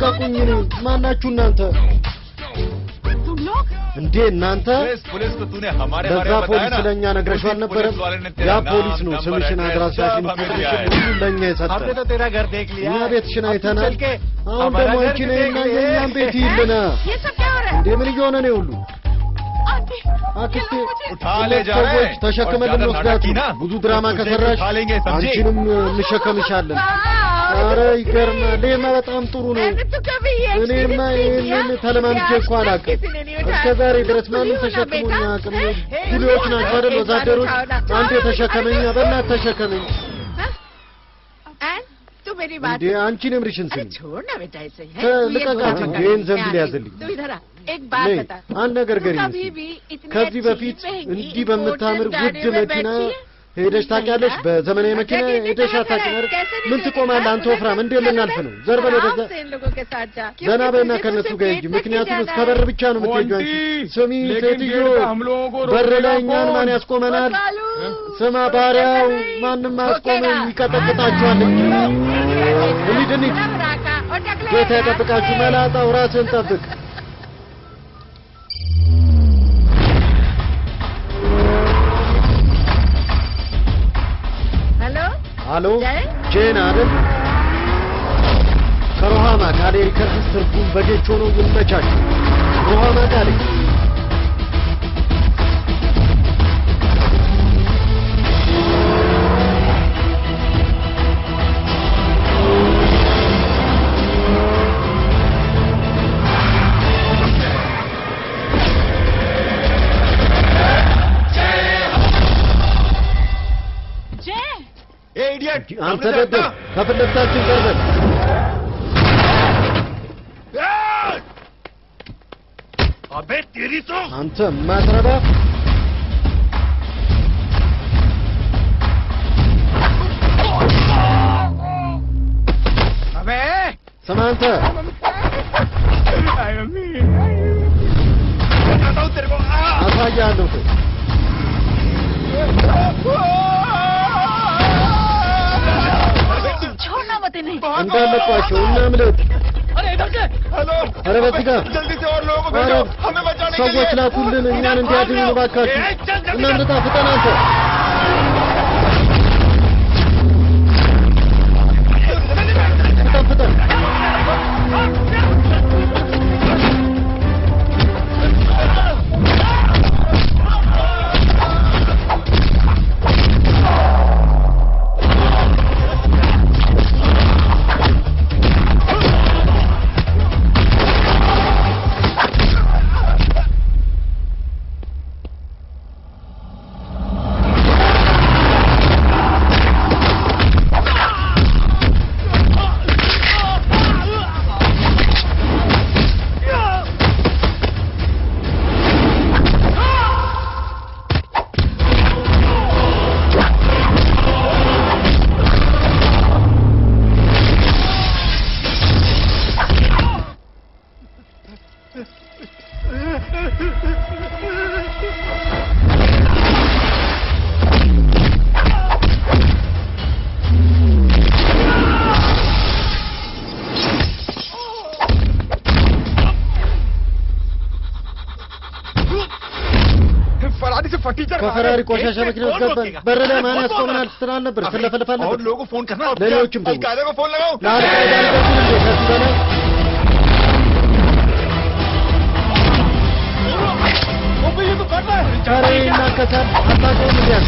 ልቀቁኝ ማናችሁ እናንተ እንዴ እናንተ पुलिस को तूने हमारे बारे में बताया ना ለኛ ነግረሽዋል ነበር ያ ፖሊስ ነው ስምሽን አድራሻሽን ሁሉ ለኛ የሰጠ हमने तो तेरा घर देख लिया እኛ ቤትሽን አይተናል አሁን ደግሞ አንቺ ነኝና የኛን ቤት ይልና ये सब क्या हो रहा है እንዴ ምን እየሆነ ነው ሁሉ አክስቴ उठा ले जा रहे हैं ተሸክመን ልንወስዳችሁ ብዙ ድራማ ከሰራሽ አንቺንም እንሸከምሻለን አረ ይገርማል ለማ በጣም ጥሩ ነው እኔማ ይሄንን ተለማምጄ እኮ አላውቅም እስከዛሬ ድረስ ማንም ተሸክሞኝ አያውቅም ኩሊዎች ናቸው አይደል ወዛደሮች አንተ ተሸከመኛ በእናትህ ተሸከመኝ तू मेरी बात እንዴ አንቺ ነምርሽን ስሚ छोड़ ना बेटा ऐसे है ልቀቃት ይሄን ዘንብል ያዘልኝ तू इधर आ एक बात बता አንድ ነገር ገሪኝ ከዚህ በፊት እንዲህ በመታምር ውድ መኪና ሄደሽ ታውቂያለሽ በዘመናዊ መኪና ሄደሽ አታውቂም ምን ትቆማለህ አንተ ወፍራም እንዴ ልናልፍ ነው ዘርበለ ደዛ ዘና በእና ከነሱ ጋር ሂጂ ምክንያቱም እስከ በር ብቻ ነው የምትሄጂው አንቺ ስሚ ሴትዮ በር ላይ እኛን ማን ያስቆመናል ስማ ባሪያው ማንም አያስቆመን ይቀጠቅጣችኋል እንሂድ ጌታ ይጠብቃችሁ መላጣው ራስህን ጠብቅ हेलो जेन आदम ከሮሃማ ካሌ ከትርጉም በጀቾ ነው ይመቻች ሮሃማ ካሌ አንተ ደደ ከፈለግታችን ዘርበል अबे तेरी तो አንተ ማትረባ अबे समांत बताता हूँ तेरे को አሳያለሁ छोड़ना मत नहीं እንዳለቋቸው እናምልጥ अरे इधर से हेलो अरे በዚህ ጋር जल्दी से और लोगों को भेजो हमें बचाने के लिए ሰዎች ላኩልን እኛን እንዲያድኑ እባካችሁ እናምልጣ ፍጠን አንተ ፍጠን ከፈራሪ ቆሻሻ መኪና ውስጥ ገባን በር ላይ ማን ያስቆመናል ስትል ነበር ስለፈልፋል ነበር और लोगों को फोन करना ለሌሎችም ደግሞ अलकायदा को फोन लगाओ ለአልቃይዳ ልደውል እንዴ ከዚህ በላይ वो भी ये तो करना है ዛሬ እናከሳል አታውቀውም እንዲያል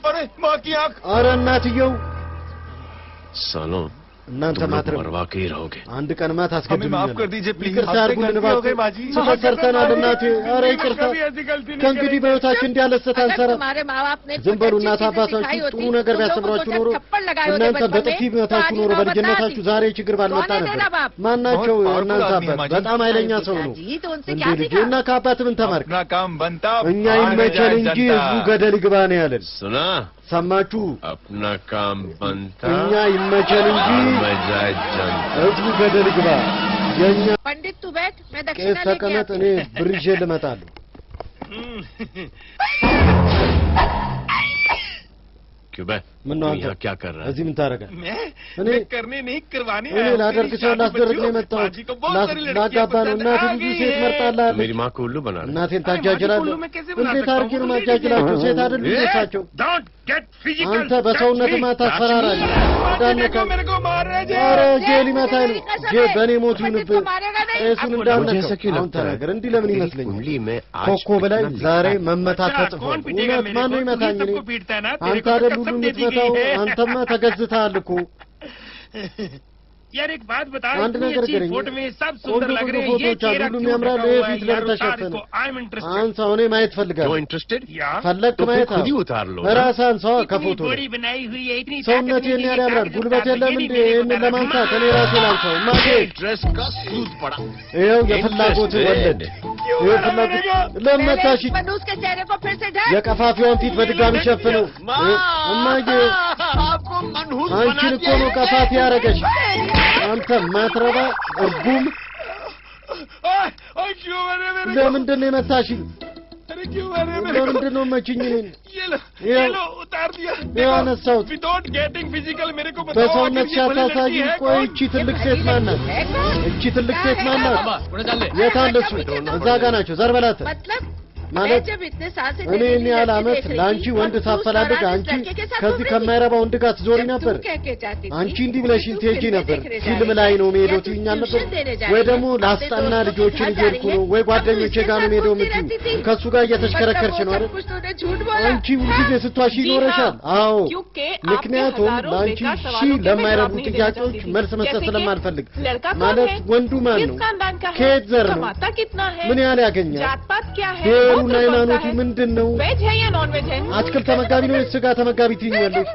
अरे माँ की आँख ኧረ እናትየው सालों እናንተ ማትረብ वाकई रहोगे አንድ ቀን ማታ አስገድሉኝ हमें माफ कर दीजिए प्लीज ይቅርታ አድርጉልን እባክህ ስለሰርተናል እናቴ ኧረ ይቅርታ ከእንግዲህ በሕይወታችን እንዲያለሰት አንሰራ ዝም በሉ እናት አባታችሁ ጥሩ ነገር ቢያስተምሯችሁ ኖሮ እናንተ በጥፊ ቢመታችሁ ኖሮ በልጅነታችሁ ዛሬ ችግር ባልመጣ ነበር ማናቸው እናንተ አባት በጣም ኃይለኛ ሰው ነው እንዴ ልጅ እና ከአባት ምን ተማርክ እኛ ይመቸን እንጂ ህዝቡ ገደል ይግባ ነው ያለን सुना ሰማችሁ अपना काम बनता እኛ ይመቸን እንጂ मजा जनता ህዝቡ ገደል ይግባ የኛ पंडित तू बैठ मैं ቄስ दक्षिणा लेके ተቀመጥ आती እኔ ብር ይዤ ልመጣለሁ क्यों बे ምን ነው አንተ क्या कर रहा है እዚህ ምን ታደርጋለህ मैं करने नहीं करवाने እኔ ላደርግ ሰው ላስደርግ ነው የመጣሁት ላጋባ ነው እናቴ ብዙ ሴት መርጣላለች मेरी माँ को उल्लू बना रहा እናቴን ታጃጅላለህ እንዴት አድርጌ ነው ማጃጅላቸው ሴት አይደል ልጆቻቸው አንተ በሰውነት ማታስፈራራኝ እንዳነካ ኧረ ጄ ሊመታኝ ነው ጄ በእኔ ሞት ይሁንብህ ቄሱን እንዳነካ አሁን ተናገር እንዲህ ለምን ይመስለኛል ኮኮብ ላይ ዛሬ መመታት ተጽፏል እውነት ማነው ይመታኝ እኔ አንተ አይደል ሁሉ የምትመታው አንተማ ተገዝተሃል እኮ यार एक बात बता አንድ ነገር ገረኝ फोटो में सब सुंदर लग रहे हैं ये चेहरा ሁሉም क्यों ያምራል ढका ይሄ हुआ है ፊት यार ለምን उतार ተሸፈነ इसको आई एम इंटरेस्टेड አንሳው እኔ ማየት जो ፈልጋለሁ इंटरेस्टेड ፈለክ तो ማየት फिर खुद ही उतार लो ራስህ አንሳው इतनी ከፎቶ बड़ी बनाई हुई है इतनी ሰውነት የኔ ያምራል ጉልበት የለም እንዴ ይሄንን ለማንሳት እኔ ራሴ ላንሳው ማቴ ड्रेस का सूट पड़ा ይኸው የፍላጎት ወለድ ይኸው ፍላጎት ለመታሽ मनूस के चेहरे को फिर से ढक የቀፋፊውን ፊት በድጋሚ ሸፍነው እማዬ आपको मनहूस አንቺን እኮ ነው ቀፋፊ ያረገሽ አንተ ማትረባ እርጉም क्यों मैंने मेरे ለምንድን ነው የመታሽኝ अरे क्यों मैंने मेरे ለምንድን ነው መችኝ እኔን ये लो उतार दिया ያነሳሁት विदाउट गेटिंग फिजिकल मेरे को बताओ በሰውነት ሲያሳሳይ ቆይ እቺ ትልቅ ሴት ማናት እቺ ትልቅ ሴት ማናት የት አለ እሱ እዛ ጋር ናቸው ዘር በላት मतलब ማለት मैं जब इतने साल से እኔ እኔ ያለ አመት ለአንቺ ወንድ ሳፈላልግ አንቺ ከዚህ ከማይረባ ወንድ ጋር ትዞሪ ነበር አንቺ እንዲህ ብለሽኝ ትሄጂ ነበር ፊልም ላይ ነው የምሄደው ትይኛል ነበር ወይ ደግሞ ላስጠና ልጆችን እየሄድኩ ነው ወይ ጓደኞቼ ጋር ነው የምሄደው የምትይው ከእሱ ጋር እየተሽከረከርሽ ነው አይደል አንቺ ሁልጊዜ ስትዋሺ ይኖረሻል አዎ ምክንያቱም ለአንቺ ሺህ ለማይረቡ ጥያቄዎች መልስ መስጠት ስለማልፈልግ ማለት ወንዱ ማን ነው ከየት ዘር ነው ምን ያህል ያገኛል ብሔሩና ሃይማኖቱ ምንድን ነው वेज है या नॉन वेज है አትክልት ተመጋቢ ነው ወይስ ስጋ ተመጋቢ ትይኛለሽ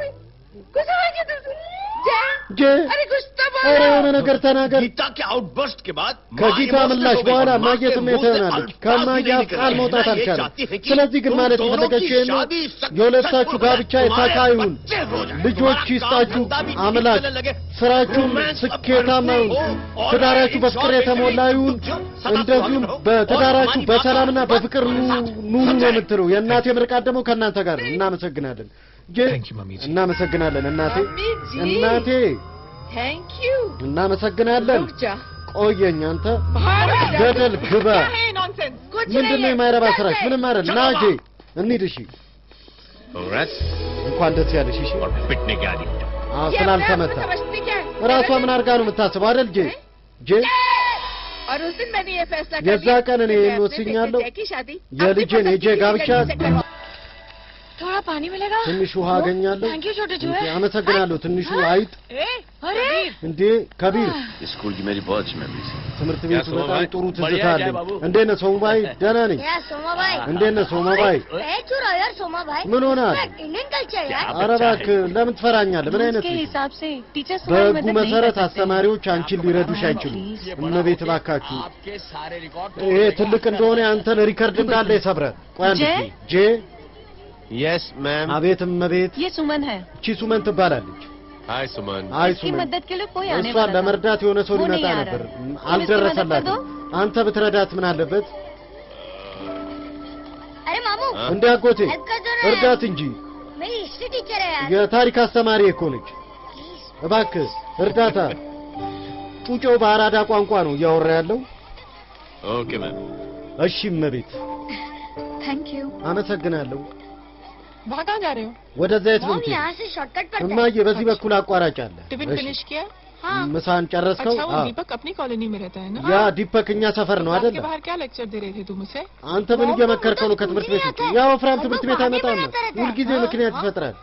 अरे कुछ तो ኧረ የሆነ ነገር ተናገር गीता के आउटबर्स्ट के बाद ከጌታ ምላሽ በኋላ ማየ ስሜት ትሆናለች ከማየ አፍ ቃል መውጣት አልቻለም ስለዚህ ግን ማለት የፈለገችው ነው የሁለታችሁ ጋብቻ የታካ ይሁን ልጆች ይስጣችሁ አምላክ ስራችሁም ስኬታማ ይሁን ትዳራችሁ በፍቅር የተሞላ ይሁን እንደዚሁም በትዳራችሁ በሰላምና በፍቅር ኑሩ ነው የምትለው የእናቴ ምርቃት ደግሞ ከእናንተ ጋር ነው እናመሰግናለን እናመሰግናለን እናቴ थैंक यू እናመሰግናለን ቆየኝ አንተ ገደል ግባ ምንድነው የማይረባ ስራሽ ምንም አይደል ናጄ እንሂድ እሺ እንኳን ደስ ያለሽ እሺ पिटने के आदि ስላልተመታ ራሷ ምን አድርጋ ነው የምታስበው አይደል ጄ और उस दिन मैंने ये फैसला कर የዛ ቀን እኔ ወስኛለሁ የልጄን የጄ ጋብቻ थोड़ा पानी मिलेगा ትንሽ ውሃ አገኛለሁ थैंक यू छोटे जो है አመሰግናለሁ ትንሹ አይጥ अरे እንዴ ከቢር स्कूल की मेरी बहुत अच्छी मेमोरीज है ትምህርት ቤቱ በጣም ጥሩ ትዝታ አለኝ እንዴት ነህ ሶማባይ ደህና ነኝ यार सोमा भाई እንዴት ነህ ሶማባይ चुरा यार सोमा भाई ምን ሆናል इंडियन कल्चर यार ኧረ እባክህ ለምን ትፈራኛለህ ምን አይነት के हिसाब से टीचर्स በህጉ መሰረት አስተማሪዎች አንቺን ሊረዱሽ አይችሉም እመቤት እባካችሁ ይሄ ትልቅ እንደሆነ አንተን ሪከርድ እንዳለ ይሰብራል ቆይ አንዴ ጄ यस मैम አቤት እመቤት ये सुमन है እቺ ሱመን ትባላለች हाय सुमन አይ इसकी ሱመን मदद के लिए कोई आने እሷን वाला था ለመርዳት የሆነ ሰው वो ሊመጣ नहीं आ ነበር रहा। አልደረሰላትም አንተ ብትረዳት ምን አለበት अरे मामू እንዴ አጎቴ हेल्प कर दो ना እርዳት እንጂ मेरी हिस्ट्री टीचर है यार የታሪክ አስተማሪ እኮ ነች እባክህ እርዳታ ጩጮው በአራዳ ቋንቋ ነው እያወራ ያለው ओके मैम እሺ እመቤት थैंक यू አመሰግናለሁ वहाँ कहाँ जा रहे हो ወደዛ የት ነው मॉम የምትሄጂው? यहाँ से शॉर्टकट पड़ता है እማዬ በዚህ በኩል አቋራጭ አለ टिफिन እሺ फिनिश किया हाँ ምሳን ጨረስከው अच्छा वो አዎ दीपक अपनी कॉलोनी में रहता है ना ያ ዲፐክ እኛ ሰፈር ነው आपके አይደል बाहर क्या लेक्चर दे रहे थे तुम उसे አንተ ምን እየመከርከው ነው ከትምህርት ቤት ውጭ ያ ወፍራም ትምህርት ቤት አይመጣም ሁልጊዜ ምክንያት ይፈጥራል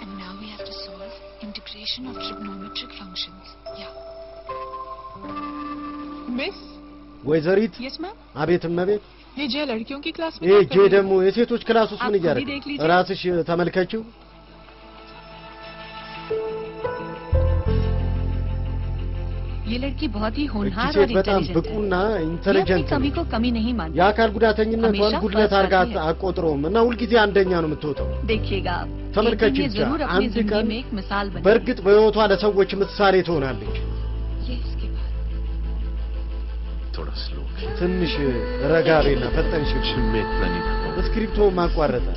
And now we have to solve integration of trigonometric functions. Yeah. Miss? ወይዘሪት Yes, ma'am? አቤት እመቤት ये जे लड़कियों की क्लास में ይሄ ጄ ደግሞ የሴቶች ክላስ ውስጥ ምን እያደረገ ራስሽ ተመልከቺው ये लड़की बहुत ही होनहार और በጣም इंटेलिजेंट ብቁና है। ኢንተሊጀንት कमी को कमी नहीं मानती। የአካል ጉዳተኝነቷን हमेशा ጉድለት first አድርጋ आती है। አቆጥሮም እና ሁልጊዜ አንደኛ ነው የምትወጣው देखिएगा आप, एक ተመልከቺ दिन ये ብቻ जरूर अपनी አንድ जिंदगी ቀን में एक मिसाल बनेगी। በእርግጥ በህይወቷ ለሰዎች ምሳሌ ትሆናለች ये इसके बाद थोड़ा स्लो ትንሽ ረጋቤና ፈጠንሽ मैं इतना नहीं था እስክሪፕቶ ማቋረጠ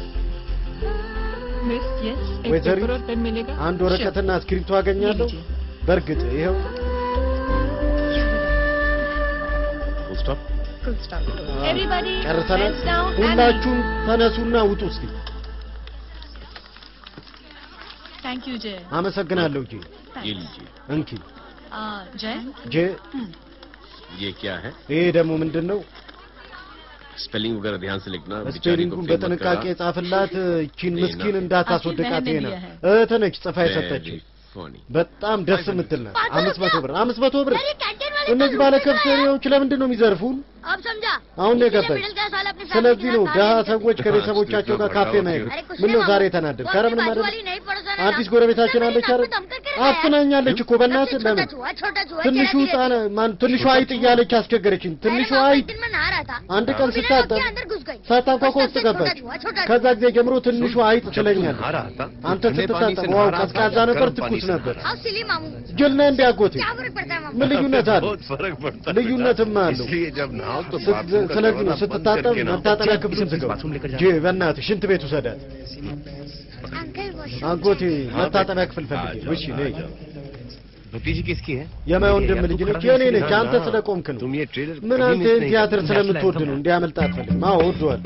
Miss, yes? एक वैसे- पेपर और पेन मिलेगा? አንድ ወረቀትና እስክሪፕቶ አገኛለሁ በእርግጥ ይሄው full stop Full stop. Everybody, ጨርሰናል hands down and ሁላችሁም ተነሱና ውጡ እስቲ thank you जय। አመሰግናለሁ ጂ ये लीजिए እንኪ जय ጄ ये क्या है ይሄ ደግሞ ምንድነው स्पेलिंग वगैरह ध्यान से लिखना बेचारी को ስፔሊንጉን फेल मत በጥንቃቄ करना। ጻፍላት እቺን ምስኪን आपकी እንዳታስወድቃት बहन ने ነው दिया है। እህትነች ጽፋ የሰጠችው Very funny በጣም ደስ የምትል ናት 500 ብር 500 ብር अरे कैंटीन वाले እነዚህ ባለ ከፍተሪያዎች ለምንድን ነው የሚዘርፉን अब समझा አሁን ነው इसीलिए የገባኝ middle class वाला अपनी ስለዚህ family ነው के ደሃ साथ ሰዎች ከቤተሰቦቻቸው ጋር ካፌ ማይሄዱ अरे कुछ ምን ነው नहीं ዛሬ मामू, ተናደድ वो ከረምን अपनी ማለት बाजू वाली नहीं पड़ोसन है ना। አዲስ ጎረቤታችን सबने አለች አይደል धमकर के रखा है। አፍናኛለች እኮ በእናትህ सबसे ለምን छोटा चूहा ትንሹ चिल्लाती ህፃን रहती है। ማን ትንሹ አይጥ እያለች አስቸገረችኝ अरे ትንሹ माँ አይጥ कैंटीन में नहा रहा था አንድ ቀን बिना ስታጠብ नोक के अंदर घुस गई ሳታንኳኳ ውስጥ सबसे ገባች छोटा चूहा ከዛ ጊዜ ጀምሮ ትንሹ አይጥ ትለኛለች नहा रहा था አንተ ठंडे पानी से ስትታጠብ नहा ዋው रहा था ቀዝቃዛ या ነበር गर्म पानी ትኩስ से ነበር हाउ सिली मामू ጅል ነህ እንዲያጎቴ क्या फर्क पड़ता है मामू ምን ልዩነት አለ बहुत फर्क पड़ता है ልዩነትም बेटा। አለው इसलिए जब नहाओ तो बाथरूम का ስለዚህ ነው दरवाजा बंद ስትታጠብ करके नहाओ। መታጠቢያ ክፍሉን ዝጋው ጄ በእናትህ ሽንት ቤት ውሰዳት अंकल वो አጎቴ መታጠቢያ ክፍል ፈልጌ እሺ ነይ भतीजी किसकी है የማይ ወንድም ልጅ ነች የኔ ነች አንተ ስለቆምክ ነው तुम ये ट्रेलर ምን कभी አንተ मिस नहीं ቲያትር करते। ስለምትወድ ነው እንዲያመልጥ አትፈልግም አዎ ወዷል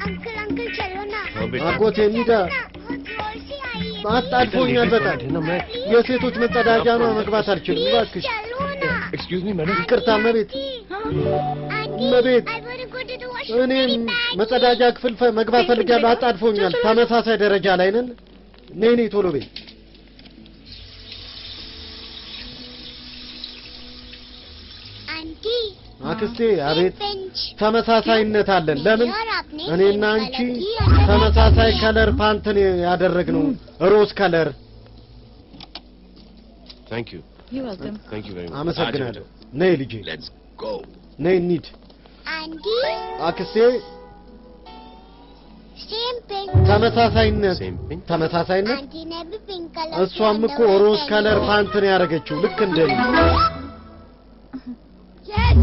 अंकल अंकल चलो ना हाँ बेटा አጎቴ እንሂዳ बहुत जोर से आई है አጣድፎኛል በጣም ना मैं የሴቶች መጸዳጃ ነው መግባት አልችልም እባክሽ चलो ना एक्सक्यूज मी मैडम ይቅርታ እመቤት आंटी እመቤት I want to go to the washroom እኔም መጸዳጃ ክፍል መግባት ፈልጋለሁ አጣድፎኛል ተመሳሳይ ደረጃ ላይ ነን ነይ ነይ ቶሎ በይ आंटी አክስቴ አቤት बेंच ተመሳሳይነት አለን ለምን और आपने እኔና አንቺ ተመሳሳይ ከለር ፓንትን ያደረግነው ሮዝ ከለር thank you you welcome. Thank you very much አመሰግናለሁ ነይ ልጄ let's go ነይ እንሂድ aunty አክስቴ same pink ተመሳሳይነት same pink ተመሳሳይነት aunty ने भी पिंक कलर እሷም እኮ ሮዝ ከለር ፓንትን ያደረገችው ልክ እንደኔ यस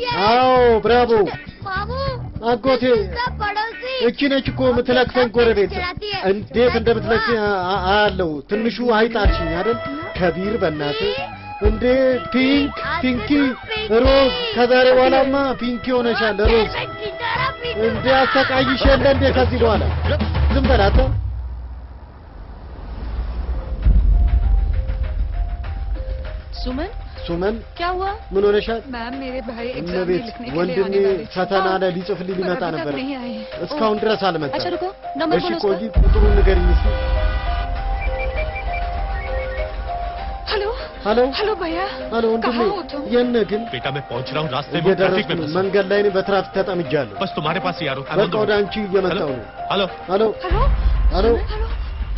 यस አዎ ብራቮ बाबू አጎቴ इसका पड़ोसी እቺ ነች እኮ የምትለክፈኝ ጎረቤት እንዴት እንደምትለክፈኝ አያለው ትንሹ አይጣልሽኝ አይደል ከቢር በእናትህ እንዴ ፒንክ ፒንኪ ሮዝ ከዛሬ በኋላማ ፒንክ ሆነሻል ሮዝ እንዴ አሰቃይሽ የለ እንዴ ከዚህ በኋላ ዝም በል አንተ सुमन ሱመን क्या हुआ? ምን ሆነሻል मैम मेरे भाई एग्जाम में እመቤት लिखने के लिए ወንድሜ आने वाले थे ፈተና ላይ ሊጽፍልኝ पर ሊመጣ अभी ነበር तक नहीं आए እስካሁን ድረስ አልመጣም अच्छा रुको नंबर እሺ बोलो ቆይ उसका। ቁጥሩን ንገሪኝ እስኪ हेलो ሄሎ हेलो भैया ሄሎ ወንድሜ कहाँ हो तुम የነ ግን बेटा मैं पहुंच रहा हूँ रास्ते में ट्रैफिक እየደረስኩ में ነው फंसा መንገድ ላይ ነኝ በትራፊክ ተጠምጃለሁ बस तुम्हारे पास ही आ रहा በቃ ወደ አንቺ እየመጣሁ ነው हेलो ሄሎ हेलो ሄሎ हेलो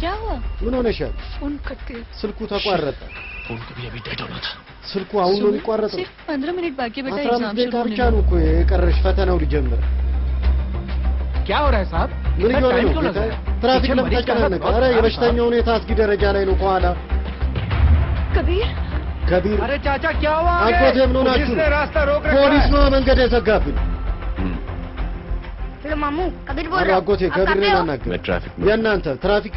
क्या हुआ? ምን ሆነሻል फोन कट गया ስልኩ ተቋረጠ फोन कभी अभी डेड होना था ስልኩ አሁን ነው የሚቋረጠው सिर्फ 15 मिनट बाकी है बेटा 15 एग्जाम ደቂቃ शुरू ብቻ होने ነው እኮ የቀረሽ ፈተናው ሊጀምር क्या हो रहा है साहब ምን इतना እየሆነ टाइम ነው क्यों लग ጌታ? रहा है? ትራፊክ पीछे ለምን मरीज का ተጨናነቀ हाथ ኧረ बहुत የበሽተኛው ሁኔታ አስጊ ደረጃ ላይ ነው ከኋላ कबीर ከቢር अरे चाचा क्या हुआ አጎቴ ምን ሆናችሁ पुलिस ने ነው रास्ता रोक रखा ፖሊስ है ነው መንገድ የዘጋብን हेलो मामू कबीर बोल ኧረ रहा አጎቴ हूँ ከቢር आप ነው कहाँ पे हो? ማናገር मैं ट्रैफिक में የእናንተ ትራፊክ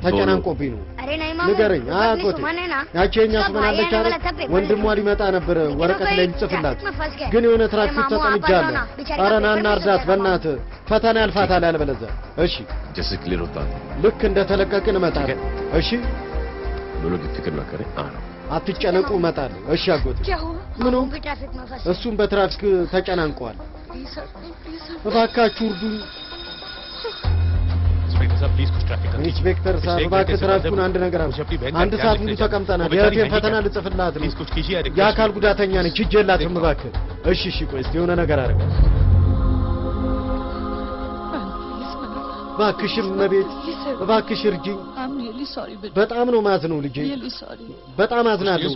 ተጨናንቆብኝ ነው अरे नहीं मामू ንገረኝ वो अपनी አጎቴ सुमन है ना ያቺ የኛ उसका ሱመን भाई አለች आने አይደል वाला था पेपर ወንድሟ लेने। ሊመጣ ነበር लेकिन वो ወረቀት कहीं ላይ ሊጽፍላት ट्रैफिक में फंस गया। ግን የሆነ अरे ትራፊክ मामू, आप ተጠምጃለሁ बताओ ना, बेचारे ኧረ का ና पेपर እና मिस हो እርዳት गया, በእናትህ ፈተና ያልፋታል ያልበለዚያ እሺ जैसे क्लियर होता है ልክ እንደተለቀቅን እመጣለሁ እሺ बोलो कि फिक्र ना करें आ रहा हूँ አትጨነቁ እመጣለሁ እሺ አጎቴ क्या हुआ? ምኑ मामू भी ट्रैफिक में फंस እሱም በትራፊክ ተጨናንቀዋል प्लीज सर प्लीज सर እባካችሁ እርዱኝ साहब प्लीज कुछ ट्रैफिक कर ኢንስፔክተር ሳብ እባክህ ትራፊኩን አንድ ነገር አለ አንድ ሰዓት ሙሉ ተቀምጠናል የእህቴን ፈተና ልጽፍላት ነው प्लीज कुछ कीजिए የአካል ጉዳተኛ ነች እጅ የላትም እባክህ እሺ ቆይ እስቲ የሆነ ነገር አደረገ እባክሽም መቤት እባክሽ እርጂኝ በጣም ነው ማዝነው ልጄ በጣም አዝናለሁ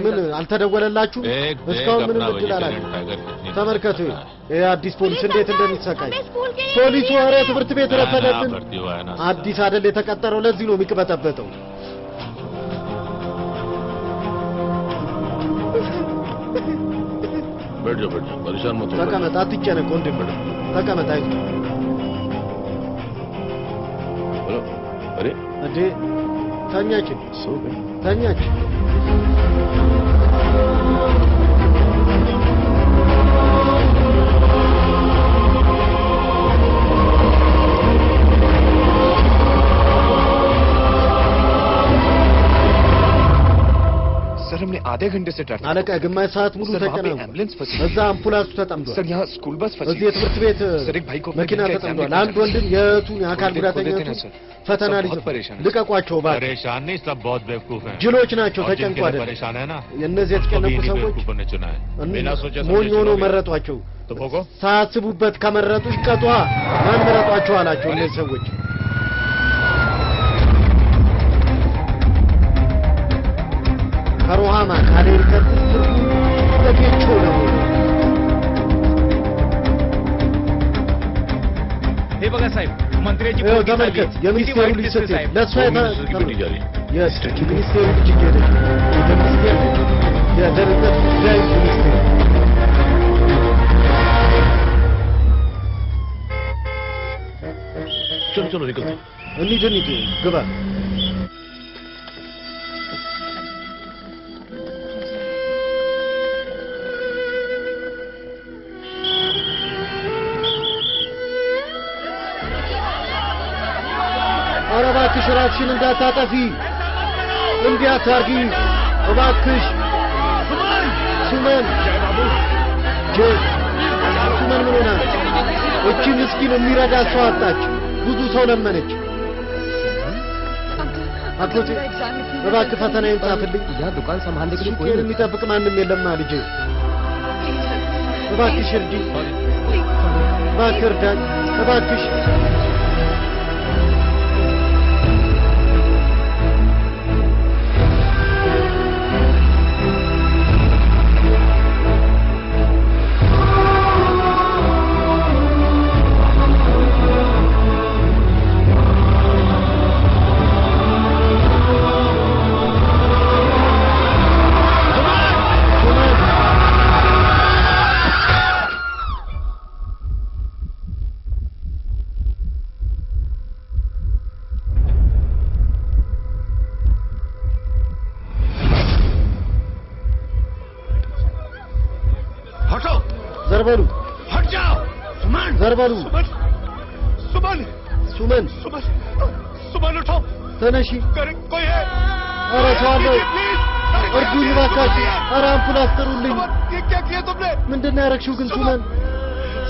ምን አልተደወለላችሁ እስካሁን ምንም እድል አላገኘም ተመልከቱ አዲስ ፖሊስ እንዴት እንደሚሰቃይ ፖሊሱ ኧረ ትምህርት ቤት ረፈደብን አዲስ አይደል የተቀጠረው ለዚህ ነው የሚቀበጠበጠው बैठ जाओ परेशान मत हो ተቀመጥ አትጨነቅ ወንድም ተቀመጥ አይዞህ अरे እንዴ ተኛች ተኛች सर हमने आधे घंटे से ट्रैफिक አለቃ ግማሽ ሰዓት ሙሉ ተጨናንቋል እዛ አምቡላንሱ ተጠምዷል सर यहाँ स्कूल बस फंसी እዚህ የትምህርት ቤት सर एक भाई को መኪና ተጠምዷል አንድ ወንድም የእህቱን የአካል ጉዳተኛ ፈተና ልቀቋቸው ባክ परेशान नहीं सब बहुत बेवकूफ हैं ጅሎች ናቸው ተጨንቋ አይደል परेशान है ना የነዚህ የተጨነቁ ሰዎች बिना सोचे ሞኝ ሆኖ መረጧቸው तो भोगो ሳያስቡበት ከመረጡ ይቀጧ ማን መረጧቸው አላቸው እነዚህ ሰዎች ከሮሃማ ካሌርከት ለጌቾ ነው हे बघा साहेब मंत्र्याची ተመልከት የሚኒስቴሩ ልጅ ስትል ለእሷ सिक्योरिटी जा रही है የሚኒስቴሩ ልጅ ሄደች የሚኒስቴር የደህንነት ጉዳይ ሚኒስቴር चलो चलो निकलते እንሂድ ግባ ኧረ እባክሽ ራስሽን እንዳታጠፊ እንዲህ አታርጊ እባክሽ ሱመን ሱመን ምን ሆና እቺ ምስኪን የሚረዳ ሰው አጣች ብዙ ሰው ለመነች አክሎት እባክህ ፈተናዬን ጻፍልኝ या दुकान संभालने के लिए कोई ሱቄን የሚጠብቅ ማንም የለም ልጄ እባክሽ እርጂ እባክህ እርዳኝ እባክሽ ዘርበሉ हट जाओ सुमन ዘርበሉ सुमन ሱመን सुमन उठो ተነሺ कोई है ኧረ ሰው አለ እርዱኝ እባካችሁ ኧረ አምቡላንስ ጥሩልኝ ये क्या किया तुमने ምንድን ነው ያደረግሽው ግን ሱመን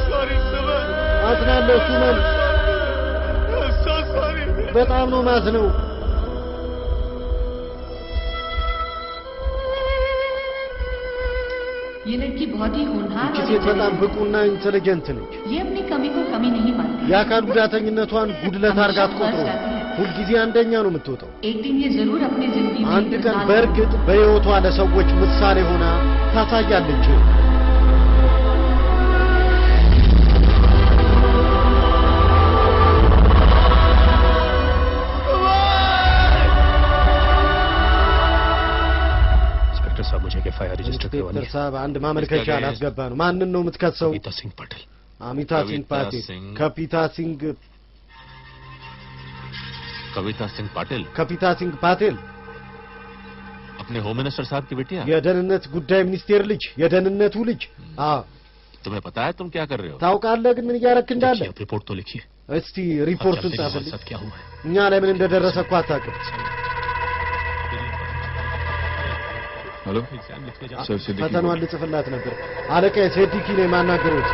सॉरी सुमन አዝናለሁ ሱመን so sorry በጣም ነው ማዝነው ये लड़की बहुत ही होनहार እቺ ሴት በጣም ብቁና ኢንተለጀንት ነች ये अपनी कमी को कमी नहीं मानती የአካል ጉዳተኝነቷን ጉድለት አድርጋ አትቆጥሮ ሁልጊዜ አንደኛ ነው የምትወጣው एक दिन ये जरूर अपनी जिंदगी में አንድ ቀን በእርግጥ በሕይወቷ ለሰዎች ምሳሌ ሆና ታሳያለች इंस्पेक्टर साहब मुझे एफआईआर रजिस्टर करवानी ኢንስፔክተር ሳብ አንድ ማመልከቻ አላስገባ ነው ማንን ነው የምትከሰው गीता सिंह पटेल አሚታ ሲንግ ፓቴል ከፒታ ሲንግ कविता सिंह पाटिल ከፒታ ሲንግ ፓቴል अपने होम मिनिस्टर साहब की बेटी የደህንነት ጉዳይ ሚኒስቴር ልጅ የደህንነቱ ልጅ तुम्हें पता है तुम क्या कर रहे हो ታውቃለህ ግን ምን እያረክ እንዳለ रिपोर्ट तो लिखिए እስቲ ሪፖርቱን ጻፍልኝ साथ क्या हुआ है እኛ ላይ ምን እንደደረሰ እኮ አታውቅም हेलो सर सिद्दीकी ፈተናዋን ልጽፍላት ነበር አለቃዬ ሲድዲቂ ነው የማናገሩት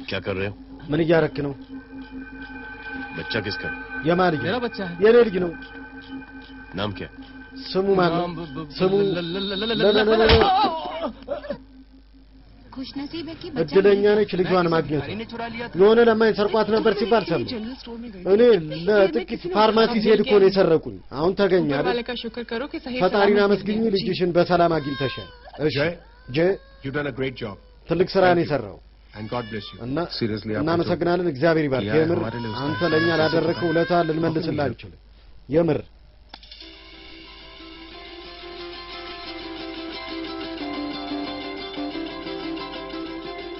क्या कर रहे हो? ምን እያረክ ነው? बच्चा किसका? የማን ልጅ? मेरा बच्चा है। የኔ ልጅ ነው። नाम क्या? ስሙ ማን ነው? ስሙ खुशनसीब है कि እድለኛ ነች ልጇን ማግኘት። የሆነ ለማኝ ሰርቋት ነበር ሲባል ሰማሁ። እኔ ለጥቂት ፋርማሲ ሲሄድ እኮ ነው የሰረቁኝ። አሁን ተገኘ አይደል? ፈጣሪን አመስግኝ ልጅሽን በሰላም አግኝተሻል። እሺ ጄ You done a great job. ትልቅ ስራ ነው የሰራው። And God bless you. እና Seriously, እናመሰግናለን። እግዚአብሔር ይባርክ። የምር አንተ ለኛ ላደረከው ውለታ ልንመልስልህ አንችልም። የምር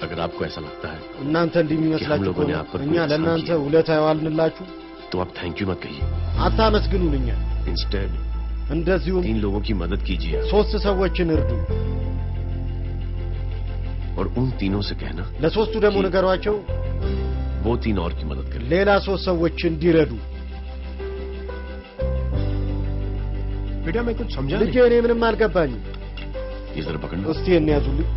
अगर आपको ऐसा लगता है እናንተ እንደሚመስላችሁ እኛ ለእናንተ ውለታ ያዋልንላችሁ तो आप थैंक यू मत कहिए। አታመስግኑን። እኛ इंस्टेड እንደዚሁም 3 लोगों की मदद कीजिए 3 ሰዎችን እርዱ። और उन तीनों से कहना ለሶስቱ ደግሞ ነገሯቸው वो 3 और की मदद करें। ሌላ 3 ሰዎች እንዲረዱ። बेटा मैं कुछ समझा ልጄ እኔ ምንም አልገባኝም። ये जरा पकड़ना। እስቲ እኔ ያዙልኝ።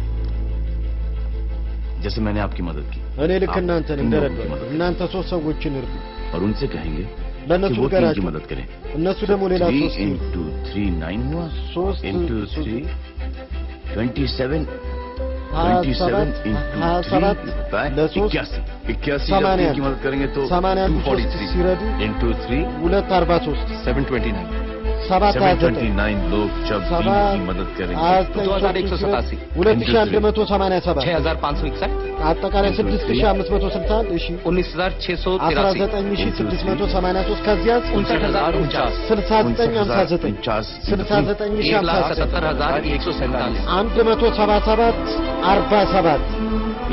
जैसे मैंने आपकी मदद की እኔ ልክ እናንተን እንደረዳሁ እናንተ 3 ሰዎችን እርዱ። और उनसे कहेंगे ለነሱ कि वो 3 की ገራችሁ मदद करें। እነሱ ደግሞ ሌላ 3 3 into 3 9 हुआ 3 into 3 27 27 into 3 81 80 की मदद करेंगे तो 243 ሲረዱ into 3 243 729 729 लोग जब 3 की मदद करेंगे 2187 2187 6561 አጠቃላይ 6561 እሺ 19683 19683 ከዚያ 59049 6959 1,77,147 177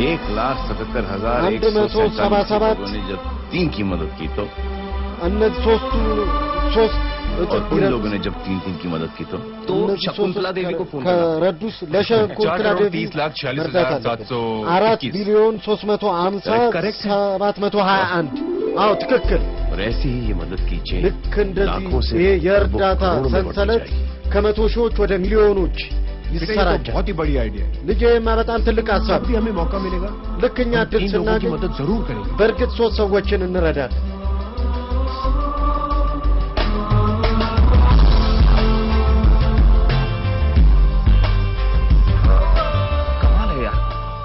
1,77,147 ने जब 3 की मदद की तो እነዚህ ሶስት और उन लोगों ने जब 3 की मदद की तो शकुंतला देवी को फोन करना। ከረዱስ ለሸኩንትላ ዴቪ 4 ቢሊዮን 350,721 አዎ ትክክል። और ऐसे ही ये मदद कीजिए ልክ እንደዚህ ይሄ የእርዳታ ሰንሰለት ከመቶ ሺዎች ወደ ሚሊዮኖች ይሰራጫል። बहुत ही बड़ी आइडिया है। ልጄማ በጣም ትልቅ ሐሳብ። अभी हमें मौका मिलेगा ልክ እኛ እድል इन लोगों की ስናገኝ मदद जरूर करेंगे। በእርግጥ 3 ሰዎችን እንረዳለን።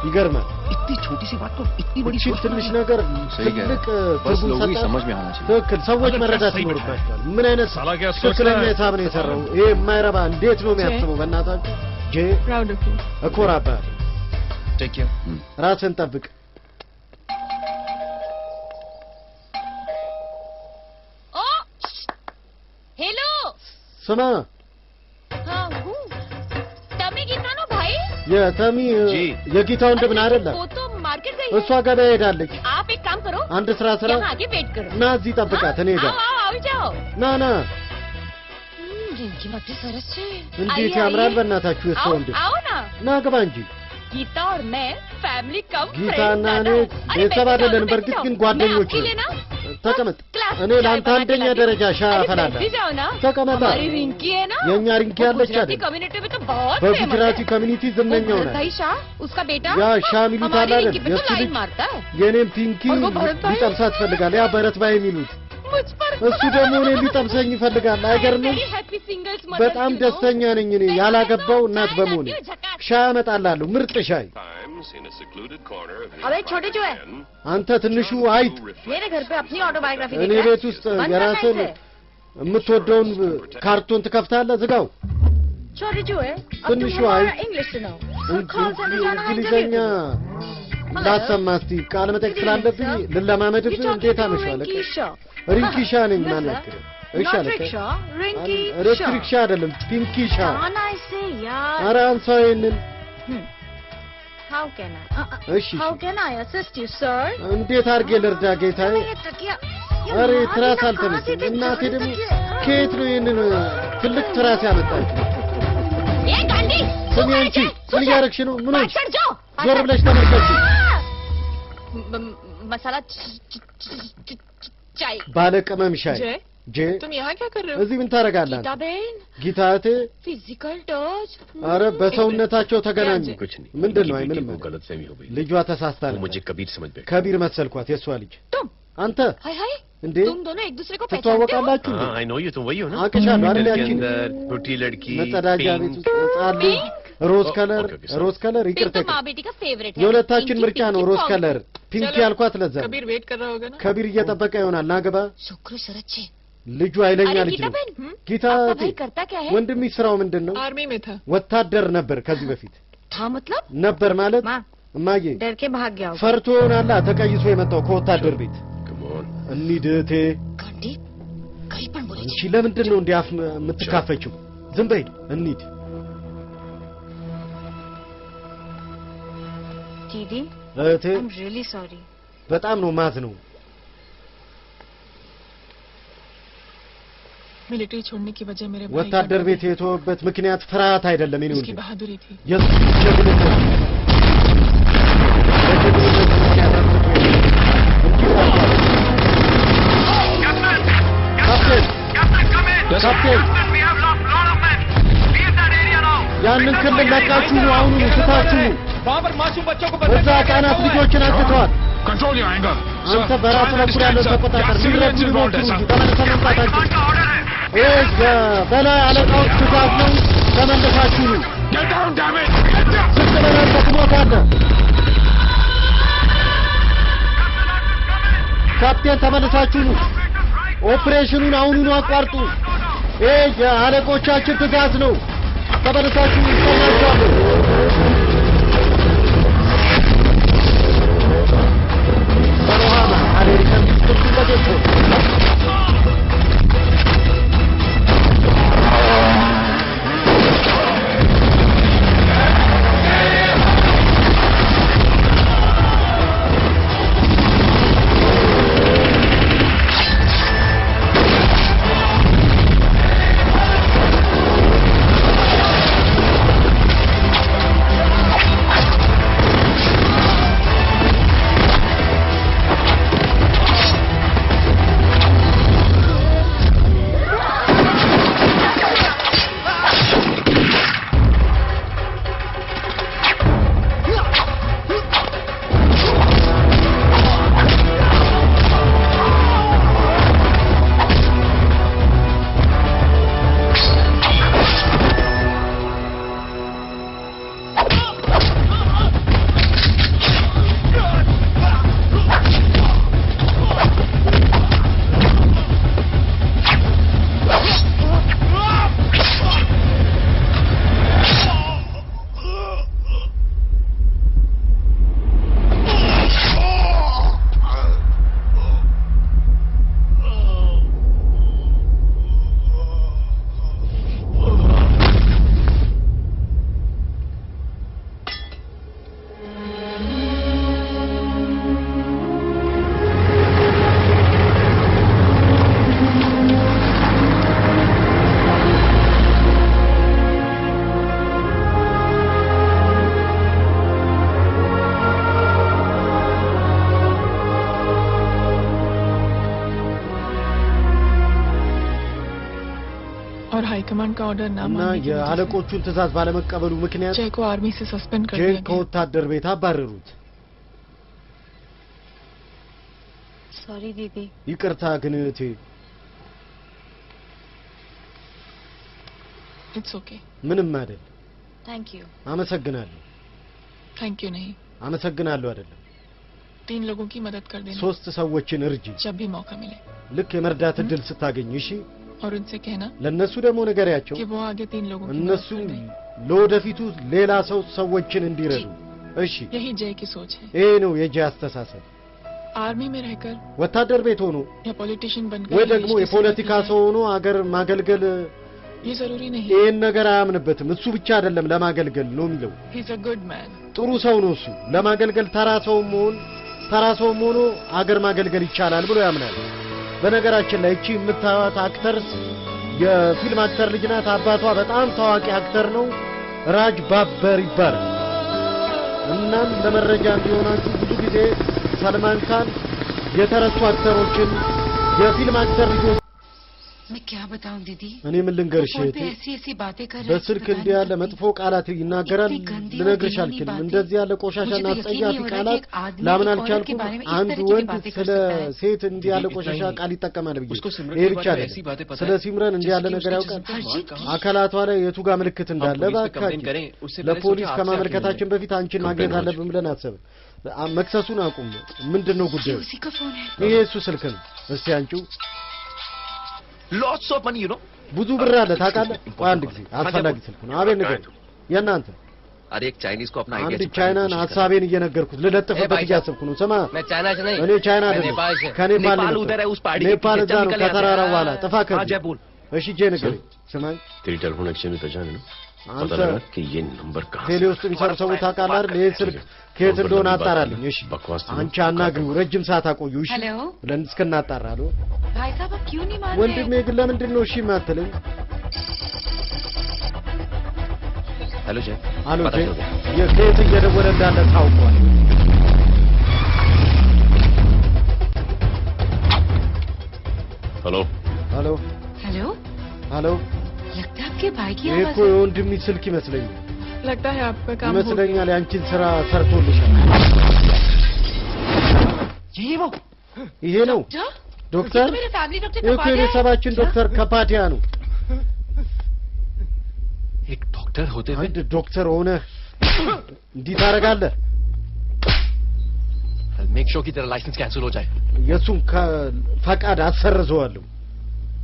ይገርማል። इतनी छोटी सी बात को इतनी बड़ी እቺ ትንሽ ነገር ትልቅ ትርጉም ሰጣት። ትክክል። ሰዎች መረዳት ይኖርባቸዋል። ምን አይነት ትክክለኛ ሂሳብ ነው የሰራው? ይሄ የማይረባ እንዴት ነው የሚያስበው? በእናታችሁ ጄ Proud of you. እኮራብሃለሁ። take care. ራስን ጠብቅ። oh hello ስማ हाँ हूँ तमी गीता नो भाई የተሚ የጌታው እንደምን አይደለም वो तो मार्केट गई እሷ ገበያ ሄዳለች። आप एक काम करो አንድ ስራ यहाँ आगे वेट करो ና እዚህ ጠብቃት እኔ ጋር आओ आओ जाओ ና ና जिनकी बातें सरस से እንዴት ያምራል በእናታችሁ የሰው आओ ወንድ आओ ना ና ግባ እንጂ गीता और मैं फैमिली कम ጌታና እኔ ቤተሰብ አይደለን በእርግጥ ግን ጓደኞች ነን። ተቀመጥ እኔ ለአንተ አንደኛ ደረጃ ሻይ አፈላለሁ ተቀመጥ हमारी रिंकी है ना የኛ ሪንኪ ያለች አይደል कम्युनिटी में तो बहुत በጉጅራቲ ኮሚኒቲ ዝነኛው ነው भाई शाह उसका बेटा ያ ሻ ሚሉት አለ አይደል የሱ ልጅ मारता है የኔም ፒንኪ ሊጠብሳት ይፈልጋል ያ በረት ባይ የሚሉት मुझ पर እሱ ደግሞ እኔ ሊጠብሰኝ ይፈልጋል አይገርምም हैप्पी सिंगल्स በጣም ደስተኛ ነኝ እኔ ያላገባው እናት በመሆኔ ሻይ አመጣላለሁ ምርጥ ሻይ अबे छोटे जो है አንተ ትንሹ አይጥ मेरे घर पे अपनी ऑटोबायोग्राफी እኔ ቤት ውስጥ የራስን የምትወደውን ካርቶን ትከፍታለህ ዝጋው छोटे जो है अब ትንሹ तुम हमारा አይጥ इंग्लिश सुनाओ እንግሊዘኛ ላሰማ እስቲ ቃል መጠየቅ ስላለብኝ ልለማመድብህ እንዴት አመሻለህ ሪንኪሻ ነኝ ማለት እሺ አለ ሪንኪሻ አይደለም ፒንኪሻ आना इसे यार ኧረ አንሳው ይሄንን how can I እሺ how can I assist you sir እንዴት አድርጌ ልርዳ ጌታዬ ये तकिया ኧረ ትራስ አልተመቸኝ እናቴ ደግሞ ከየት ነው ይሄንን ትልቅ ትራስ ያመጣችው ये गांडी ስሚ አንቺ ምን እያደረግሽ ነው ምን ሆንሽ चढ़ जाओ ዞር ብለሽ ተመልከቺ मसाला चाय ባለ ቅመም ሻይ जे तुम यहाँ क्या कर रहे हो? እዚህ ምን ታረጋለህ? गीता बहन ጊታቴ फिजिकल टच አረ በሰውነታቸው ተገናኙ कुछ नहीं ምንድነው? አይ ምንም गलतफहमी हो गई ልጇ ተሳስታ ነው मुझे कबीर समझ बैठा ከቢር መሰልኳት የሷ ልጅ तुम አንተ हाय हाय እንዴ तुम दोनों एक दूसरे को पहचानते हो ትተዋወቃላችሁ እንዴ? आई नो यू तुम वही हो ना አውቅሻለሁ አይደል? के ያቺን अंदर छोटी लड़की መጸዳጃ ቤት ውስጥ ህጻን ልጅ ሮዝ ከለር पिंक ይቅርታ तो माँ बेटी का फेवरेट है የሁለታችን ምርጫ ነው ሮዝ ከለር ፒንክ ያልኳት ለዛ कबीर वेट कर रहा होगा ना? ከቢር እየጠበቀ ይሆናል ናገባ शुक्र सरच्चे ልጁ ኃይለኛ अरे ልጅ गीता ነው बहन ጊታ आपका भाई करता क्या है ወንድም ስራው ምንድነው? आर्मी में था। ወታደር ነበር ከዚህ በፊት था मतलब ነበር ማለት माँ እማዬ डर के भाग गया होगा ፈርቶ ይሆናላ ተቀይሶ የመጣው ከወታደር ቤት कम ऑन እንሂድቴ घंटी कहीं पर बोली አንቺ ለምንድን ነው እንዲህ አፍ የምትካፈችው? ዝም በይ እንሂድ። दीदी እህቴ I'm really sorry በጣም ነው ማዝነው። मिलिट्री छोड़ने की वजह मेरे भाई ወታደር ቤት የተወበት ምክንያት ፍርሃት አይደለም የኔ उसकी ወንድም बहादुरी थी। የሱ ጀግንነት የጀግንነት ምክንያት ካፕቴን ያንን ክልል ለቃችሁ ነው አሁኑ ስታችሁ वहाँ पर मासूम बच्चों को እዛ ህጻናት ልጆችን አንስተዋል። control your anger አንተ በራሱ በኩል ያለው ተቆጣጠር ሚረዱ ሊሞክሩ እንጂ ተመልሰን መምጣታችሁ በላይ አለቃዎች ትእዛዝ ነው። ተመልሳችሁ ነው get down damn it ስትበላለ ትሞታለህ። ካፕቴን ተመልሳችሁ ነው። ኦፕሬሽኑን አሁኑኑ አቋርጡ። የአለቆቻችን ትእዛዝ ነው። ተመልሳችሁ ይሰማችኋል። በሮሃማ አሜሪካን ስትጠቀቁ और हाईकमांड का ऑर्डर ना እና मानने की वजह የአለቆቹን ትእዛዝ ባለመቀበሉ ምክንያት से जय को आर्मी से सस्पेंड कर ጄ दिया गया। ከወታደር ቤት አባረሩት። सॉरी दीदी ይቅርታ ግን እህቴ it's okay. ምንም አይደል። thank you አመሰግናለሁ። thank you नहीं, አመሰግናለሁ አይደለም 3 लोगों की मदद कर देना 3 ሰዎችን እርጂ जब भी मौका मिले ልክ የመርዳት እድል ስታገኝ እሺ። और उनसे कहना ለነሱ ደግሞ ንገሪያቸው कि वो आगे 3 लोगों की मदद እነሱ कर दें। ለወደፊቱ ሌላ ሰዎችን እንዲረዱ እሺ። यही जय की सोच है। ይሄ ነው የጄ አስተሳሰብ። आर्मी में रहकर ወታደር ቤት ሆኖ या पॉलिटिशियन बनकर ወይ ही ደግሞ देश की የፖለቲካ सेवा की ሰው ሆኖ አገር ማገልገል जाए, ये जरूरी नहीं। ይሄን ነገር አያምንበትም። እሱ ብቻ አይደለም ለማገልገል ነው የሚለው። he is a good man. ጥሩ ሰው ነው እሱ። ለማገልገል ተራ ሰውም ሆኖ አገር ማገልገል ይቻላል ብሎ ያምናል። በነገራችን ላይ እቺ የምታዩት አክተርስ የፊልም አክተር ልጅ ናት። አባቷ በጣም ታዋቂ አክተር ነው፣ ራጅ ባበር ይባላል። እናም ለመረጃ እንዲሆናችሁ ብዙ ጊዜ ሰልማን ካን የተረሱ አክተሮችን የፊልም አክተር ልጆች मैं क्या बताऊं दीदी እኔ ምን ልንገርሽ फोन እህቴ पे ऐसी बातें कर रहे በስልክ እንዲህ ያለ መጥፎ ቃላት ይናገራል ልነግርሽ አልችልም እንደዚህ ያለ ቆሻሻና አስጸያፊ ቃላት ለምን አልቻልኩም አንድ ወንድ ስለ ሴት እንዲህ ያለ ቆሻሻ ቃል ይጠቀማል ብዬ ይሄ ብቻ አይደለም ስለ ሲምረን እንዲህ ያለ ነገር ያውቃል አካላቷ ላይ የቱ ጋር ምልክት እንዳለ ባካችሁ ለፖሊስ ከማመልከታችን በፊት አንቺን ማግኘት አለብን ብለን አሰብን መክሰሱን አቁም ምንድነው ጉዳዩ ይሄ እሱ ስልክ ነው እስቲ አንቺው lots of money you know ብዙ ብር አለ ታውቃለህ አንድ ጊዜ አስፈላጊ ስልክ ነው አቤት ነገር የናንተ अरे एक चाइनीज को अपना አንድ ቻይናን ሐሳቤን እየነገርኩት ልለጥፍበት እያሰብኩ ነው ስማ मैं चाइना से नहीं እኔ ቻይና አይደለም ከኔፓል उधर है उस पहाड़ी ኔፓል እዛ ነው ከተራራው በኋላ ጥፋ ከዚህ हाँ जयपुर እሺ ጄ ነገር ስማኝ तेरी टेलीफोन एक्सचेंज में पहचान है ना አንተ पता लगा कि ये नंबर कहां ቴሌ ውስጥ የሚሰሩ ሰዎች ታውቃለህ አይደል ይሄ ስልክ ከየት እንደሆነ አጣራልኝ እሺ አንቺ አናግሪው ረጅም ሰዓት አቆዩ እሺ हेलो ብለን እስከናጣራ ነው भाई साहब आप क्यों नहीं मान रहे ወንድሜ ግን ለምንድን ነው እሺ የማትለኝ हेलो जय አሎ ጄ የከየት እየደወለ እንዳለ ታውቋል हेलो ሄሎ हेलो ሄሎ लगता है आपके भाई की ይሄ आवाज እኮ है የወንድሜ ስልክ ይመስለኛል लगता है आपका काम हो ይመስለኛል ያንቺን ስራ ሰርቶልሻል ये वो ይሄ ነው ዶክተር मेरे फैमिली डॉक्टर ይሄ እኮ የቤተሰባችን ዶክተर ከፓቲያ ነው एक डॉक्टर होते हुए አንድ ዶክተር ሆነ እንዲህ ታደርጋለህ मेक श्योर कि तेरा लाइसेंस कैंसिल हो जाए የሱን ፈቃድ አሰርዘዋለሁ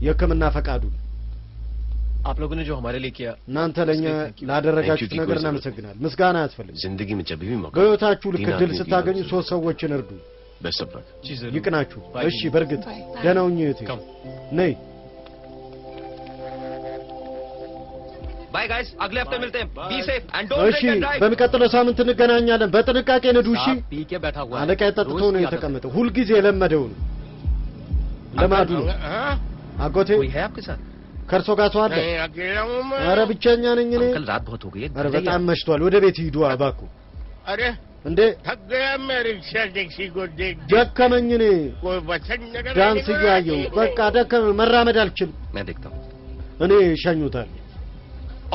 የሕክምና ፈቃዱ आप लोगों ने जो हमारे लिए किया እናንተ ለኛ ላደረጋችሁት ነገር እናመሰግናለን ምስጋና ያስፈልጋል जिंदगी में जब भी मौका በህይወታችሁ ልክ ድል ስታገኙ ሶስት ሰዎችን እርዱ best of luck ይቅናችሁ እሺ በርግጥ ደህና ሁኚ እህቴ ነይ bye guys अगले हफ्ते मिलते हैं be safe and don't እሺ drink and drive በሚቀጥለው ሳምንት እንገናኛለን በጥንቃቄ ንዱ እሺ पी के बैठा हुआ አለቃ ጠጥቶ ነው የተቀመጠው ሁሉ ጊዜ የለመደው ነው ለማዱ ነው አጎቴ कोई है आपके साथ ከርሶ ጋር ሰው አለ अकेला हूँ मैं ኧረ ብቻኛ ነኝ እኔ कल रात बहुत हो गई है ኧረ በጣም መሽቷል ወደ ቤት ሂዱ አባኩ अरे እንዴ थक गया मैं रिक्शा टैक्सी को देख ደከመኝ እኔ कोई वचन नगर ዳንስ እያየሁ በቃ ደከመኝ መራመድ አልችልም मैं देखता हूँ እኔ ሸኙታል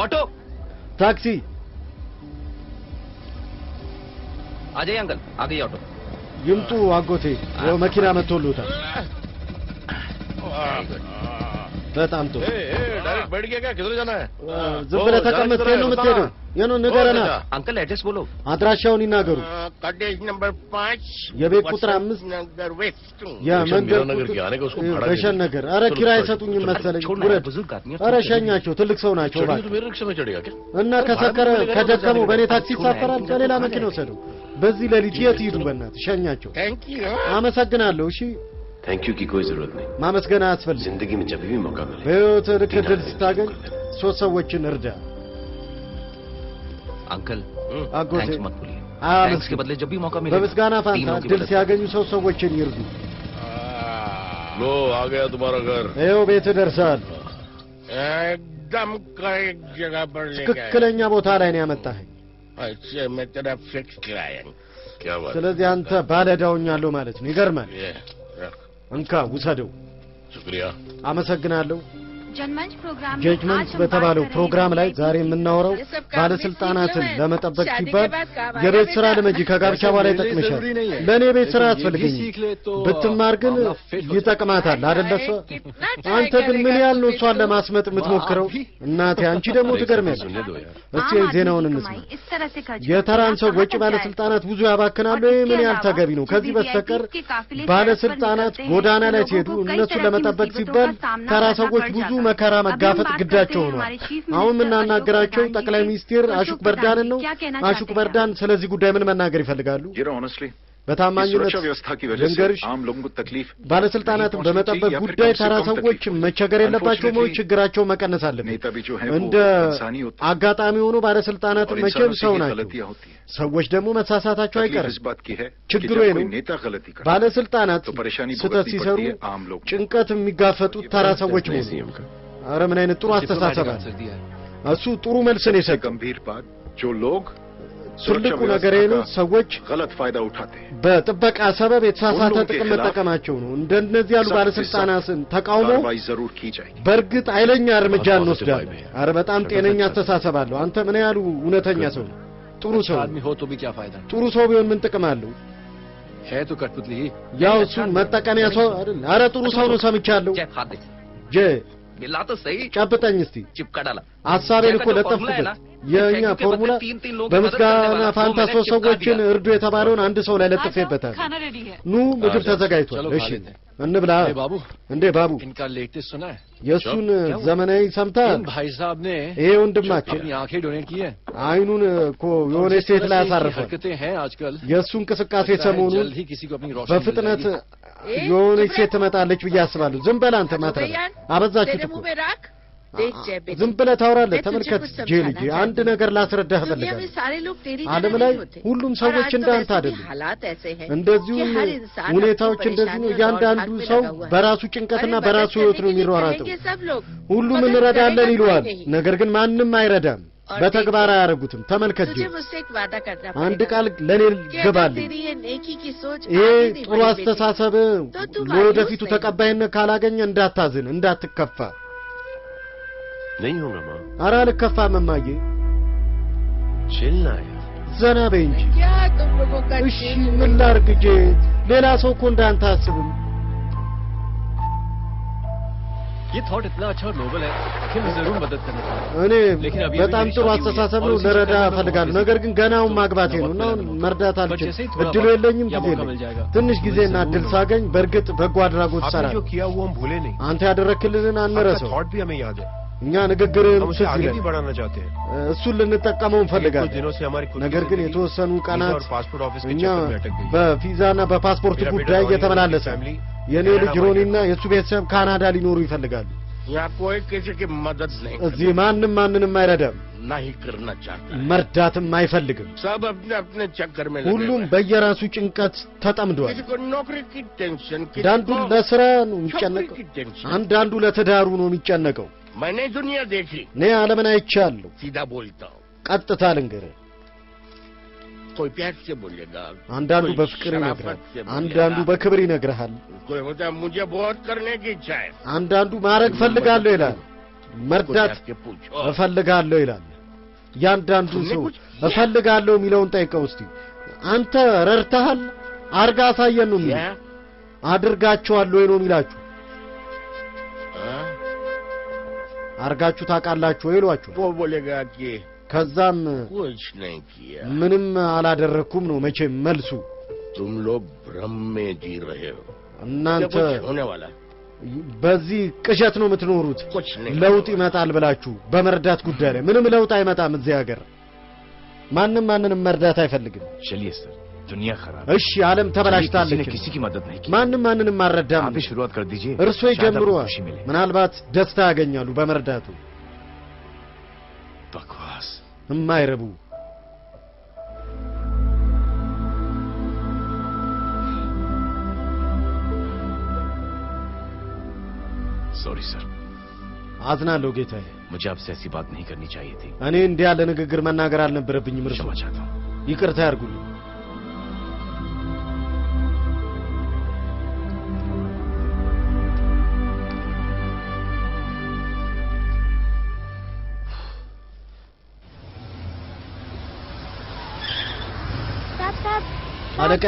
ऑटो ታክሲ आ जाइए अंकल आ गई ऑटो ይምጡ አጎቴ ያው መኪና መጥቶልዎታል በጣም ጥሩ डायरेक्ट बैठ गया क्या किधर जाना है ዝም ብለህ ተቀመጥ ነው የምትሄደው የኑ ንገረና अंकल एड्रेस बोलो አድራሻውን ይናገሩ कॉटेज नंबर 5 የቤት ቁጥር 5 नगर वेस्ट የመንገድ नगर के आने का उसको भाड़ा በሸን ነገር ኧረ ኪራይ ሰጡኝ መሰለኝ ውረድ बुजुर्ग आदमी ኧረ ሸኛቸው ትልቅ ሰው ናቸው चढ़ेगा እባክህ तो मेरे रिक्शा में चढ़ेगा क्या እና ከሰከረ ከደከመው በእኔ ታክሲ ይሳፈራል ከሌላ መኪና ወሰደው በዚህ ሌሊት የት ይሄዱ በእናትህ ሸኛቸው थैंक यू አመሰግናለሁ እሺ थैंक यू की कोई जरूरत नहीं ማመስገን አያስፈልግም जिंदगी में जब भी मौका मिले በህይወት ልክ ድል ስታገኝ ሶስት ሰዎችን እርዳ अंकल አጎቴ थैंक्स मत भूलिए አመስግን थैंक्स के बदले जब भी मौका मिले በምስጋና ፋንታ ድል ሲያገኙ ሰዎችን ይርዱ लो आ गया तुम्हारा घर ይኸው ቤት ደርሰሃል एकदम करेक्ट जगह पर ले गया ትክክለኛ ቦታ ላይ ነው ያመጣኸኝ अच्छा मैं तेरा फिक्स क्लाइंट क्या बात ስለዚህ አንተ ባለዳውኛለሁ ማለት ነው ይገርማል ये रख እንካ ውሰደው शुक्रिया አመሰግናለሁ जनमंच प्रोग्राम में ጀጅመንት आज हम በተባለው बात ፕሮግራም ላይ करेंगे ዛሬ የምናወራው ባለስልጣናትን ለመጠበቅ ሲባል የቤት ስራ ልመጂ ከጋብቻ በኋላ ይጠቅምሻል ለኔ ቤት ስራ ያስፈልገኝ ብትማር ግን ይጠቅማታል አይደለ እሷ አንተ ግን ምን ያህል ነው እሷን ለማስመጥ የምትሞክረው እናቴ አንቺ ደግሞ ትገርሚያለሽ सुनने दो यार እስቲ ዜናውን እንስማ የተራን ሰዎች ባለስልጣናት ብዙ ያባክናሉ ይህ ምን ያህል ተገቢ ነው ከዚህ በስተቀር ባለስልጣናት ጎዳና ላይ ሲሄዱ እነሱን ለመጠበቅ ሲባል ተራ ሰዎች ብዙ መከራ መጋፈጥ ግዳቸው ሆኗል አሁን የምናናገራቸው ጠቅላይ ሚኒስትር አሹክ በርዳንን ነው አሹክ በርዳን ስለዚህ ጉዳይ ምን መናገር ይፈልጋሉ በታማኝነት ልንገርሽ ባለስልጣናትን በመጠበቅ ጉዳይ ተራ ሰዎች መቸገር የለባቸውም ወይ ችግራቸው መቀነስ አለበት እንደ አጋጣሚ ሆኖ ባለስልጣናትን መቼም ሰው ናቸው ሰዎች ደግሞ መሳሳታቸው አይቀርም ችግሩ ነው ባለስልጣናት ስህተት ሲሰሩ ጭንቀት የሚጋፈጡት ተራ ሰዎች ነው ኧረ ምን አይነት ጥሩ አስተሳሰብ እሱ ጥሩ መልስ ነው የሰጠው ትልቁ ነገር ነው ሰዎች गलत फायदा उठाते हैं በጥበቃ ሰበብ የተሳሳተ ጥቅም መጠቀማቸው ነው እንደነዚህ ያሉ ባለስልጣናትን ተቃውሞ जरूर की जाएगी በርግጥ ኃይለኛ እርምጃ እንወስዳለን አረ በጣም ጤነኛ አስተሳሰብ አለው አንተ ምን ያሉ እውነተኛ ሰው ጥሩ ሰው आदमी हो तो भी क्या फायदा ጥሩ ሰው ቢሆን ምን ጥቅም አለው है तो कठपुतली ያው እሱ መጠቀሚያ ሰው አይደል አረ ጥሩ ሰው ነው ሰምቻለሁ ጄ मिला तो सही ጨብጠኝ እስቲ चिपका डाला ሐሳቤን እኮ ለጠፍኩበት የኛ ፎርሙላ በምስጋና ፋንታ ሶስት ሰዎችን እርዱ የተባለውን አንድ ሰው ላይ ለጥፌበታል खाना रेडी है ኑ ምግብ ተዘጋጅቷል እሺ እንብላ እንዴ ባቡ इनका लेटेस्ट सुना है የሱን ዘመናዊ ሰምታል भाई साहब ने ይሄ ወንድማችን अपनी आंखें डोनेट की है አይኑን እኮ የሆነ ሴት ላይ አሳርፏል हरकतें हैं आजकल የሱ እንቅስቃሴ ሰሞኑን जल्द ही किसी को अपनी रोशनी በፍጥነት የሆነ ሴት ትመጣለች ብዬ አስባለሁ ዝም በል አንተ ማትረባ አበዛችሁት እኮ ዝም ብለህ ታወራለህ ተመልከት ጄልጂ አንድ ነገር ላስረዳህ ፈልጋለሁ ዓለም ላይ ሁሉም ሰዎች እንዳንተ አይደሉም እንደዚሁም ሁኔታዎች እንደዚህ ነው እያንዳንዱ ሰው በራሱ ጭንቀትና በራሱ ህይወት ነው የሚሯሯጠው ሁሉም እንረዳለን ይሉዋል ነገር ግን ማንም አይረዳም በተግባር አያረጉትም ተመልከት አንድ ቃል ለኔ ገባልኝ ይሄ ጥሩ አስተሳሰብ ለወደፊቱ ተቀባይነት ካላገኘ እንዳታዝን እንዳትከፋ नहीं होगा मां አራ ልከፋም እማዬ चिल्ला यार ዘና በይ እንጂ እሺ ምን ላድርግ ጄ ሌላ ሰው እኮ እንዳንተ አስብም ये थॉट इतना अच्छा और नोबल है कि मैं जरूर मदद करना चाहूंगा እኔ በጣም ጥሩ አስተሳሰብ ነው ልረዳ እፈልጋለሁ ነገር ግን ገናውን ማግባቴ ነው እና መርዳት አልችልም እድሉ የለኝም ጊዜ ትንሽ ጊዜና እድል ሳገኝ በርግጥ በጎ አድራጎት ሰራለሁ जो किया वो हम भूले नहीं አንተ ያደረክልንን አንረሳው थॉट भी हमें याद है እኛ ንግግርን हम उसे आगे भी बढ़ाना चाहते हैं እሱን ልንጠቀመው እንፈልጋለን दिनों से हमारी खुद ነገር ግን የተወሰኑ ቀናት पासपोर्ट ऑफिस के እኛ चक्कर में अटक गई በቪዛና በፓስፖርት ጉዳይ እየተመላለሰ የኔ ልጅ ሮኒና የሱ ቤተሰብ ካናዳ ሊኖሩ ይፈልጋሉ यहाँ कोई किसी की मदद नहीं እዚህ ማንንም አይረዳም नहीं करना चाहता መርዳትም አይፈልግም सब अपने अपने चक्कर में ሁሉም በየራሱ ጭንቀት ተጠምዷል किसी को नौकरी की टेंशन አንዳንዱ ለስራ ነው የሚጨነቀው አንዳንዱ ለትዳሩ ነው የሚጨነቀው मैंने दुनिया देखी እኔ ዓለምን አይቻለሁ सीधा बोलता हूँ ቀጥታ ልንገርህ कोई प्यार से बोलेगा አንዳንዱ በፍቅር ይነግራል አንዳንዱ በክብር ይነግራል कोई होता मुझे बहुत करने की इच्छा है አንዳንዱ ማረግ ፈልጋለሁ ይላል መርዳት እፈልጋለሁ ይላል ያንዳንዱ ሰው እፈልጋለሁ የሚለውን ጠይቀው እስቲ አንተ ረርተሃል አርጋ አሳየን ነው አድርጋቸዋለሁ ወይ ነው የሚላችሁ አርጋችሁ ታውቃላችሁ ወይ ይሏችሁ वो बोलेगा कि ከዛም कुछ नहीं किया ምንም አላደረኩም ነው መቼም መልሱ तुम लोग भ्रम में जी रहे हो እናንተ कुछ होने वाला በዚህ ቅዠት ነው የምትኖሩት कुछ नहीं ለውጥ ይመጣል ብላችሁ በመርዳት ጉዳይ ላይ ምንም ለውጥ አይመጣም እዚህ ሀገር ማንንም መርዳት አይፈልግም चलिए सर दुनिया खराब እሺ ዓለም ተበላሽታለች किसी की मदद नहीं की ማንንም አረዳም आप ही शुरुआत कर दीजिए እርሶ ይጀምሩ ምናልባት ደስታ ያገኛሉ በመርዳቱ बकवास የማይረቡ सॉरी सर አዝናለሁ ጌታዬ मुझे आपसे ऐसी बात नहीं करनी चाहिए थी እኔ እንዲህ ያለ ንግግር መናገር አልነበረብኝም እርሶ क्षमा चाहता हूं ይቅርታ ያርጉልኝ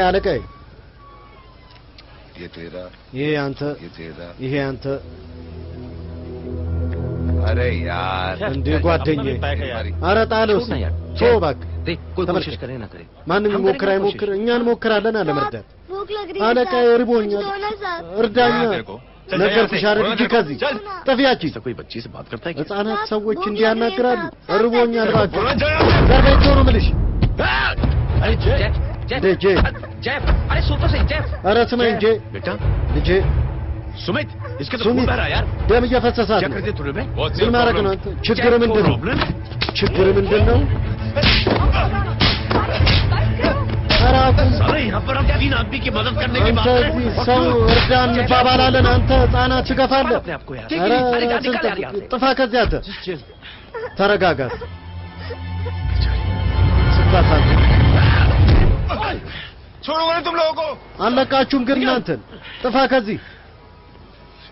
አለቃዬ ये तेरा ይሄ አንተ ये तेरा ይሄ አንተ अरे यार እንዴ ጓደኛዬ ኧረ ጣለው ቶ እባክህ देख कोई कोशिश करे ना करे ማንም ይሞክር አይሞክር እኛ እንሞክራለን አለ መርዳት አለቃዬ እርቦኛል እርዳኛ ነገርኩሽ አይደል እጅ ከዚህ ጥፊያቺ कोई बच्ची से बात करता है ህፃናት ሰዎች እንዲያናግራሉ እርቦኛል እባክህ ዘርቤቶ ነው የምልሽ अरे जेफ अरे सुन तो सही जेफ अरे समय जे बेटा ልጄ सुमित इसके तो खून बह रहा है यार ደም እየፈሰሳት क्या कर दिया तूने बे ምን ማድረግ ነው ችግር ምንድነው አራቁ अरे यहाँ पर हम 3 आदमी की मदद करने की बात አንተ ሰው እርዳን እንባባላለን አንተ ህፃናት ትገፋለህ अपने आप को यार ጥፋ ከዚያ ተረጋጋ አባት አንተ छोड़ोगे ना तुम लोगों को አለቃችሁም ግን እናንተን ጥፋ ከዚህ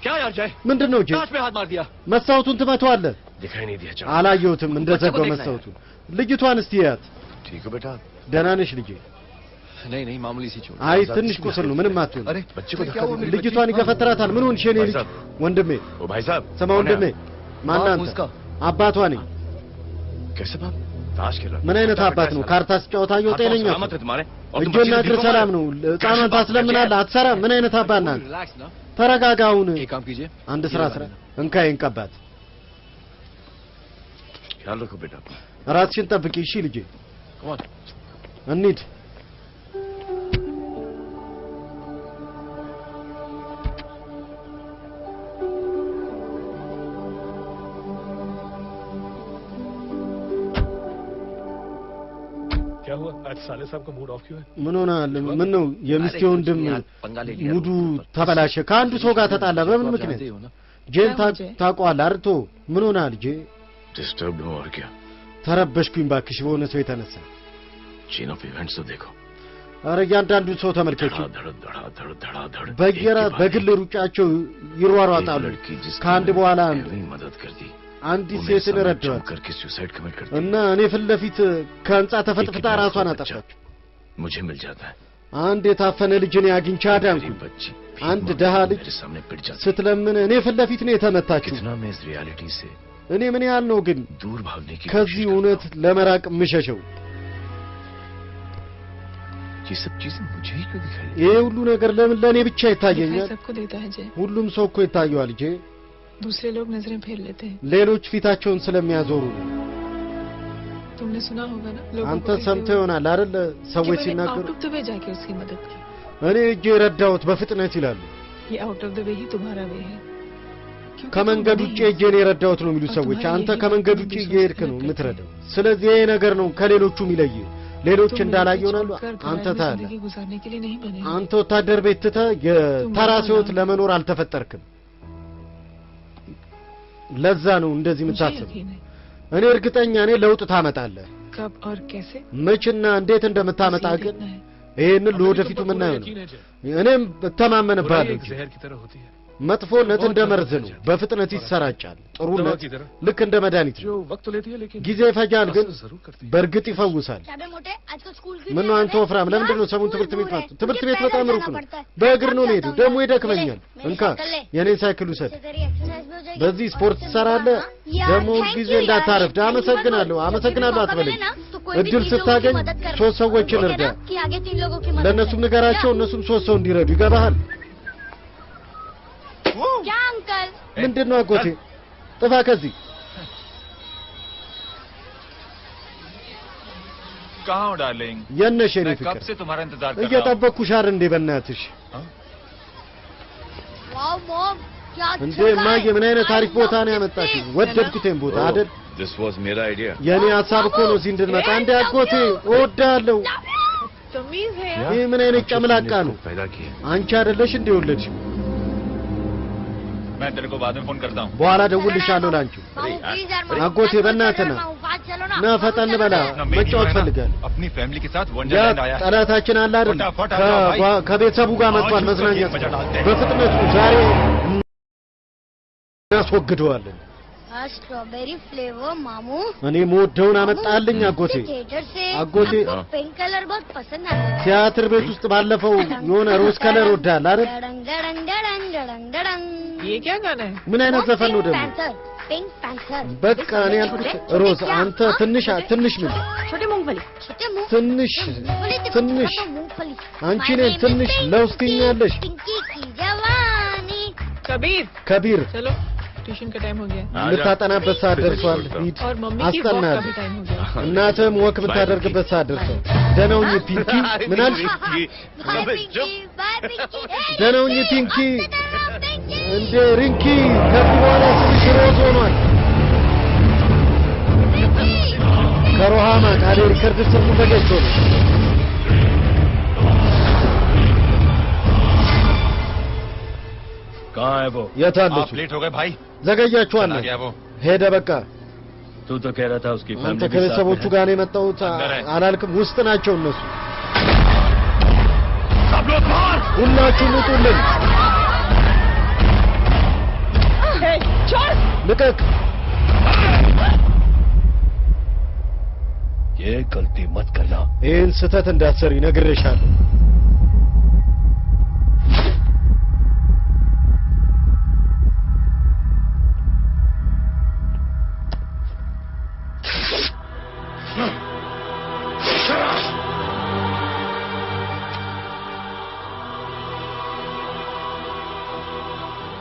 क्या यार जय ምንድነው ጄ कांच पे हाथ मार दिया መስታወቱን ትመታዋለህ दिखाई नहीं दिया चलो አላየሁትም እንደዘጋው መስታወቱን ልጅቷን እስቲ ያት ठीक है बेटा ደህና ነሽ ልጄ नहीं नहीं मामूली सी चोट አይ ትንሽ ቁስል ነው ምንም አትሆን अरे बच्चे को धक्का दे ልጅቷን ይገፈትራታል ምን ሆንሽ የኔ ልጅ ወንድሜ ओ भाई साहब ሰማ ወንድሜ ማናንተ አባቷ ነኝ कैसे बाप ताश खेल ምን አይነት አባት ነው ካርታ ሲጫወት አየሁ ጤነኛ मत है तुम्हारे እጆና እግር ሰላም ነው ህፃኗን ታስለምናለህ አትሰራም ምን አይነት አባት ናት रिलैक्स ना ተረጋጋውን एक काम कीजिए አንድ ስራ እንካይን ቀባት ख्याल रखो बेटा ራስሽን ጠብቂ እሺ ልጄ कम ऑन እንሂድ क्या हुआ आज साले साहब का मूड ऑफ क्यों है ምን ሆናል ምን ነው የሚስቴ ወንድም ሙዱ ተበላሸ ከአንዱ ሰው ጋር ተጣላ በምን ምክንያት ጄን ታውቀዋለህ አርቶ ምን ሆናል ጄ डिस्टर्ब हूं और क्या ተረበሽኩኝ ባክሽ በሆነ ሰው የተነሳ चेन ऑफ इवेंट्स तो देखो አረ እያንዳንዱ ሰው ተመልከቱ धड़ በየራ በግል ሩጫቸው ይሯሯጣሉ ከአንድ በኋላ मदद कर दी አንዲት ሴትን ረዳት करके सुसाइड कमिट कर እና እኔ ፊት ለፊት ከህንጻ ተፈጥፍጣ ራሷን አጠፋች मुझे मिल जाता है አንድ የታፈነ ልጅን አግኝቼ አዳንኩ बच्ची አንድ ደሃ ልጅ मेरे सामने पिट जाती ስትለምን እኔ ፊት ለፊት ነው የተመታችው कितना मैं इस रियलिटी से እኔ ምን ያህል ነው ግን दूर भागने की ከዚህ እውነት ለመራቅ ምሸሸው ये सब चीजें मुझे ही क्यों दिखाई ይሄ ሁሉ ነገር ለምን ለኔ ብቻ ይታየኛል सबको देता है जय ሁሉም ሰው እኮ ይታየዋል ልጄ दूसरे लोग नजरें फेर लेते हैं ሌሎች ፊታቸውን ስለሚያዞሩ तुमने सुना होगा ना लोगों አንተ को ሰምተህ ይሆናል አይደል ሰዎች ሲናገሩ आउट ऑफ द वे जाके उसकी मदद की እኔ እጄ ረዳሁት በፍጥነት ይላሉ ये आउट ऑफ द वे ही तुम्हारा वे है ከመንገድ ውጪ እጄን የረዳሁት ነው የሚሉ ሰዎች አንተ ከመንገድ ውጪ እየሄድክ ነው የምትረዳው ስለዚህ ይሄ ነገር ነው ከሌሎቹ የሚለይ ሌሎች እንዳላየ ይሆናሉ አንተ ታዲያ गुजारने के लिए नहीं बने አንተ ወታደር ቤት ትተህ የተራስ ህይወት ለመኖር አልተፈጠርክም ለዛ ነው እንደዚህ የምታስብ እኔ እርግጠኛ ነኝ ለውጥ ታመጣለህ कब और कैसे መቼና እንዴት እንደምታመጣ ግን ይሄንን ለወደፊቱ ምን ነው እኔም እተማመንብሃለሁ जहर की तरह होती है መጥፎነት እንደመርዝ ነው በፍጥነት ይሰራጫል ጥሩነት ልክ እንደ መድኃኒት जो वक्त लेती है लेकिन ጊዜ ይፈጃል ግን በእርግጥ ይፈውሳል ምን ነው አንተ ወፍራም ለምንድን ነው ሰሙን ትምህርት ቤት ማለት ትምህርት ቤት በጣም ሩቅ ነው በእግር ነው የምሄደው ደግሞ ይደክመኛል እንካ የኔን ሳይክል ውሰድ በዚህ ስፖርት ትሰራለህ ደግሞ ጊዜ እንዳታረፍድ አመሰግናለሁ አትበለኝ እድል ስታገኝ ሶስት ሰዎችን እርዳ ለእነሱም ንገራቸው እነሱም ሶስት ሰው እንዲረዱ ይገባሃል क्या अंकल ምንድን ነው አጎቴ ጥፋ ከዚህ कहाँ हो डार्लिंग የነሽ የኔ मैं कब ፍቅር से तुम्हारा इंतजार कर रहा हूँ እየጠበቅኩሽ አይደል እንዴ በእናትሽ वाओ मॉम क्या እንዴ ማየ ምን አይነት ታሪክ ቦታ ነው ያመጣሽው ወደድኩቴን ቦታ አይደል दिस वाज मेरा आइडिया የኔ ሐሳብ እኮ ነው እዚህ እንድንመጣ እንዴ አጎቴ እወዳለሁ तमीज है ይሄ ምን አይነት ጨምላቃ ነው पैदा किया አንቺ አይደለሽ እንዴ ወለድሽ मैं तेरे को बाद में फोन करता हूँ በኋላ ደውልልሻለሁ ላንቺ አጎቴ በእናትህ ና ፈጠን በላ መጫወት ፈልጋለሁ अपनी फैमिली के साथ ያ वंडरलैंड आया है ጠላታችን አለ አይደል ከቤተሰቡ ጋር መጥቷል መዝናኛ በፍጥነት ዛሬ እናስወግደዋለን स्ट्रॉबेरी फ्लेवर मामू እኔ የምወደውን አመጣልኝ አጎቴ አጎቴ पिंक कलर बहुत पसंद आता है ቲያትር ቤት ውስጥ ባለፈው የሆነ ሮዝ ከለር ወዳል አይደል डंग डंग डंग डंग डंग ये क्या गाना है ምን አይነት ዘፈን ነው ደግሞ पिंक पैंथर በቃ እኔ ያልኩት ሮዝ አንተ ትንሽ ምን छोटे मूंगफली ትንሽ मूंगफली አንቺ ነኝ ትንሽ ለውስቲኛለሽ पिंकी की जवानी ከቢር चलो ट्यूशन का टाइम हो गया የምታጠናበት ሰዓት ደርሷል ሂድ और मम्मी की वॉक का አስጠናል भी टाइम हो गया እናትህም ወክ የምታደርግበት ሰዓት ደርሷል ደህና ሁኚ ፒንኪ ምን አልሽ बाय पिंकी ደህና ሁኚ ፒንኪ እንደ ሪንኪ ከዚህ በኋላ ስምሽ ሮዝ ሆኗል ከሮሃማ ቃሌ ሪከርድ ስሙ ተገኝቶ ነው कहाँ है वो የታለች आप लेट हो गए भाई ዘገያችኋል चला गया वो ሄደ በቃ तू तो कह रहा था उसकी አንተ ከቤተሰቦቹ ጋር ነው የመጣሁት አላልክም? ውስጥ ናቸው እነሱ። सब लोग बाहर ሁላችሁም ውጡልን! ልቀቅ! ये गलती मत करना। ይህን ስህተት እንዳትሰሪ ነግሬሻለሁ።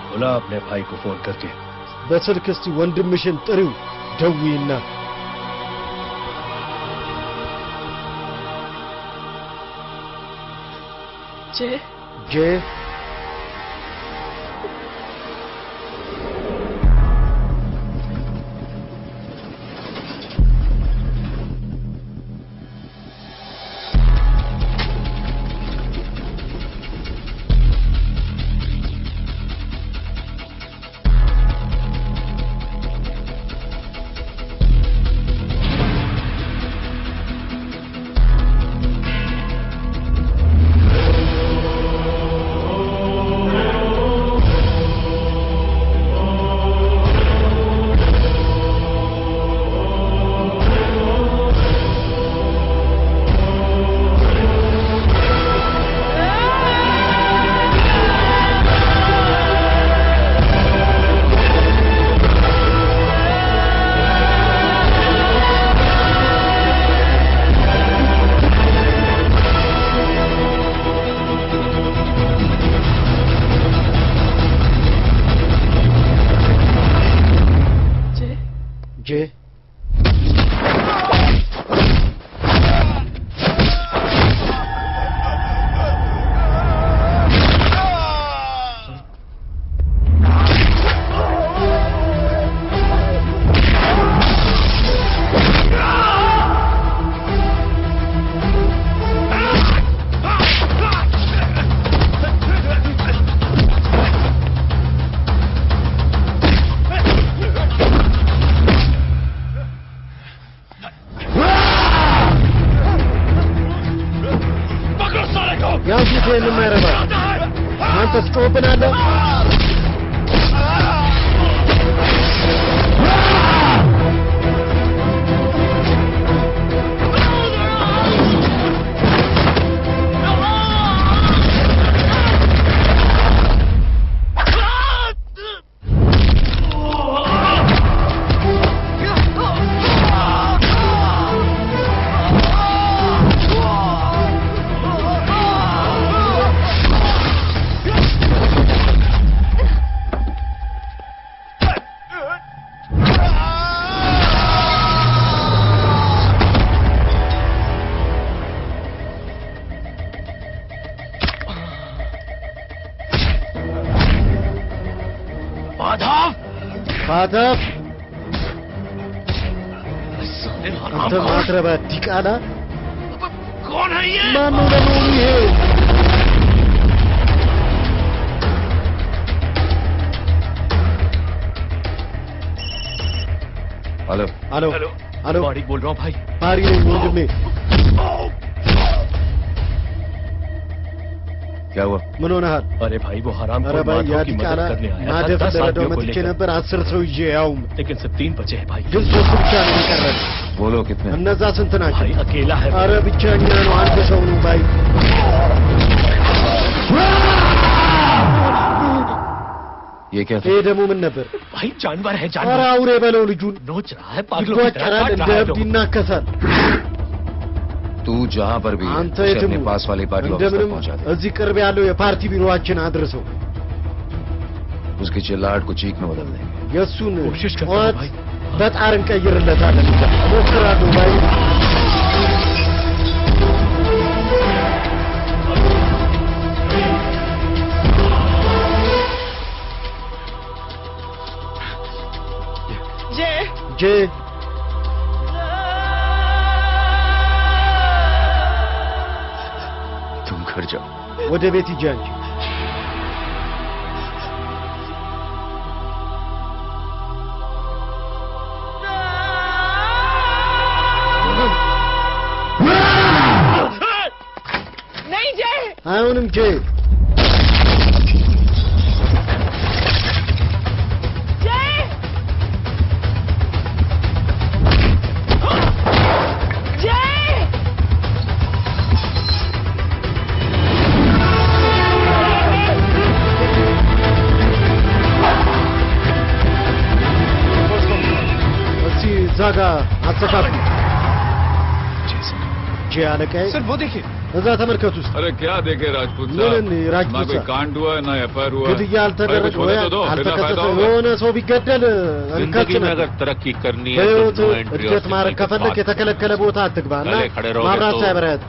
बोला अपने भाई को फोन करके በስልክ እስቲ ወንድምሽን ጥሪው ደውይና ጄ ያንተ የማይረባ አንተ ስጮህብናለህ። ማተፍ አንተ ማትረባ ዲቃላ ማን ነው ደግሞ ይሄ? हेलो हेलो हेलो बाड़ी बोल रहा हूँ भाई। बारी नहीं वंडमे क्या हुआ? ምን ሆነሃል? अरे भाई वो हराम अरे भाई यार ዲቃላ ማደፍ ደረደው መጥቼ ነበር 10 ሰው ይዤ ያውም लेकिन सिर्फ 3 बचे हैं भाई। ግን 3 ብቻ ነው የቀረን። बोलो कितने? እነዛ ስንት ናቸው? भाई अकेला है। अरे ብቻኛ ነው አንድ ሰው ነው भाई। ये क्या था? ये ደግሞ ምን ነበር? भाई जानवर है ኧረ जानवर। አውሬ በለው ልጁን नोच रहा है पागलों की तरह ይጓጨራል काट እንደ रहा है እብድ तो। ይናከሳል። तू जहाँ पर भी है, አንተ उसे የትም अपने पास वाली पार्टी ऑफिस तक እንደምንም पहुँचा दे। እዚህ ቅርብ ያለው የፓርቲ ቢሮአችን አድርሰው उसकी चिल्लाहट को चीख में बदल देंगे। የሱን कोशिश करता हूँ ጩኸት भाई। በጣር እንቀይርለታለን። ሞክራለሁ भाई जे तुम घर जाओ। ወደ ቤት ሂጂ አንቺ። አይሆንም ጄ जागा आत्सका जी आलकाय सर वो देखिए እዛ ተመልከቱ अरे क्या देखे राजपूत ምን ራጅፑት ना कोई कांड हुआ ना एफआईआर हुआ ግድያ አልተደረገ ወይ አልተከሰተ የሆነ ሰው ቢገደል जिंदगी में अगर तरक्की करनी है በህይወት तो नो एंट्री እድገት ማድረግ ከፈለክ የተከለከለ ቦታ አትግባና ማብራት ሳይበራት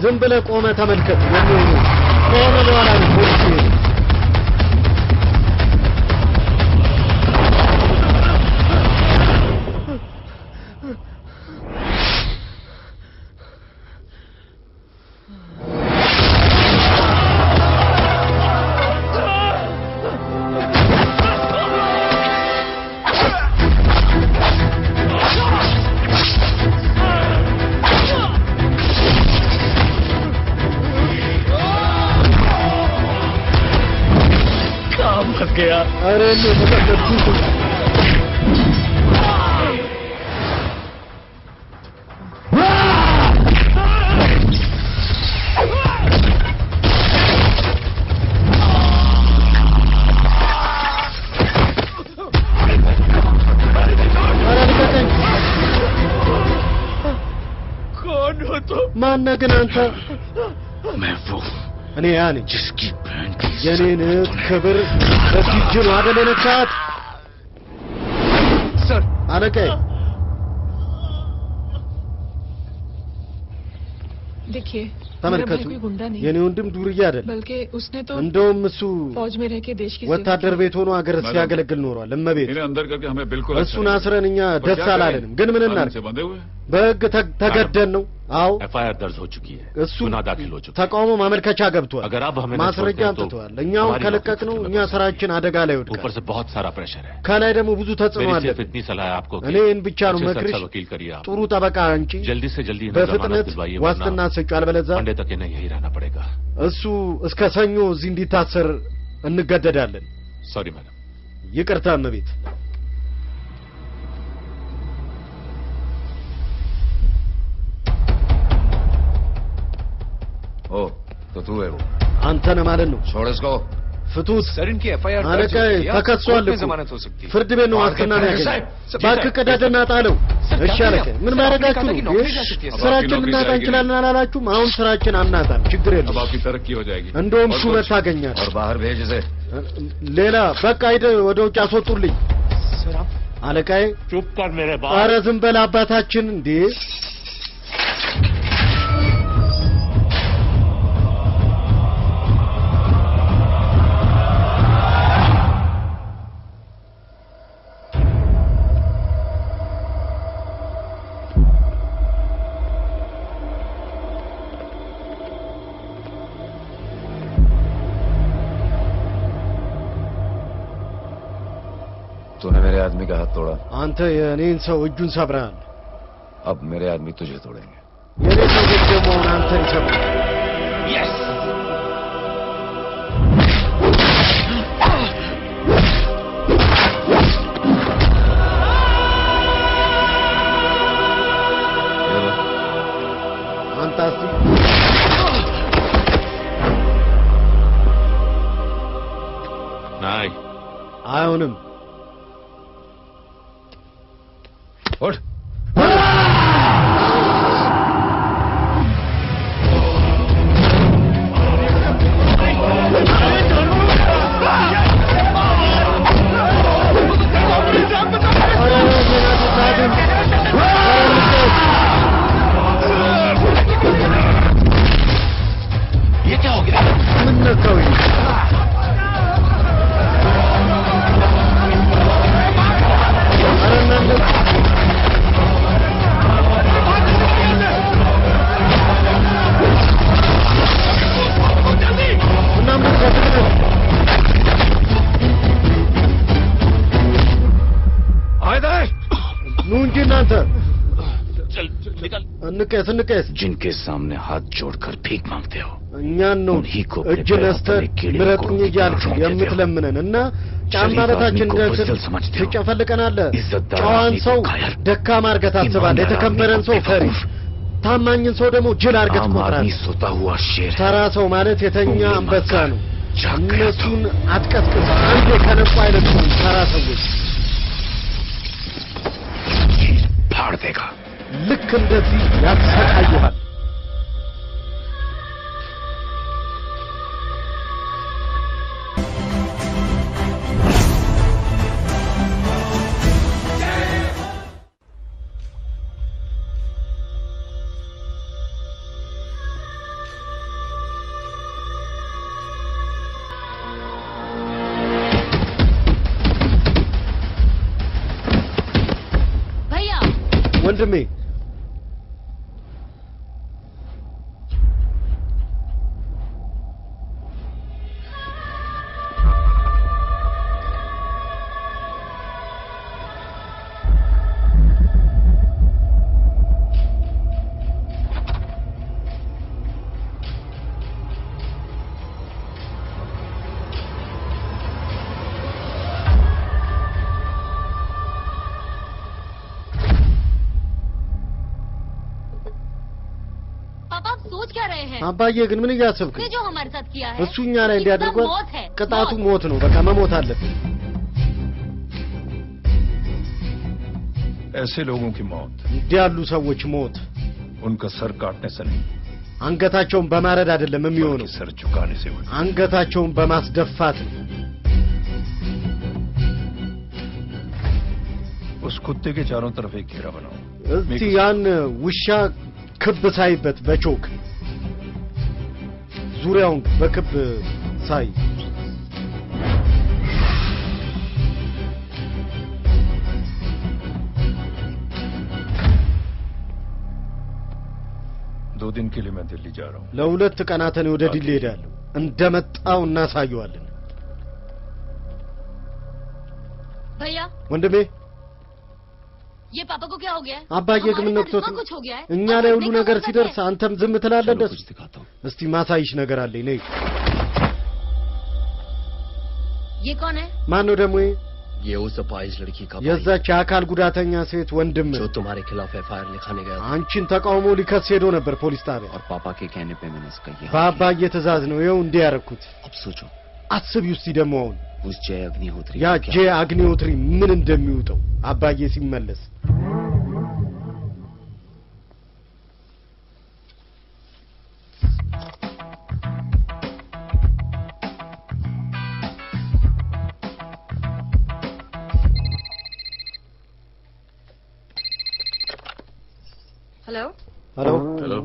ዝም ብለህ ቆመ ተመልከት የሚሆኑ ቆመ በኋላ ነው ፖሊስ अरे कौन हो तुम मानना कि नाम था मैं वो अने यानी जिसकी बहन የኔን ክብር በትጅኑ አደለነካት सर አለቀይ देखिए ተመልከቱ የኔ ወንድም ዱርዬ አይደል बल्कि उसने तो እንደውም እሱ फौज में रह के देश की ወታደር ቤት ሆኖ አገር ሲያገለግል ኖሯል እመቤት इन्हें अंदर करके हमें बिल्कुल እሱን አስረን እኛ ደስ አላለንም ግን ምን እናድርግ በህግ ተገደን ነው አዎ एफआईआर दर्ज हो चुकी है እሱ गुनाह दाखिल हो चुका ተቃውሞ ማመልከቻ ገብቷል अगर अब हमें ማስረጃ አምጥቷል እኛው ከለቀቅነው እኛ ስራችን አደጋ ላይ ወድቋል ऊपर से बहुत सारा प्रेशर है ከላይ ደግሞ ብዙ ተጽዕኖ አለ सिर्फ इतनी सलाह है आपको እኔን ብቻ ነው መክርሽ वकील करिए आप ጥሩ ጠበቃ አንቺ जल्दी से जल्दी በፍጥነት ዋስትና ሰጪ አልበለዛ मंडे तक इन्हें यही रहना पड़ेगा እሱ እስከ ሰኞ እዚህ እንዲታሰር እንገደዳለን सॉरी मैडम ይቅርታ እመቤት ओ तो तू है वो አንተ ነህ ማለት ነው छोड़ इसको ፍቱት सर इनकी एफआईआर አለቃይ ተከሷል እኮ जमानत हो सकती है ፍርድ ቤት ነው ዋስትና ያገኝ ባክ ቀዳደና ጣለው እሺ አለቃይ ምን ማድረጋችሁ ነው ስራችን እናጣ እንችላለን አላላችሁም አሁን ስራችን አናጣም ችግር የለም अब आपकी तरक्की हो जाएगी እንደውም ሹመት ታገኛል और बाहर भेज इसे ሌላ በቃ ሂድ ወደ ውጭ አስወጡልኝ सर आप አለቃይ चुप कर मेरे बाप ኧረ ዝም በል አባታችን እንዴ तूने मेरे आदमी का हाथ तोड़ा አንተ የኔን ሰው እጁን ሰብረሃል अब मेरे आदमी तुझे तोड़ेंगे የኔ ሰው ደግሞ አንተን ሰብረሃል यस አንተ እስቲ नहीं አይሆንም उठ ये क्या हो गया ምን ነካው እንቀስ जिनके सामने हाथ जोड़कर भीख मांगते हो እኛን ነው እጅ ነስተህ ምረጡኝ እያልክ የምትለምነንና ጫማ በታችን ትጨፈልቀናለህ ጨዋን ሰው ደካማ አድርገህ ታስባለህ የተከበረን ሰው ፈሪ ታማኝን ሰው ደግሞ ጅል አድርገህ ትቆጥራለህ ተራ ሰው ማለት የተኛ አንበሳ ነው እነሱን አትቀስቅስ አንዴ ከነቁ አይለቁም ተራ ሰዎች फाड़ देगा ልክ እንደዚህ ያሰቃዩሃል ወንድሜ አባዬ ግን ምን ያሰብክ ነው जो हमारे साथ किया है እሱኛ ላይ እንዲያደርገው ቅጣቱ ሞት ነው በቃ መሞት አለበት ऐसे लोगों की मौत እንዲያሉ ሰዎች ሞት उनका सर काटने से नहीं አንገታቸውን በማረድ አይደለም የሚሆነው सर झुकाने से होता አንገታቸውን በማስደፋት ነው उस कुत्ते के चारों तरफ एक घेरा बनाओ እስቲ ያን ውሻ ክብ ሳይበት በቾክ ዙሪያውን በክብ ሳይ दो दिन के लिए मैं दिल्ली जा रहा हूं ለሁለት ቀናት ነው ወደ ዲሌ ሄዳለሁ እንደመጣው እናሳየዋለን भैया ወንድሜ ये पापा को क्या हो गया አባዬ ግን ነክቶት እኛ ላይ ሁሉ ነገር ሲደርስ አንተም ዝም ትላለህ ደስ እስቲ ማሳይሽ ነገር አለኝ ነይ ये कौन है ማን ነው ደግሞ ये उस अपाहिज लड़की का የዛች አካል ጉዳተኛ ሴት ወንድም जो तुम्हारे खिलाफ एफआईआर लिखाने गया አንቺን ተቃውሞ ሊከስ ሄዶ ነበር ፖሊስ ጣቢያ और पापा के कहने पे मैंने इसका ये በአባዬ ትእዛዝ ነው ይኸው እንዲህ ያደረኩት अब सोचो አስቢው እስቲ ደግሞ አሁን उस जय अग्निहोत्री ያ ጄ አግኒሆትሪ ምን እንደሚውጠው አባዬ ሲመለስ हेलो हेलो हेलो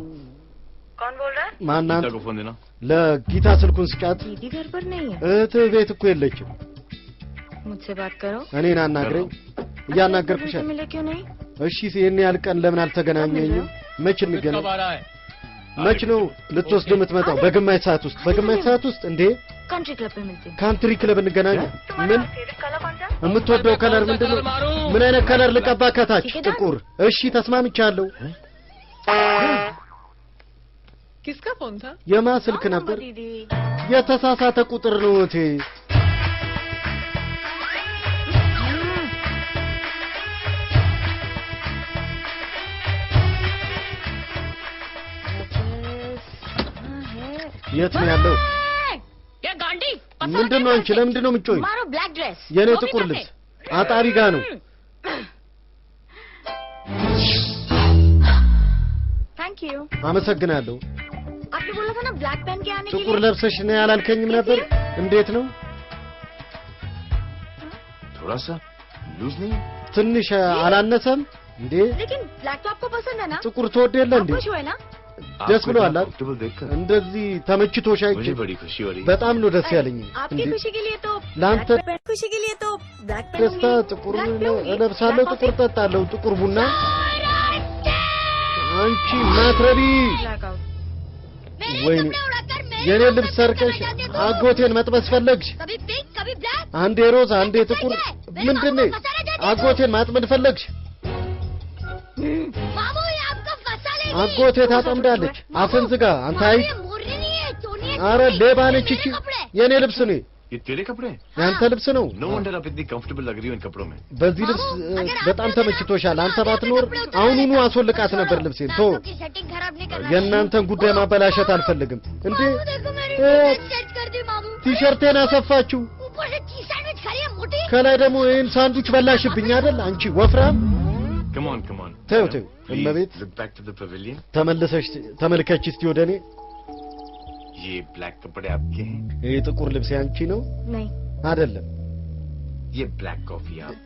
कौन बोल रहा है ማናት गीता को फोन देना ለጊታ ስልኩን ስጫት दीदी घर पर नहीं है እህት ቤት እኮ የለችም मुझसे बात करो እኔን አናግረኝ እያናገርኩሽ तुम मिले क्यों नहीं እሺ ይሄን ያህል ቀን ለምን አልተገናኘኝም መች እንገናኝ መች ነው ልትወስድ የምትመጣው በግማሽ ሰዓት ውስጥ እንዴ कंट्री क्लब पे मिलते हैं ካንትሪ ክለብ እንገናኝ ምን የምትወደው ከለር ምንድነው ምን አይነት ከለር ልቀባ ከታች ጥቁር እሺ ተስማምቻለሁ किसका फोन था የማ ስልክ ነበር दीदी የተሳሳተ ቁጥር ነው እቴ የት ነው ያለው ये गांडी ምንድነው አንቺ ለምንድነው የምትጮይ मारो ब्लैक ड्रेस የኔ ጥቁር ልብስ አጣቢ ጋ ነው थैंक यू አመሰግናለሁ आपने बोला था ना ब्लैक पेन के आने के ጥቁር लिए ለብሰሽ ነው ያላልከኝም ነበር እንዴት ነው थोड़ा सा लूज नहीं ትንሽ አላነሰም እንዴ लेकिन ब्लैक तो आपको पसंद है ना ጥቁर ትወድ የለ እንዴ खुश हुए ना ደስ ብሎ አላ कंफर्टेबल देखकर እንደዚህ ተመችቶሽ አይቼ मुझे बड़ी खुशी हो रही है በጣም ነው ደስ ያለኝ आपकी खुशी के लिए तो ላንተ खुशी के लिए तो ब्लैक पेन ደስታ ጥቁር እለብሳለሁ ጥቁር ጠጣለሁ ጥቁር ቡና አንቺ ማትረቢ ወይኔ የኔ ልብስ ሰርቀሽ አጎቴን መጥበስ ፈለግሽ कभी पिंक कभी ब्लैक አንዴ ሮዝ አንዴ ጥቁር ምንድነው አጎቴን ማጥመድ ፈለግሽ मामू ये आपका አጎቴ ታጠምዳለች አፍን ዝጋ አንተ አይጥ አረ ሌባ ነች እቺ የኔ ልብስ ነው ये तेरे कपड़े ያንተ ልብስ ነው नो वंडर आप इतनी कंफर्टेबल लग रही हो इन कपड़ों में በዚህ ልብስ በጣም ተመችቶሻል አንተ ባትኖር አሁኑኑ አስወልቃት ነበር ልብሴን ቶ የእናንተን ጉዳይ ማበላሸት አልፈልግም እንዴ ቲሸርቴን አሰፋችሁ ከላይ ደግሞ ይሄን ሳንዱች በላሽብኝ አይደል አንቺ ወፍራም come on ተው እመቤት look back to the pavilion ተመልሰሽ ተመልከች እስቲ ወደኔ ये ब्लैक कपड़े आपके हैं ይሄ ጥቁር ልብስ ያንቺ ነው नहीं አይደለም ये ब्लैक कॉफी आप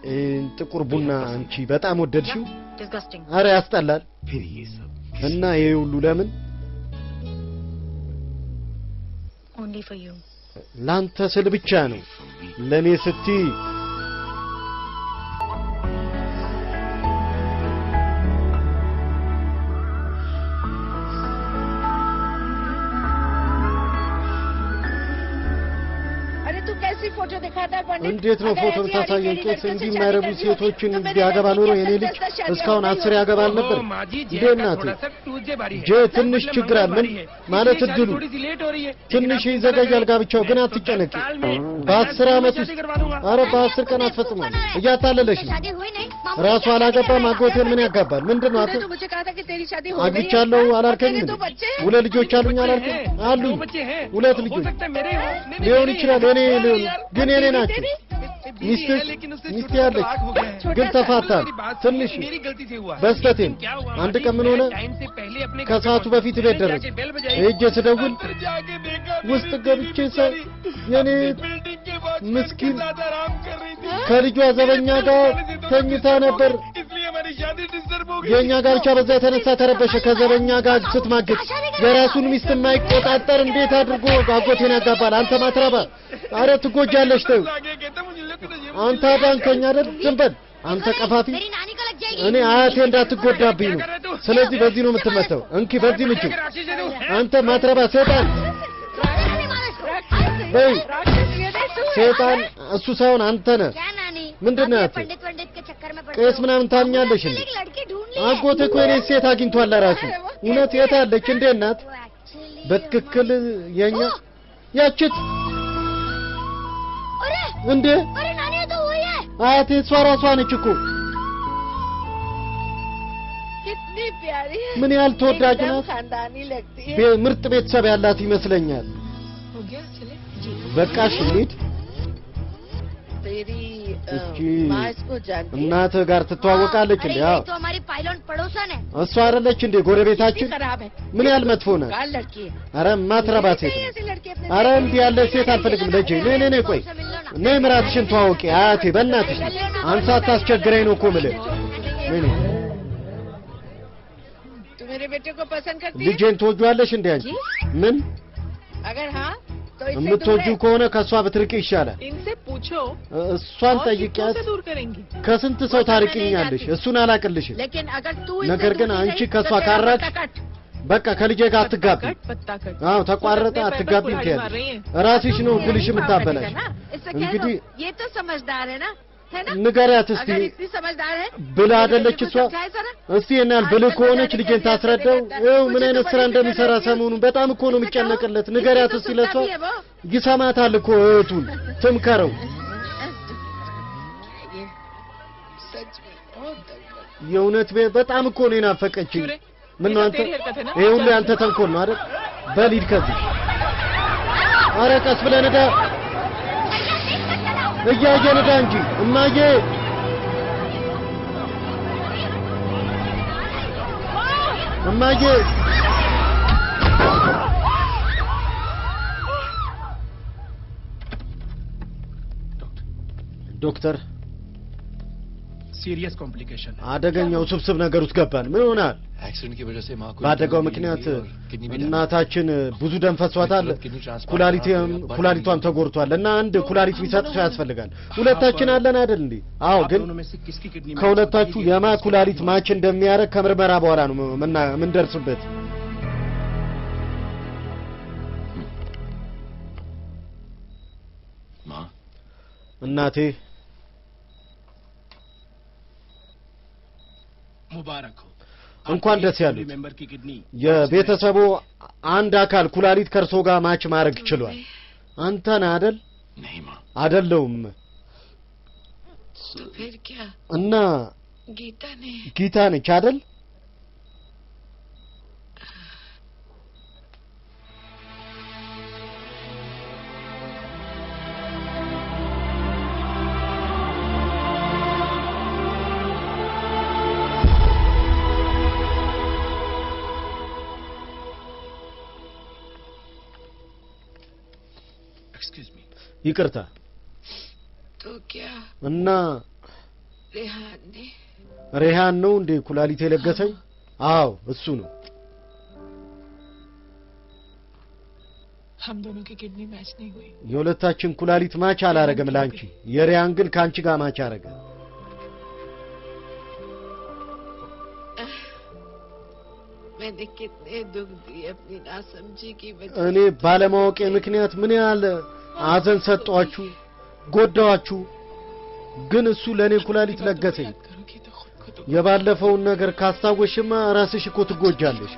ጥቁር ቡና አንቺ በጣም ወደድሽው डिस्गस्टिंग አረ ያስጠላል फिर ये सब እና ይሄ ሁሉ ለምን ओनली फॉर यू ላንተ ስል ብቻ ነው ለኔ ስትይ እንዴት ነው ፎቶ ታሳየኝ ቄስ እንዲህ የማይረቡ ሴቶችን ቢያገባ ኖሮ የኔ ልጅ እስካሁን 10 ያገባል ነበር እንዴናት ጄ ትንሽ ችግር አለ ማለት እድሉ ትንሽ ይዘጋጃል ጋብቻው ግን አትጨነቂ በ10 አመት ውስጥ አረ በ10 ቀን አትፈጽማል እያታለለሽ ራሱ አላገባም አጎቴን ምን ያጋባል ምንድነው አት አግቻለሁ አላልከኝም ሁለት ልጆች አሉኝ አላልከኝ አሉኝ ሁለት ልጆች ሊሆን ይችላል እኔ ግን የኔ ናቸው ሚስት ያለች ግን ተፋታል ትንሽ በስተቴም አንድ ቀን ምን ሆነ ከሰዓቱ በፊት ቤት ደረሰ እጄ ስደውል ውስጥ ገብቼ ሰው የኔ ምስኪን ከልጇ ዘበኛ ጋር ተኝታ ነበር የኛ ጋብቻ በዛ የተነሳ ተረበሸ ከዘበኛ ጋር ስትማግጥ የራሱን ሚስት የማይቆጣጠር እንዴት አድርጎ አጎቴን ያጋባል አንተ ማትረባ አረ ትጎጃለሽ ተው አንተ ባንከኛ አይደል ዝም በል አንተ ቀፋፊ እኔ አያቴ እንዳትጎዳብኝ ነው ስለዚህ በዚህ ነው የምትመተው እንኪ በዚህ ምቹ አንተ ማትረባ ሰይጣን በይ ሰይጣን እሱ ሳይሆን አንተ ነህ ምንድነው ያት ቄስ ምናምን ታምኛለሽ እንዴ አጎቴ እኮ የኔ ሴት አግኝቷል ለራሱ እውነት የት አለች እንዴ እናት በትክክል የኛ ያችት እንዴ አያቴ እሷ ራሷ ነች እኮ कितनी प्यारी है ምን ያህል ተወዳጅ ናት खानदानी लगती है ምርጥ ቤተሰብ ያላት ይመስለኛል हो गया चले በቃሽ እንሂድ तेरी እስኪ माँ इसको जानती है እናት ጋር ትተዋወቃለች እንዴ አዎ तो हमारी पाइलोट पड़ोसन है እሷ አይደለች እንዴ ጎረቤታችን खराब है ምን ያህል መጥፎ ናት काल लड़की है አረ ማትረባ ሴት ऐसी लड़की अपने አረ እንዲህ ያለ ሴት አልፈልግም ልጄ ነይ ቆይ ነይ ምራትሽን ተዋወቂ አያቴ በእናትሽ አንተ አታስቸግረኝ ነው እኮ የምልህ ነይ तू मेरे बेटे को पसंद करती है ልጄን ትወጂዋለሽ እንዴ አንቺ ምን अगर हाँ तो इससे የምትወጂው ከሆነ ከሷ ብትርቂ ይሻላል इनसे पूछो እሷን ጠይቂያት से दूर करेंगी ከስንት ሰው ታርቂኛለሽ እሱን አላቅልሽ लेकिन अगर तू ነገር ግን አንቺ ከሷ ካራቅ በቃ ከልጄ ጋር አትጋቢ አዎ ተቋረጠ አትጋቢ ይያል ራስሽ ነው ብልሽ የምታበላሽ እንግዲህ ये तो समझदार है ना है ना ንገሪያት እስቲ अगर इतनी समझदार है ብላ አይደለች እሷ እስቲ እናል ብልህ ከሆነች ልጄን ታስረዳው ይኸው ምን አይነት ስራ እንደሚሰራ ሰሞኑን በጣም እኮ ነው የሚጨነቅለት ንገሪያት እስቲ ለሷ ይሰማታል እኮ እህቱን ትምከረው የእውነት በጣም እኮ ነው ናፈቀችኝ ምን ነው አንተ ይሄ ሁሉ አንተ ተንኮል ነው አይደል በሊድ ከዚህ አረ ቀስ ብለህ ነዳ እያየህ ነዳ እንጂ እማዬ እማዬ ዶክተር सीरियस कॉम्प्लिकेशन है አደገኛው ስብስብ ነገር ውስጥ ገባን ምን ሆናል एक्सीडेंट की वजह से मां को ባደጋው ምክንያት እናታችን ብዙ ደም ፈሷታል ኩላሊቷን ተጎድቷል እና አንድ ኩላሊት ቢሰጥ ሰው ያስፈልጋል ሁለታችን አለን አይደል እንዴ አዎ ግን ከሁለታችሁ የማ ኩላሊት ማች እንደሚያረግ ከምርመራ በኋላ ነው ምን ደርስበት मां እናቴ मुबारक हो እንኳን ደስ ያሉት የቤተሰቡ አንድ አካል ኩላሊት ከርሶ ጋር ማች ማድረግ ችሏል አንተ ነህ አይደል አይደለም እና ጌታ ነች አይደል ይቅርታ तो क्या እና रेहान ሬሃን ነው እንዴ ኩላሊት የለገሰኝ አዎ እሱ ነው हम दोनों की किडनी मैच नहीं हुई የሁለታችን ኩላሊት ማች አላረገም ላንቺ የሬሃን ግን ካንቺ ጋር ማች አረገ मैंने कितने दुख दिए अपनी नासमझी की वजह እኔ ባለማወቄ ምክንያት ምን ያህል አዘን ሰጧችሁ ጎዳዋችሁ ግን እሱ ለኔ ኩላሊት ለገሰኝ የባለፈውን ነገር ካስታወሽማ ራስሽ እኮ ትጎጃለሽ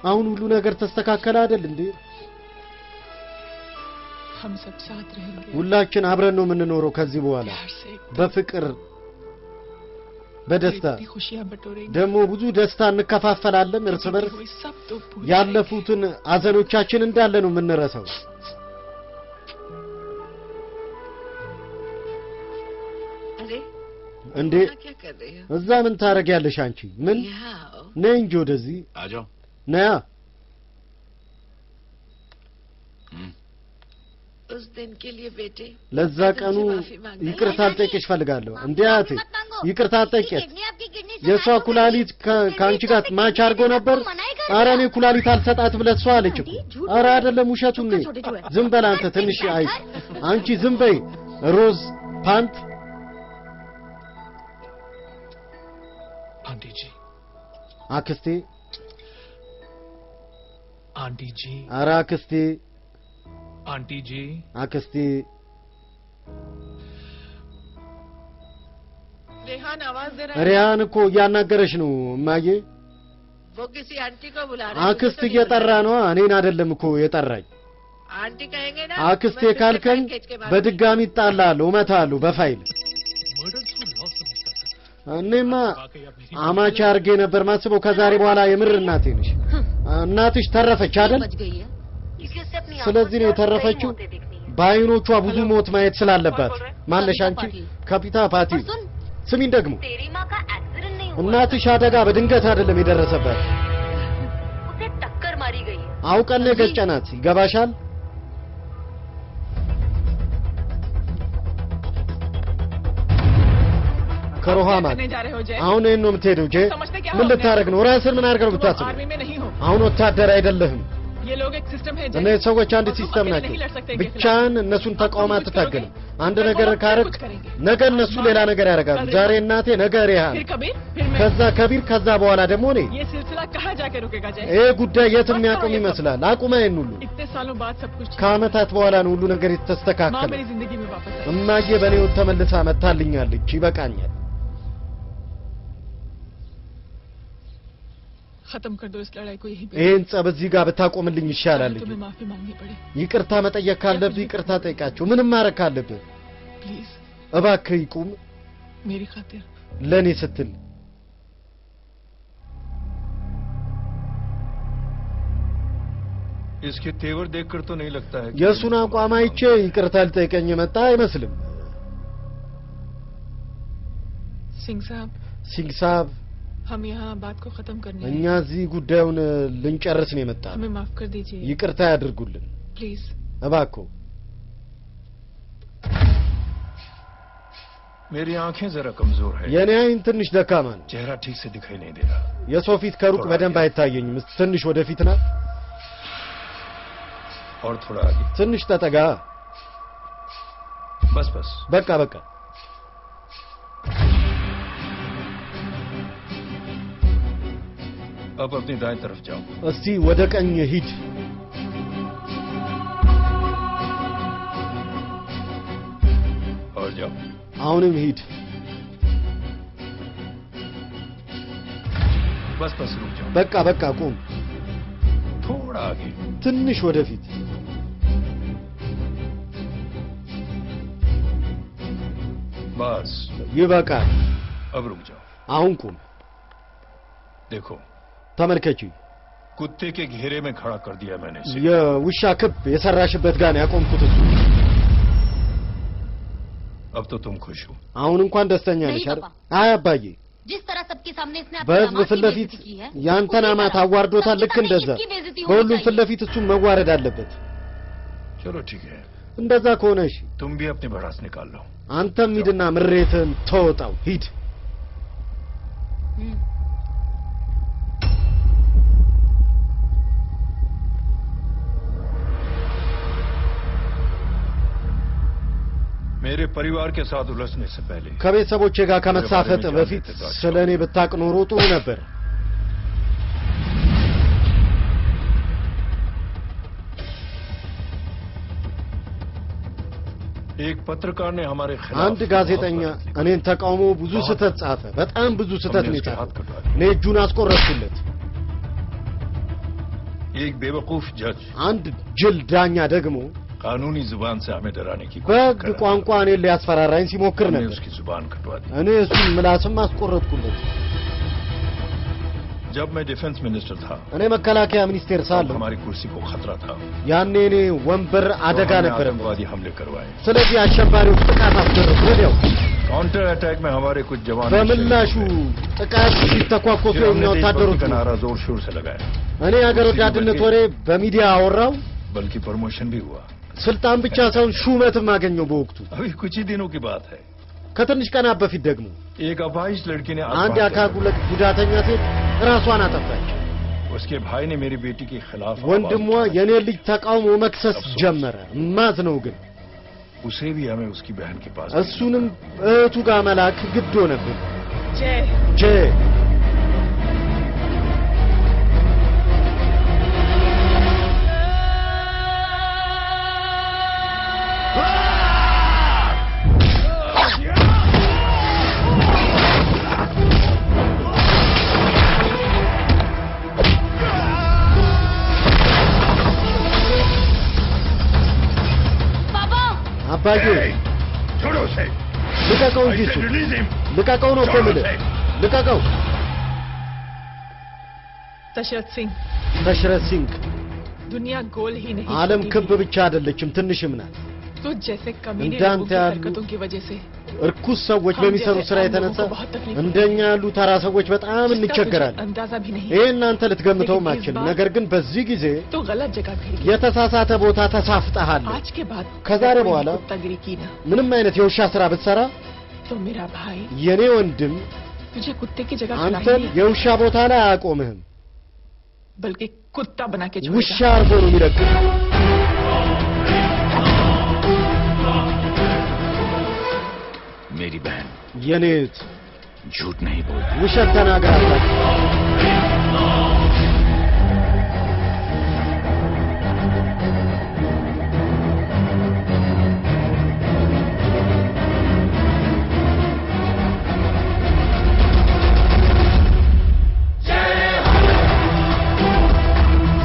አሁን ሁሉ ነገር ተስተካከለ አይደል እንዴ हम सब साथ रहेंगे ሁላችን አብረን ነው የምንኖረው ከዚህ በኋላ በፍቅር በደስታ ደግሞ ብዙ ደስታ እንከፋፈላለን እርስ በርስ ያለፉትን አዘኖቻችን እንዳለ ነው የምንረሳው እንዴ እዛ ምን ታረጋለሽ አንቺ ምን ነይ እንጂ ወደዚህ አጃው ነያ उस दिन के लिए बेटे ለዛ ቀኑ ይቅርታ ልጠይቅሽ ፈልጋለሁ እንዴ አቴ ይቅርታ ጠይቄት የሷ ኩላሊት ካንቺ ጋር ማች አርጎ ነበር አረ እኔ ኩላሊት አልሰጣት ብለሷ አለች አረ አይደለም ውሸቱን ነው ዝም በል አንተ ትንሽ አይ አንቺ ዝም በይ ሮዝ ፓንት आंटी जी አክስቴ आंटी जी አረ አክስቴ आंटी जी አክስቴ रेहान आवाज दे रहा ሪያን እኮ ያናገረሽ ነው ማዬ वो किसी आंटी को बुला रहा है አክስት እየጠራ ነው እኔን አይደለም እኮ የጠራኝ आंटी कहेंगे ना አክስቴ ካልከኝ በድጋሚ ጣላለሁ እመታለሁ በፋይል እኔማ አማች አርጌ ነበር ማስበው ከዛሬ በኋላ የምር እናቴ ነሽ እናትሽ ተረፈች አይደል ስለዚህ ነው የተረፈችው ባይኖቿ ብዙ ሞት ማየት ስላለባት ማለሽ አንቺ ካፒታ ፓቲ ስሚን ደግሞ እናትሽ አደጋ በድንገት አይደለም የደረሰባት አውቀን ገጨናት ይገባሻል ከሮሃማ አሁን ነው የምትሄደው ጄ ምን ልታረግ ነው ራስን ምን አርገው ብታስብ አሁን ወታደር አይደለህም ये लोग एक सिस्टम है እነዚህ ሰዎች አንድ ሲስተም ናቸው ብቻን እነሱን ተቃውማ አትታገል አንድ ነገር ካረክ ነገ እነሱ ሌላ ነገር ያደርጋሉ ዛሬ እናቴ ነገ ሪሃን ከዛ ከቢር ከዛ በኋላ ደግሞ እኔ ये सिलसिला कहां जाके रुकेगा जय ይሄ ጉዳይ የትም ያቆም ይመስላል አቁመን ሁሉ इतने सालों बाद सब कुछ ከአመታት በኋላ ነው ሁሉ ነገር मां የተስተካከለ मेरी जिंदगी में वापस आई እማዬ በኔው ተመልሳ መታልኛለች ይበቃኛል खत्म कर दो इस लड़ाई को यहीं पे ይሄን ጸብ እዚህ ጋር ብታቆምልኝ ይሻላል तुम्हें माफी मांगनी पड़े ይቅርታ መጠየቅ ካለብህ ይቅርታ ጠይቃቸው ምንም ማረክ ካለብህ प्लीज እባክህ ይቁም मेरी खातिर ለኔ ስትል इसके तेवर देखकर तो नहीं लगता है የሱን አቋም አይቼ ይቅርታ ልጠይቀኝ መጣ አይመስልም सिंह साहब ሲንግ ሳብ हम यहाँ बात को खत्म करने እኛ እዚህ ጉዳዩን ልንጨርስ ነው የመጣ हमें माफ कर दीजिए ይቅርታ ያድርጉልን प्लीज እባክዎ मेरी आंखें जरा कमजोर है የኔ አይን ትንሽ ደካማ ነው चेहरा ठीक से दिखाई नहीं दे रहा የሰው ፊት ከሩቅ በደንብ አይታየኝም ትንሽ ወደፊት ና और थोड़ा आगे ትንሽ ተጠጋ बस बस በቃ በቃ अब अपनी दाएं तरफ जाओ እስቲ ወደ ቀኝ ሂድ और जाओ አሁንም ሂድ बस बस रुक जाओ በቃ ቁም थोड़ा आगे ትንሽ ወደፊት बस ይበቃል अब रुक जाओ አሁን ቁም देखो ተመልከቺ कुत्ते के घेरे में खड़ा कर दिया मैंने इसे የውሻ ክብ የሰራሽበት ጋር ነው ያቆምኩት እሱ अब तो तुम खुश हो አሁን እንኳን ደስተኛ ነሽ አይደል አይ አባዬ जिस तरह सबके सामने इसने अपना በህዝብ दामाद ፊት की ለፊት बेइज्जती की है ያንተን አማት አዋርዶታል ልክ እንደዛ በሁሉም ፊት ለፊት እሱ መዋረድ አለበት चलो ठीक है እንደዛ ከሆነ እሺ तुम भी अपनी भड़ास निकाल लो አንተም ሂድና ምሬትን ተወጣው ሂድ मेरे परिवार के साथ उलझने से पहले ከቤተሰቦቼ ጋር ከመሳፈጥ በፊት ስለኔ ብታቅ ኖሮ ጥሩ ነበር एक पत्रकार ने हमारे खिलाफ አንድ ጋዜጠኛ እኔን ተቃውሞ ብዙ ስህተት ጻፈ በጣም ብዙ ስህተት ነው የጻፈው እኔ እጁን አስቆረጥኩለት एक बेवकूफ जज አንድ ጅል ዳኛ ደግሞ कानूनी जुबान से हमें डराने की በህግ ቋንቋ እኔን ሊያስፈራራኝ ሲሞክር ነበር उसकी जुबान कटवा दी እኔ እሱን ምላስም አስቆረጥኩለት जब मैं डिफेंस मिनिस्टर था እኔ መከላከያ ሚኒስቴር ሳለሁ हमारी कुर्सी को खतरा था ያኔ እኔ ወንበር አደጋ ነበር आतंकवादी हमले करवाए ስለዚህ አሸባሪዎች ጥቃት አስደረጉ ወዲያው काउंटर अटैक में हमारे कुछ जवान በምላሹ ጥቃት ሲተኳኮሱ የኛ ወታደሮች का नारा जोर शोर से लगाया እኔ ሀገር ወዳድነት ወሬ በሚዲያ አወራው बल्कि प्रमोशन भी हुआ ስልጣን ብቻ ሳይሆን ሹመትም አገኘው በወቅቱ अभी कुछ ही दिनों की बात है ከትንሽ ቀናት በፊት ደግሞ एक अपाहिज लड़की ने አንድ አካል ጉዳተኛ ሴት ራሷን አጠፋች उसके भाई ने मेरी बेटी के खिलाफ ወንድሟ የኔ ልጅ ተቃውሞ መክሰስ ጀመረ ማዝ ነው ግን उसे भी हमें उसकी बहन के पास እሱንም እህቱ ጋር መላክ ግድ ሆነብን ጄ አባዬ छोड़ो उसे ልቀቀው እንጂ እሱ ልቀቀው ነው እኮ የምልህ ልቀቀው ተሽረት ሲንግ दुनिया गोल ही नहीं ዓለም ክብ ብቻ አይደለችም ትንሽም ናት तो जैसे कमीने እንዳንተ ያሉ हरकतों की वजह से እርኩስ ሰዎች በሚሰሩ ስራ የተነሳ እንደኛ ያሉ ተራ ሰዎች በጣም እንቸገራለን अंदाजा भी नहीं ይሄ እናንተ ልትገምተው ማችልም ነገር ግን በዚህ ጊዜ तो गलत जगह भिड़ የተሳሳተ ቦታ ተሳፍጠሃል आज के बाद ከዛሬ በኋላ कुत्तागिरी की ना ምንም አይነት የውሻ ስራ ብትሰራ तो मेरा भाई የኔ ወንድም तुझे कुत्ते की जगह አንተን የውሻ ቦታ ላይ አያቆምህም बल्कि कुत्ता बना के ውሻ አርጎ ነው የሚለቅህ मेरी बहन የኔ झूठ नहीं बोलती ውሸት ተናግራለች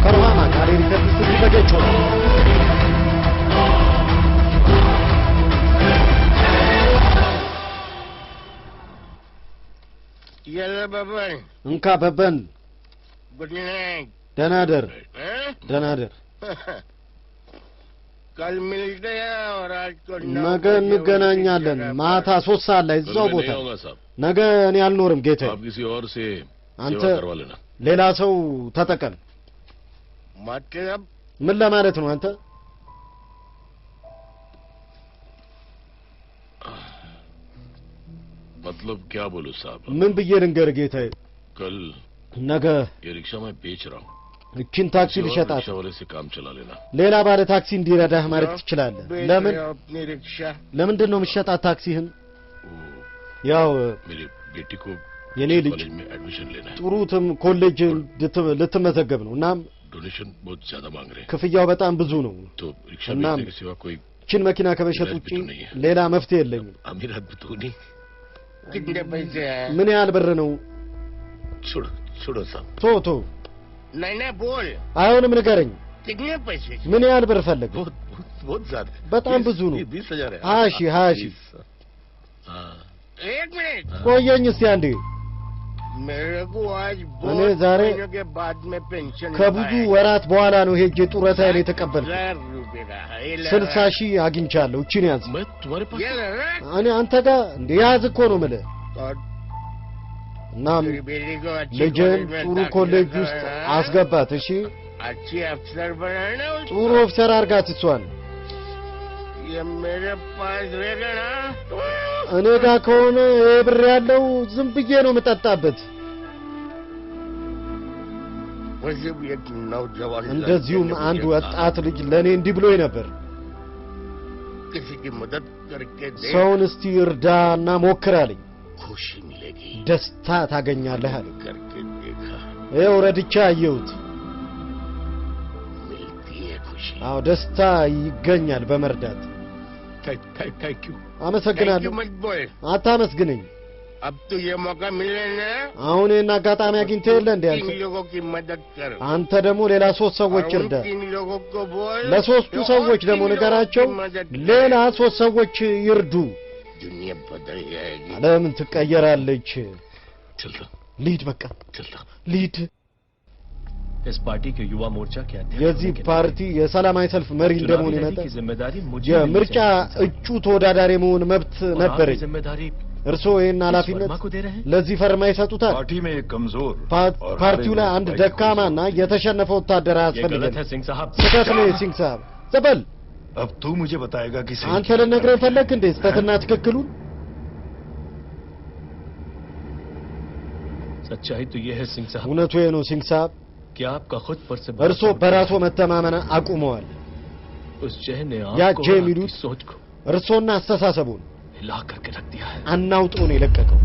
ከሮሃማ ጋር ሪከርድ ሲበገቸው Yalla Baban. እንካ በበን Good night. ደናደር Huh? ደናደር कल मिलते हैं और आज को 9 ነገ बजे እንገናኛለን उसी जगह ማታ 3 ሰዓት ላይ እዛው ቦታ ነገ እኔ አልኖርም ጌታዬ आप किसी और से አንተ सेवा करवा लेना ሌላ ሰው ተጠቀም मतलब ምን ለማለት ነው አንተ मतलब क्या बोलूं साहब ምን ብዬ ልንገር ጌታዬ कल ነገ ये रिक्शा मैं बेच रहा हूँ እቺን ታክሲ किसी और ልሸጣት रिक्शा वाले से काम चला लेना ሌላ ባለ ታክሲ እንዲረዳህ ማለት ትችላለህ बेच ለምን रहे हो अपनी रिक्शा ለምንድን ነው የምትሸጣት ታክሲህን वो ያው मेरी बेटी को የኔ ልጅ कॉलेज में एडमिशन लेना है ጥሩትም ኮሌጅ ልትመዘገብ ነው እናም डोनेशन बहुत ज्यादा मांग रहे हैं ክፍያው በጣም ብዙ ነው तो रिक्शा अन्नाम। बेचने के सिवा कोई እቺን መኪና ከመሸጥ ውጪ ሌላ መፍትሄ የለኝም अमीर आदमी तो नहीं कितने पैसे हैं ምን ያህል ብር ነው छोड़ो छोड़ो सब ቶ नहीं बोल አይሆንም ንገረኝ कितने पैसे ምን ያህል ብር ፈለግ बहुत ज्यादा በጣም ብዙ ነው 20,000 है 20,000 एक मिनट ቆየኝ እስቲ አንዴ मेरे को आज እኔ ዛሬ महीनों के बाद में पेंशन ከብዙ ወራት በኋላ ነው ሄጄ ጡረታዬን የተቀበልኩት 1,000 रुपए का 60,000 አግኝቻለሁ እቺን ያዝ मैं तुम्हारे पास እኔ አንተ ጋር እንደ ያዝ እኮ ነው የምልህ እናም ልጅን ጥሩ ኮሌጅ ውስጥ አስገባት እሺ अच्छी अफसर बनाना ጥሩ ኦፊሰር አርጋት እሷን ये मेरे पास रहेगा ना እኔ ጋር ከሆነ ብር ያለው ዝም ብዬ ነው የምጠጣበት वैसे भी एक नौजवान እንደዚሁም አንድ ወጣት ልጅ ለኔ እንዲህ ብሎኝ ነበር किसी की मदद करके दे ሰውን እስቲ እርዳና ሞክራለኝ खुशी मिलेगी ደስታ ታገኛለህ አለ करके देखा ይኸው ረድቻ አየሁት मिलती है खुशी አዎ ደስታ ይገኛል በመርዳት थैंक यू አመሰግናለሁ मत बोल አታመስግነኝ अब तो ये मौका मिले ना አሁን እና አጋጣሚ አግኝተህ የለ እንዴ तीन लोगों की मदद कर አንተ ደግሞ ሌላ 3 ሰዎች और उन እርዳ तीन लोगों को बोल ለሶስቱ ሰዎች ደግሞ ንገራቸው ሌላ 3 ሰዎች ይርዱ दुनिया बदल जाएगी ዓለም ትቀየራለች चलो ሊድ በቃ चलो ሊድ इस पार्टी के युवा मोर्चा के अध्यक्ष የዚህ ፓርቲ የሰላማዊ ሰልፍ መሪ እንደመሆን चुनावी ይመጣ रैली की जिम्मेदारी मुझे የምርጫ እጩ ተወዳዳሪ መሆን መብት ነበረኝ जिम्मेदारी እርሶ ይሄን ኃላፊነት वर्मा को दे रहे हैं ለዚህ ፈርማ ይሰጡታል पार्टी में एक कमजोर ፓርቲው ላይ አንድ ደካማና የተሸነፈ ወታደር ये ያስፈልጋል गलत है सिंह साहब ስህተት ነው ሲንግ ሳብ ዘበል अब तू मुझे बताएगा कि सही አንተ ልነግረኝ ፈለክ እንዴ ስህተትና ትክክሉን सच्चाई तो ये है सिंह साहब እውነቱ ይሄ ነው ሲንግ ሳብ कि आपका खुद पर से እርሶ በራስዎ መተማመን አቁመዋል उस जय ने या आपको जय और मिलू- आपकी सोच को እርሶና አስተሳሰቡን हिला करके रख दिया है አናውጦ ነው የለቀቀው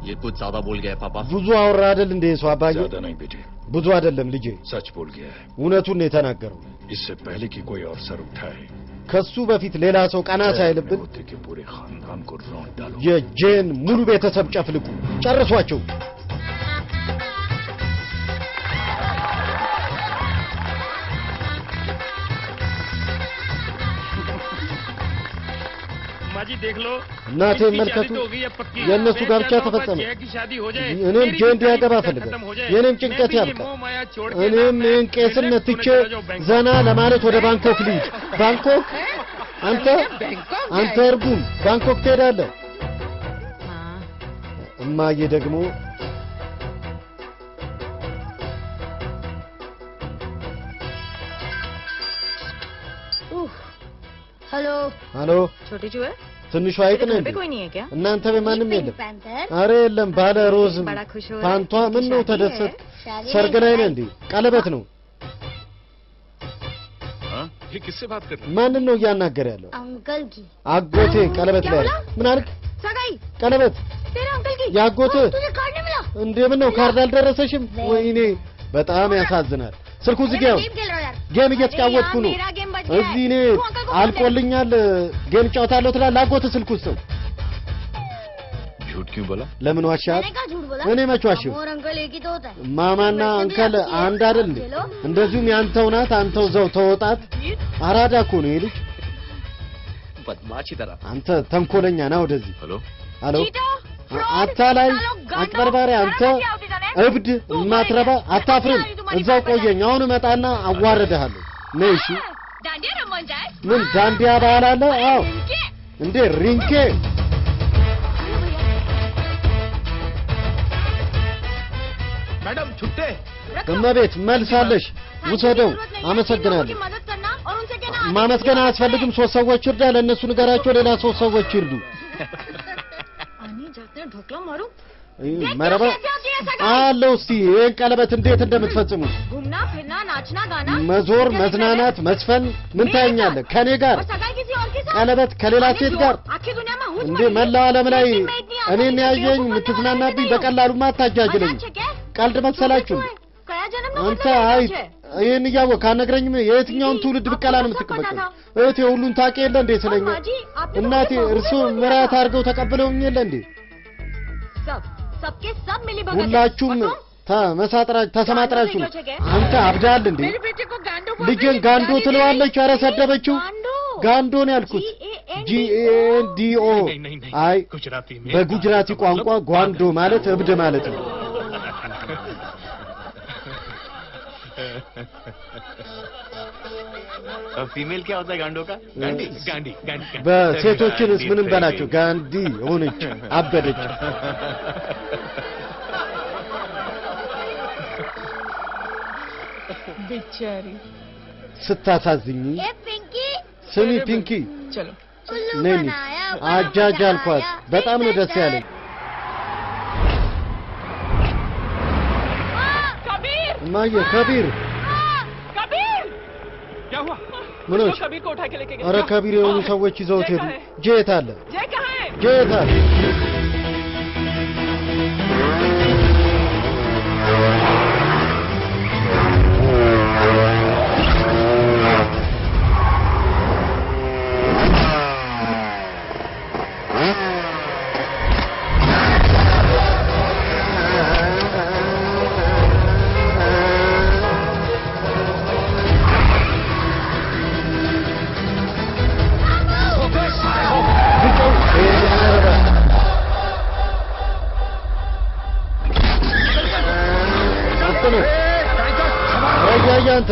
ये कुछ ज्यादा बोल गया है पापा ብዙ አወራ አይደል እንዴ ሰው አባዬ ज्यादा नहीं बेटे ብዙ አይደለም ልጄ सच बोल गया है እውነቱን ነው የተናገረው इससे पहले कि कोई और सर उठाए ከሱ በፊት ሌላ ሰው ቀና ሳይልብን होते के पूरे खानदान को रौंद डालो የጄን ሙሉ ቤተሰብ ጨፍልቁ ጨርሷቸው माँ जी देख लो እናቴ መልከቱ የእነሱ ጋብቻ ተፈጸመ እኔም ጄ እንዲያገባ ፈልጋለሁ የኔም ጭንቀት ያልቃል እኔም ይህን ቄስነት ትቼ ዘና ለማለት ወደ ባንኮክ ልሂድ ባንኮክ አንተ እርጉም ባንኮክ ትሄዳለህ እማዬ ደግሞ हेलो ሄሎ छोटी चूहे ትንሿ አይጥ ነህ እንዴ कोई नहीं है क्या እናንተ ቤት ማንም पिंक የለም पैंथर አረ የለም ባለ ሮዝ बड़ा खुश हो रहा है ፓንቷ ምን ነው ተደሰት शादी ሰርግ ላይ ነህ እንዴ ቀለበት ነው ये किससे बात कर ማንን ነው እያናገረ ያለው अंकल की አጎቴ ቀለበት ላይ ምን አልክ सगाई ቀለበት तेरे अंकल की ያጎቴ तुझे कार्ड नहीं मिला እንደምን ነው ካርድ አልደረሰሽም ወይኔ በጣም ያሳዝናል ስልኩ ዝጊያው गेम खेल रहा है यार ጌም እየተጫወትኩ ነው मेरा गेम बच गया እዚህ እኔ አልቆልኛል ጌም ጫወታለሁ ትላለህ አጎቴ ስልኩ ውስጥ ነው झूठ क्यों बोला ለምን ዋሻት मैंने कहा झूठ बोला እኔ መች ዋሽው और अंकल एक ही तो होता है ማማና አንከል አንድ አይደል እንዴ እንደዚሁም ያንተው ናት አንተው ዘው ተወጣት አራዳ እኮ ነው ይሄ ልጅ बदमाशी तरह አንተ ተንኮለኛ ና ወደዚህ हेलो አሎ አታላይ አጭበርባሪ አንተ እብድ ማትረባ አታፍርም እዛው ቆየኝ አሁን መጣና አዋርደሃለሁ ነይ እሺ डांडिया रमन जाए ምን ዳንዲያ ባህል አለ አዎ እንዴ ሪንኬ मैडम छुट्टे እመቤት መልሳለሽ ውሰደው አመሰግናለሁ मदद करना और उनसे कहना ማመስገን አያስፈልግም 3 ሰዎች ይርዳ ለነሱ ንገራቸው ሌላ 3 ሰዎች ይርዱ आने जाते हैं ढोकला मारू መረባ አለው እስቲ ይሄን ቀለበት እንዴት እንደምትፈጽሙ घूमना फिरना नाचना गाना መዞር መዝናናት መስፈን ምን ታኛለህ ከኔ ጋር और सगाई किसी और के साथ ቀለበት ከሌላ ሴት ጋር आखिर दुनिया में हुज እንዴ መላው ዓለም ላይ እኔን ያየኝ የምትዝናናብኝ በቀላሉ ማታጃጅለኝ ቀልድ መሰላችሁ कया जन्म में አንተ मतलब አይ है? ይሄን ያወቅ አነግረኝም የትኛውን ትውልድ ብቀላ ነው የምትቀበለው እህቴ ሁሉን ታውቂ የለ እንዴ ስለኛ እናቴ እርሱ መራት አድርገው ተቀበለውኝ የለ እንዴ सबके सब मिली भगत ሁላችሁም ተሰማጥራችሁ አንተ አብዳል እንዴ ልጅን ጋንዶ ትለዋለች ኧረ ሰደበችው ጋንዶ ነው ያልኩት GANDO አይ በጉጅራቲ ቋንቋ ጓንዶ ማለት እብድ ማለት ነው फीमेल क्या होता है गांडो का गांडी गांडी गांडी በሴቶችንስ ምንም በላቸው ጋንዲ ሆነች አበደች बेचारी ስታሳዝኝ ए पिंकी ስሚ ፒንኪ चलो ነኝ አጃጃልኳት በጣም ነው ደስ ያለኝ कबीर ማየ ከቢር कबीर क्या हुआ ምኖች कबीर को उठा के लेके गए ኧረ ከቢር የሆኑ ሰዎች ይዘውት ሄዱ ጄት አለ जय कहां है ጄት አለ አንተ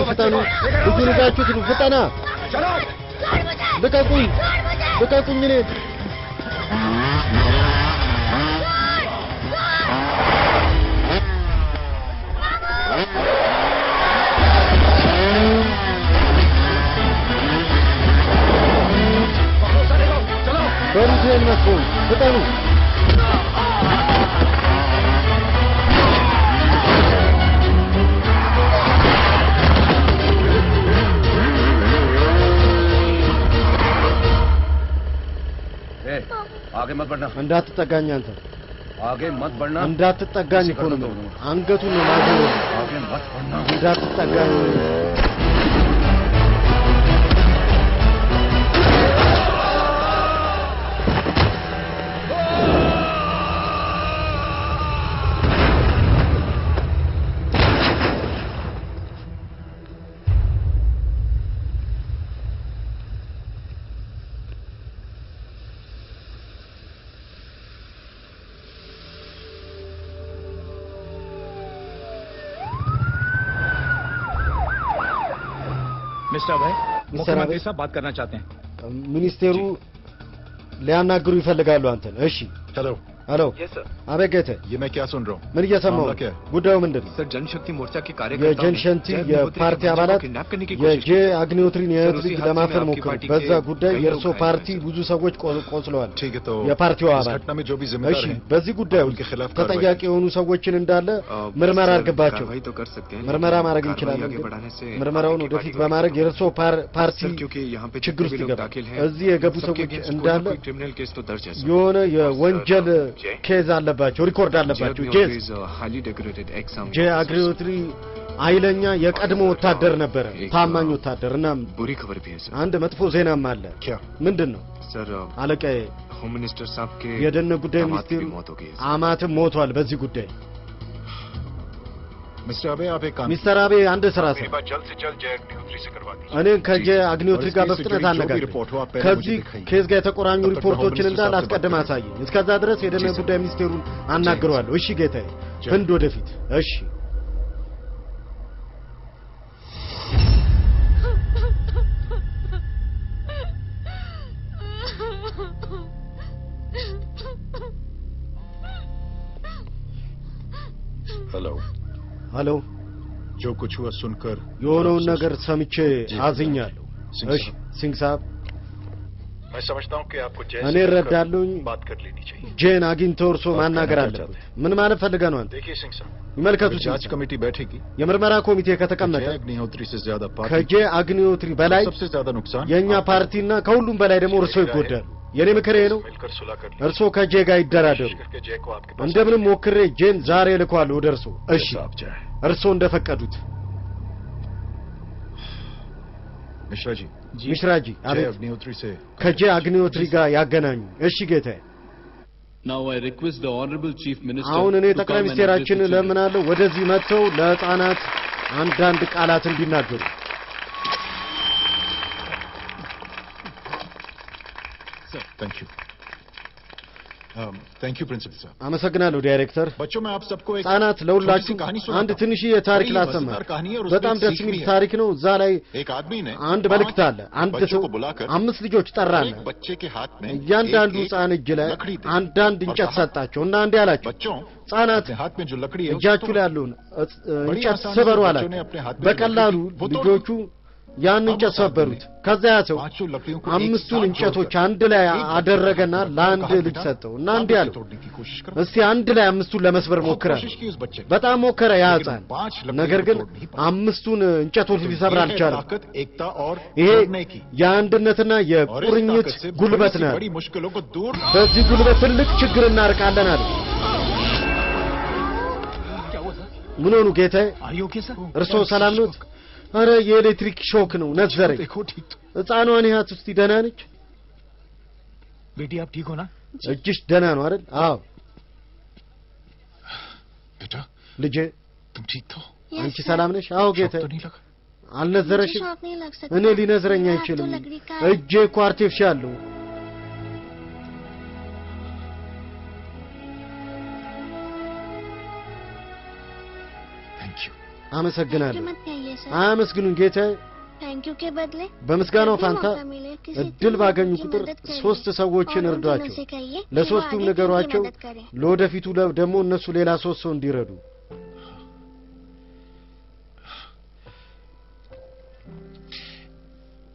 ፍጠኑ ልጁን ይዛችሁት ነው ፍጠና ልቀቁኝ እኔ በሩቴን መስሎኝ ፍጠኑ आगे मत बढ़ना እንዳትጠጋኝ አንተ आगे मत बढ़ना እንዳትጠጋኝ እኮ ነው አንገቱን ነው ማገው आगे मत बढ़ना እንዳትጠጋኝ मिस्टर भाई मुख्यमंत्री साहब बात करना चाहते हैं ሚኒስቴሩ ሊያናግሩ ይፈልጋሉ አንተን እሺ चलो हेलो अबे कहते ये मैं क्या सुन रहा हूँ ምን እየሰማው ጉዳዩ ምንድን सर जनशक्ति मोर्चा के कार्यकर्ताओं የጀንሸንቲ የፓርቲ አባላት የጄ አግኒዮትሪን የእህት ልጅ ለማፈን ሞከሩ በዛ ጉዳይ የእርሶ ፓርቲ ብዙ ሰዎች ቆስለዋል የፓርቲው አባል እሺ በዚህ ጉዳይ ተጠያቂ የሆኑ ሰዎችን እንዳለ ምርመራ አድርገባቸው ምርመራ ማድረግ እንችላለን ምርመራውን ወደፊት በማድረግ የእርሶ ፓርቲ ችግር ውስጥ ይገባል እዚህ የገቡ ሰዎች እንዳለ የሆነ የወንጀል ኬዝ አለባቸው ሪኮርድ አለባቸው ጄ አግኒዮትሪ አይለኛ የቀድሞ ወታደር ነበር ታማኝ ወታደርና አንድ መጥፎ ዜናም አለ ምንድነው አለቃዬ होम मिनिस्टर साहब के የደህንነት ጉዳይ ሚኒስትር አማትም ሞቷል በዚህ ጉዳይ ሚስተር አቤ አንድ ስራ ሰ जल्द से जल्द जय अग्निहोत्री से करवा दीजिए እኔ ከጄ አግኒዮትሪ ጋር በፍጥነት አነጋገር ከዚህ ኬዝ ጋር የተቆራኙ ሪፖርቶችን እንዳለ አስቀድማ አሳየኝ እስከዛ ድረስ የደህንነት ጉዳይ ሚኒስቴሩን አናግረዋለሁ እሺ ጌታዬ ህንድ ወደፊት እሺ हेलो हेलो जो कुछ हुआ सुनकर የሆነውን ነገር ሰምቼ አዝኛለሁ እሺ ሲንግ ሳብ मैं समझता हूं कि आपको እኔ እረዳለሁኝ बात कर लेनी चाहिए ጄን አግኝተው እርሶ ማናገር አለበት ምን ማለት ፈልገህ ነው አንተ देखिए सिंह साहब ይመልከቱ जांच कमेटी बैठेगी የምርመራ ኮሚቴ ከተቀመጠ अग्निहोत्री से ज्यादा ከጄ አግኒዮትሪ በላይ सबसे ज्यादा नुकसान የኛ ፓርቲና ከሁሉም በላይ ደግሞ እርሶ ይጎዳሉ የኔ ምክሬ ነው እርሶ ከጄ ጋር ይደራደሩ እንደምንም ሞክሬ ጄን ዛሬ ልኳለሁ ወደ እርሶ እሺ እርሶ እንደፈቀዱት ሚሽራ ጂ አቤት ከጄ አግኒዮትሪ ጋር ያገናኙ እሺ ጌታዬ Now I request the honorable chief minister አሁን እኔ ጠቅላይ ሚኒስትራችን ለምናለሁ ወደዚህ መጥተው ለህፃናት አንዳንድ ቃላት እንዲናገሩ Thank you. Thank you, Principal sir. አመሰግናለሁ ዳይሬክተር बच्चों मैं आप सबको एक ህፃናት ለሁላችሁ አንድ ትንሽ የታሪክ ላሰማ በጣም ደስ የሚል ታሪክ ነው እዛ ላይ एक आदमी ने አንድ መልእክት አለ አንድ ሰው አምስት ልጆች ጠራና बच्चे के हाथ में እያንዳንዱ ህፃን እጅ ላይ አንዳንድ እንጨት ሰጣቸው እና እንዲህ አላቸው ህፃናት እጃችሁ ላይ ያለውን እንጨት ስበሩ አላቸው በቀላሉ ልጆቹ ያን እንጨት ሰበሩት ከዛ ያሰው አምስቱን እንጨቶች አንድ ላይ አደረገና ለአንድ ልጅ ሰጠው እና እንዲህ አለው እስቲ አንድ ላይ አምስቱን ለመስበር ሞክረ በጣም ሞከረ ያ ህፃን ነገር ግን አምስቱን እንጨቶች ሊሰብር አልቻለም ይሄ የአንድነትና የቁርኝት ጉልበት ነው በዚህ ጉልበት ትልቅ ችግር እናርቃለን አለ ምን ሆኑ ጌታዬ እርሶ ሰላም ነው አረ የኤሌክትሪክ ሾክ ነው ነዘረኝ ህፃኗን ያት ውስጥ ደህና ነች बेटी आप ठीक हो ना እጅሽ ደህና ነው አይደል አዎ बेटा ልጄ तुम ठीक हो አንቺ ሰላም ነሽ አዎ ጌታዬ አልነዘረሽም እኔ ሊነዝረኝ አይችልም እጄ እኮ አርቲፊሻል ነው አመሰግናለሁ አመስግኑን ጌታዬ थैंक यू के बदले በመስጋናው ፋንታ እድል ባገኙ ቁጥር ሶስት ሰዎችን እርዷቸው ለሶስቱም ነገሯቸው ለወደፊቱ ደግሞ እነሱ ሌላ ሶስት ሰው እንዲረዱ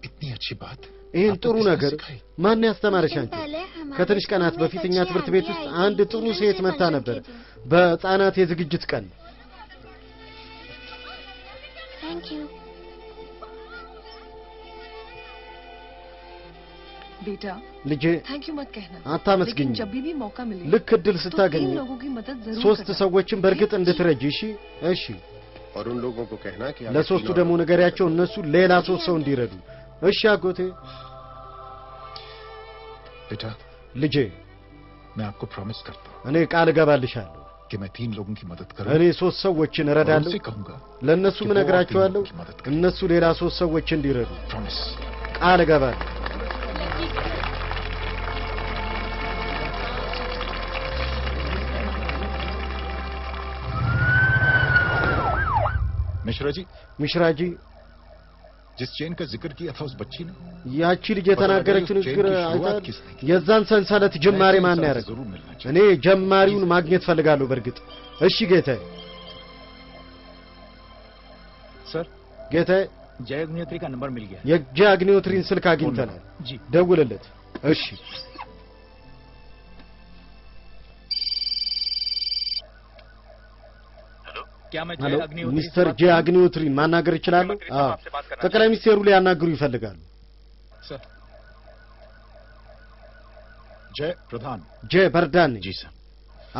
इतनी अच्छी बात ይሄን ጥሩ ነገር ማን ያስተማረሽ አንቺ ከትንሽ ቀናት በፊት እኛ ትምህርት ቤት ውስጥ አንድ ጥሩ ሴት መጣ ነበር በህፃናት የዝግጅት ቀን थैंक यू बेटा ልጄ थैंक यू मत कहना አታመስግኝ जब भी मौका मिले ልክ እድል ስታገኝ लोगों की मदद जरूर ሶስት ሰዎችን በርግጥ እንድትረጂ እሺ እሺ और उन लोगों को कहना कि ለሶስቱ ደግሞ ነገሪያቸው እነሱ ሌላ ሶስት ሰው እንዲረዱ እሺ አጎቴ बेटा ልጄ मैं आपको प्रॉमिस करता हूं እኔ ቃል እገባልሻለሁ कि मैं 3 लोगों की मदद करूंगा እኔ ሶስት ሰዎችን እረዳለሁ ለነሱ ምን እነግራቸዋለሁ እነሱ ሌላ ሶስት ሰዎች እንዲረዱ प्रॉमिस ቃል እገባለሁ मिश्रा जी मिश्रा जी जिस चेन का जिक्र किया था उस बच्ची ने ያቺ ልጅ የተናገረችው ንግግር አይታል የዛን ሰንሰለት ጅማሬ ማን ያደረገው እኔ ጀማሪውን ማግኘት ፈልጋለሁ በርግጥ እሺ ጌታዬ सर ጌታዬ जय अग्निहोत्री का नंबर मिल गया የጀ አግኒዮትሪን ስልክ አግኝተናል ደውልለት እሺ क्या मैं जय अग्निहोत्री मिस्टर जय अग्निहोत्री मानागर ይችላል ጠቅላይ ሚኒስቴሩ ሊያናግሩ ይፈልጋሉ सर जय प्रधान जय बरदान जी सर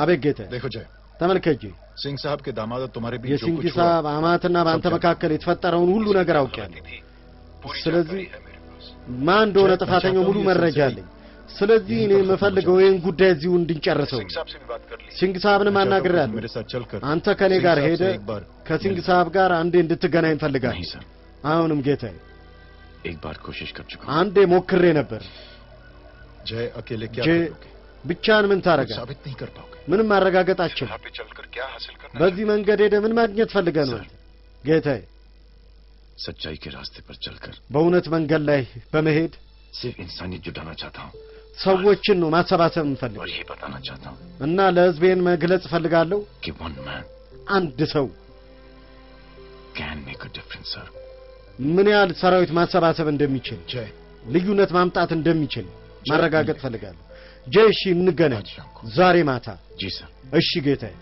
አቤት ጌታ देखो जय ተመልከጂ सिंह साहब के दामाद तुम्हारे बीच የሲንግ ሳብ አማትና ባንተ መካከል የተፈጠረውን ሁሉ ነገር አውቃለሁ ስለዚህ ማን እንደሆነ ጥፋተኛው ሙሉ መረጃ አለኝ ስለዚህ እኔ የምፈልገው ይሄን ጉዳይ እዚሁ እንድንጨርሰው ሲንግ ሳብን ማናገራለሁ አንተ ከኔ ጋር ሄደ ከሲንግ ሳብ ጋር አንዴ እንድትገናኝ ፈልጋለሁ አሁንም ጌታዬ एक बार कोशिश कर चुका አንዴ ሞክሬ ነበር जय अकेले क्या करोगे ብቻን ምን ታረጋ साबित नहीं कर पाओगे ምንም ማረጋገጥ አትችልም पे चलकर क्या हासिल करना በዚህ መንገድ ሄደ ምን ማግኘት ፈልገህ ነው ጌታዬ सच्चाई के रास्ते पर चलकर በእውነት መንገድ ላይ በመሄድ सिर्फ इंसानियत जुटाना चाहता हूं ሰዎችን ነው ማሰባሰብ እንፈልጋለሁ और ये बताना चाहता हूं እና ለህዝቤን መግለጽ ፈልጋለሁ कि one man አንድ ሰው can make a difference sir ምን ያህል ሰራዊት ማሰባሰብ እንደሚችል जय ልዩነት ማምጣት እንደሚችል ማረጋገጥ ፈልጋለሁ ጄሺ እንገናኝ ዛሬ ማታ जी सर እሺ ጌታዬ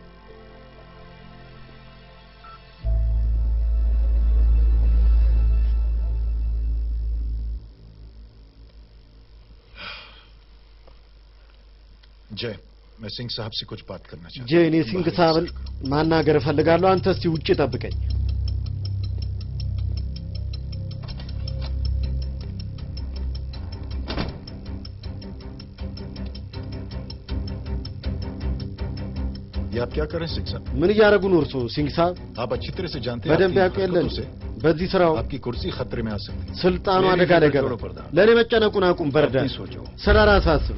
जय मैं सिंह साहब से कुछ बात करना चाहता हूं ጄ እኔ ሲንግ ሳብን ማናገር ፈልጋለሁ አንተ እስቲ ውጪ ጠብቀኝ ये आप क्या कर रहे हैं सिंह साहब ምን ያረጉ ነው እርሶ ሲንግ ሳብ आप अच्छी तरह से जानते हैं በደንብ ያውቃለን በዚህ ስራው आपकी कुर्सी खतरे में आ सकती है ስልጣኑ አደጋ ላይ ገባ ለኔ መጨነቁን አቁም በርዳ ስለራስ አስብ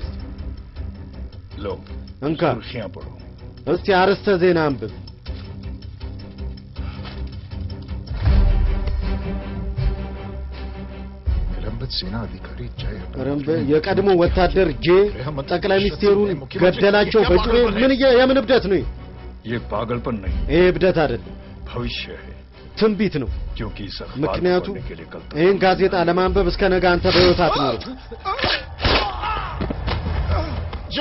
लो እንካ सुर्खियां पढ़ो እስቲ አርዕስተ ዜና አንብብ निलंबित सेना अधिकारी जय ረምበ የቀድሞ ወታደር ጄ ጠቅላይ ሚኒስቴሩን ገደላቸው በጩቤ ምን የምን እብደት ነው ये पागलपन नहीं ይሄ እብደት አይደለም भविष्य है ትንቢት ነው क्योंकि इस ምክንያቱም ይሄን ጋዜጣ ለማንበብ እስከ ነገ አንተ በህይወት አትኖርም ጄ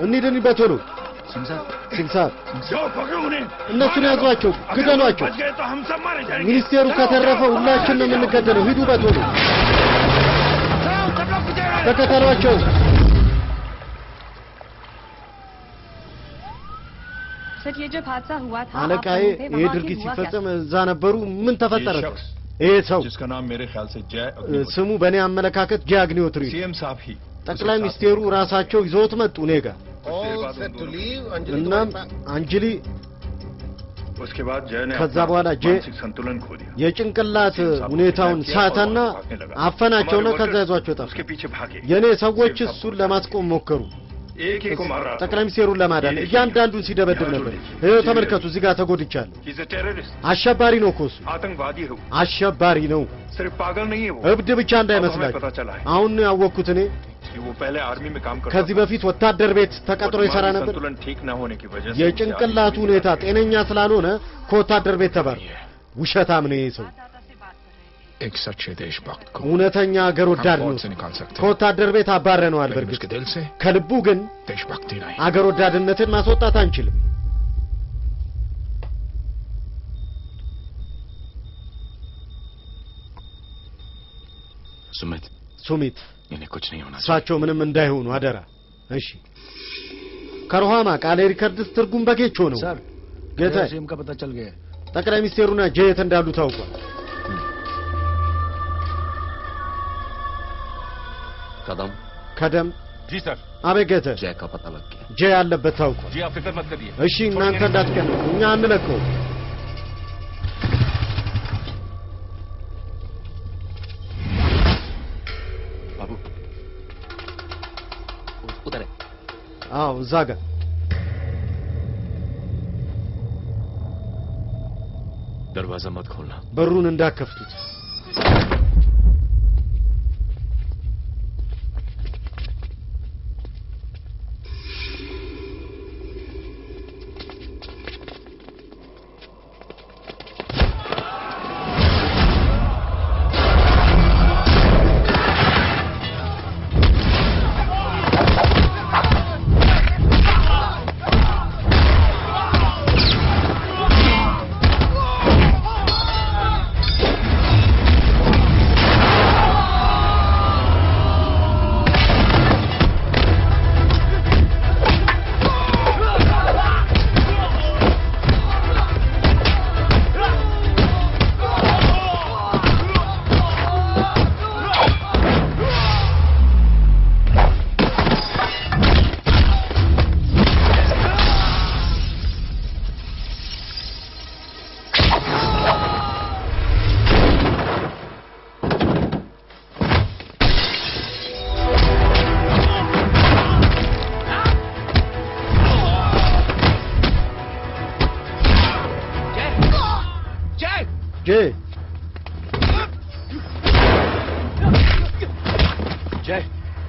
እንሂድን በቶሎ ሲንግ ሳብ እነሱን ያዟቸው ግደሏቸው ሚኒስቴሩ ከተረፈ ሁላችን ነው የምንገደለው ሂዱ በቶሎ ተከተሏቸው सर ये जब हादसा हुआ था አለቃዬ ይሄ ድርጊት ሲፈጸም እዛ ነበሩ ምን ተፈጠረ ይሄ ሰው जिसका नाम मेरे ख्याल से जय ስሙ በእኔ አመለካከት ጄ አግኒሆትሪ सीएम साहब ही ጠቅላይ ሚኒስቴሩ ራሳቸው ይዘውት መጡ እኔ ጋር እናም አንጅሊ उसके बाद जय ने ከዛ በኋላ ጄ संतुलन खो दिया የጭንቅላት ሁኔታውን ሳተና አፈናቸውና ከዛ ያዟቸው ጠፋ የኔ ሰዎች እሱን ለማስቆም ሞከሩ एक ही को मारा ጠቅላይ ሚኒስቴሩን ለማዳን እያንዳንዱን ሲደበድብ ነበር ይሄው ተመልከቱ እዚህ ጋር ተጎድቻለሁ He's a terrorist አሸባሪ ነው እኮ እሱ आतंकवादी है አሸባሪ ነው सिर्फ पागल नहीं है वो እብድ ብቻ እንዳይመስላችሁ አሁን ያወቅኩት እኔ वो पहले आर्मी में काम करता ከዚህ በፊት ወታደር ቤት ተቀጥሮ ይሰራ ነበር संतुलन ठीक ना होने की वजह से የጭንቅላቱ ሁኔታ ጤነኛ ስላልሆነ ከወታደር ቤት ተባረ ውሸታም ነው ይሄ ሰው एक सच्चे देशभक्त को እውነተኛ አገር ወዳድ ነው ከወታደር ቤት አባረነዋል በርግጥ ከልቡ ግን देशभक्ति नहीं አገር ወዳድነትን ማስወጣት አንችልም सुमित ሱሚት इन्हें कुछ नहीं होना እሳቸው ምንም እንዳይሆኑ አደራ እሺ ከሮሃማ ቃል ሪከርድስ ትርጉም በጌቾ ነው सर ጌታ सीएम का पता चल गया ጠቅላይ ሚኒስቴሩና ጄት እንዳሉ ታውቋል कदम जी सर አቤ ጌታ जय का पता लग गया ጄ ያለበት ታውቋል जी आप फिक्र मत करिए እሺ እናንተ እንዳትቀኑ እኛ አንለቀው बाबू उधर है አዎ ዛጋ दरवाजा मत खोलना በሩን እንዳከፍቱት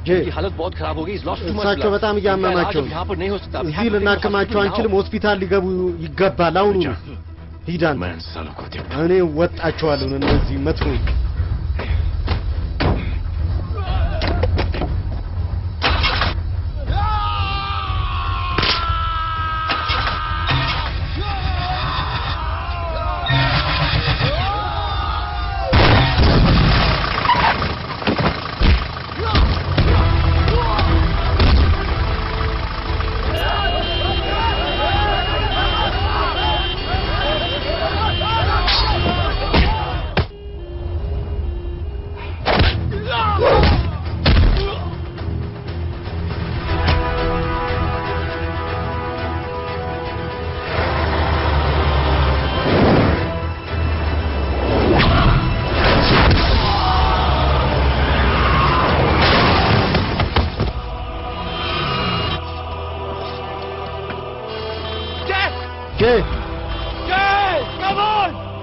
की हालत बहुत खराब हो गई इस लॉस्ट टू मच እሳቸው በጣም እያመማቸው यहां पर नहीं हो सकता እዚህ ልናከማቸው አንችልም ሆስፒታል ሊገቡ ይገባል አሁን ሂዳን እኔ ወጣቸዋለሁ እነዚህ መጥፎ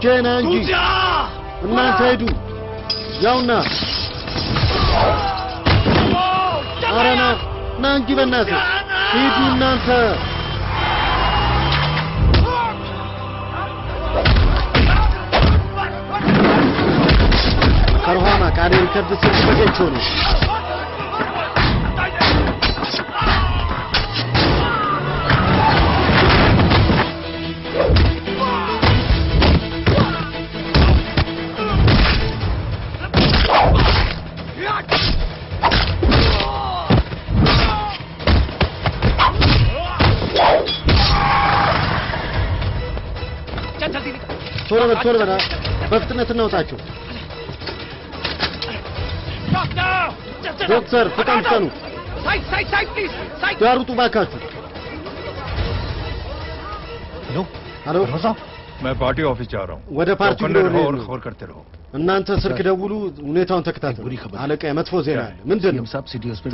ጄና እንጂ እናንተ ሄዱ ያውና አረና ና እንጂ በእናትህ ሂዱ እናንተ ከሮሃማ ቃል ሪከርድ ስለተገኘው ነው ቶሎ በላ በፍጥነት እናውጣቸው ዶክተር ፍጠኑ ሳይድ ፕሊዝ ያሩጡ ባካችሁ हेलो मैं पार्टी ऑफिस जा रहा हूं ወደ ፓርቲ ቢሮ और खबर करते रहो እናንተ ስልክ ደውሉ ሁኔታውን ተከታተሉ አለቃ መጥፎ ዜና አለ ምንድነው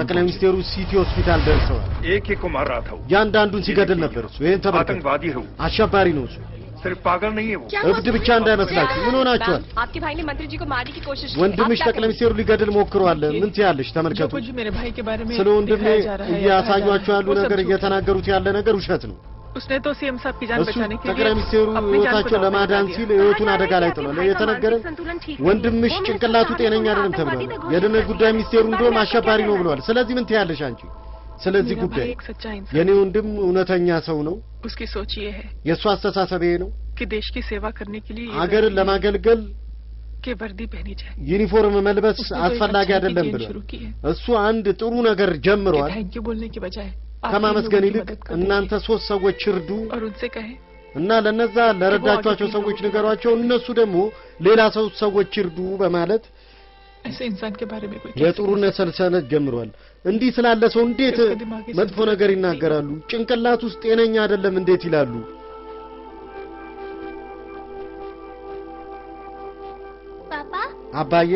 ጠቅላይ ሚኒስቴሩ ሲቲ ሆስፒታል ደርሰዋል एक एक को मार रहा था ያንዳንዱን ሲገድል ነበር እሱ ይሄን ተበልቶ आतंकवादी है አሸባሪ ነው እሱ सिर्फ पागल नहीं है वो እብድ ብቻ እንዳይመስላችሁ ምን ሆናችኋል आपके भाई ने मंत्री जी को मारने की कोशिश की ወንድምሽ ጠቅላይ ሚኒስቴሩ ሊገድል ሞክሯል ምን ትያለሽ ተመልከቱ ስለ ወንድሜ እያሳዩአችሁ ያሉ ነገር እየተናገሩት ያለ ነገር ውሸት ነው उसने तो सीएम साहब की जान बचाने के लिए ጠቅላይ ሚኒስቴሩ ህይወታቸውን ለማዳን ሲል ህይወቱን አደጋ ላይ ጥሏል የተነገረ ወንድምሽ ጭንቅላቱ ጤነኛ አይደለም ተብሏል የደህንነት ጉዳይ ሚኒስቴሩ እንደውም አሸባሪ ነው ብለዋል ስለዚህ ምን ትያለሽ አንቺ ስለዚህ ጉዳይ የኔ ወንድም እውነተኛ ሰው ነው उसकी सोच ये है የሱ አስተሳሰብ ይሄ ነው कि देश की सेवा करने के लिए ሀገርን ለማገልገል कि वर्दी पहनी जाए ዩኒፎርም መልበስ አስፈላጊ አይደለም ብሏል እሱ አንድ ጥሩ ነገር ጀምሯል थैंक यू बोलने की बजाय ከማመስገን ይልቅ እናንተ 3 ሰዎች እርዱ और उनसे कहे እና ለነዛ ለረዳቿቸው ሰዎች ንገሯቸው እነሱ ደግሞ ሌላ ሰዎች ይርዱ በማለት ऐसे इंसान के बारे में कोई የጥሩነት ሰልሰለት ጀምሯል እንዲህ ስላለ ሰው እንዴት መጥፎ ነገር ይናገራሉ ጭንቅላት ውስጥ ጤነኛ አይደለም እንዴት ይላሉ पापा አባዬ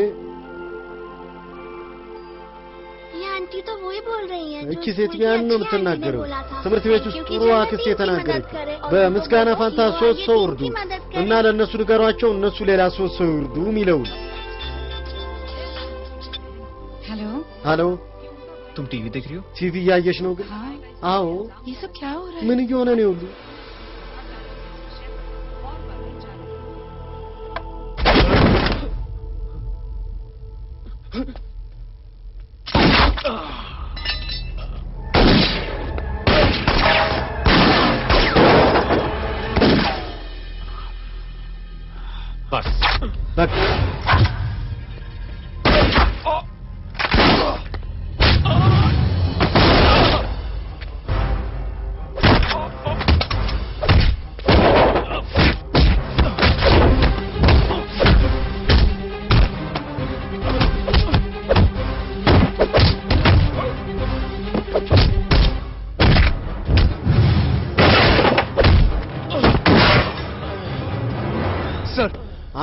ये आंटी तो वही बोल रही हैं እቺ ሴት ያን ነው የምትናገረው ትምህርት ቤት ውስጥ ጥሩ አክስቴ ተናገረች በምስጋና ፋንታ 3 ሰው እርዱ እና ለነሱ ንገሯቸው እነሱ ሌላ 3 ሰው ይርዱ ሚለው हेलो हेलो तुम टीवी देख रही हो टीवी ያየሽ ነው ግን አዎ ये सब क्या हो रहा है ምን እየሆነ ነው ሁሉ बस बस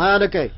አለቀይ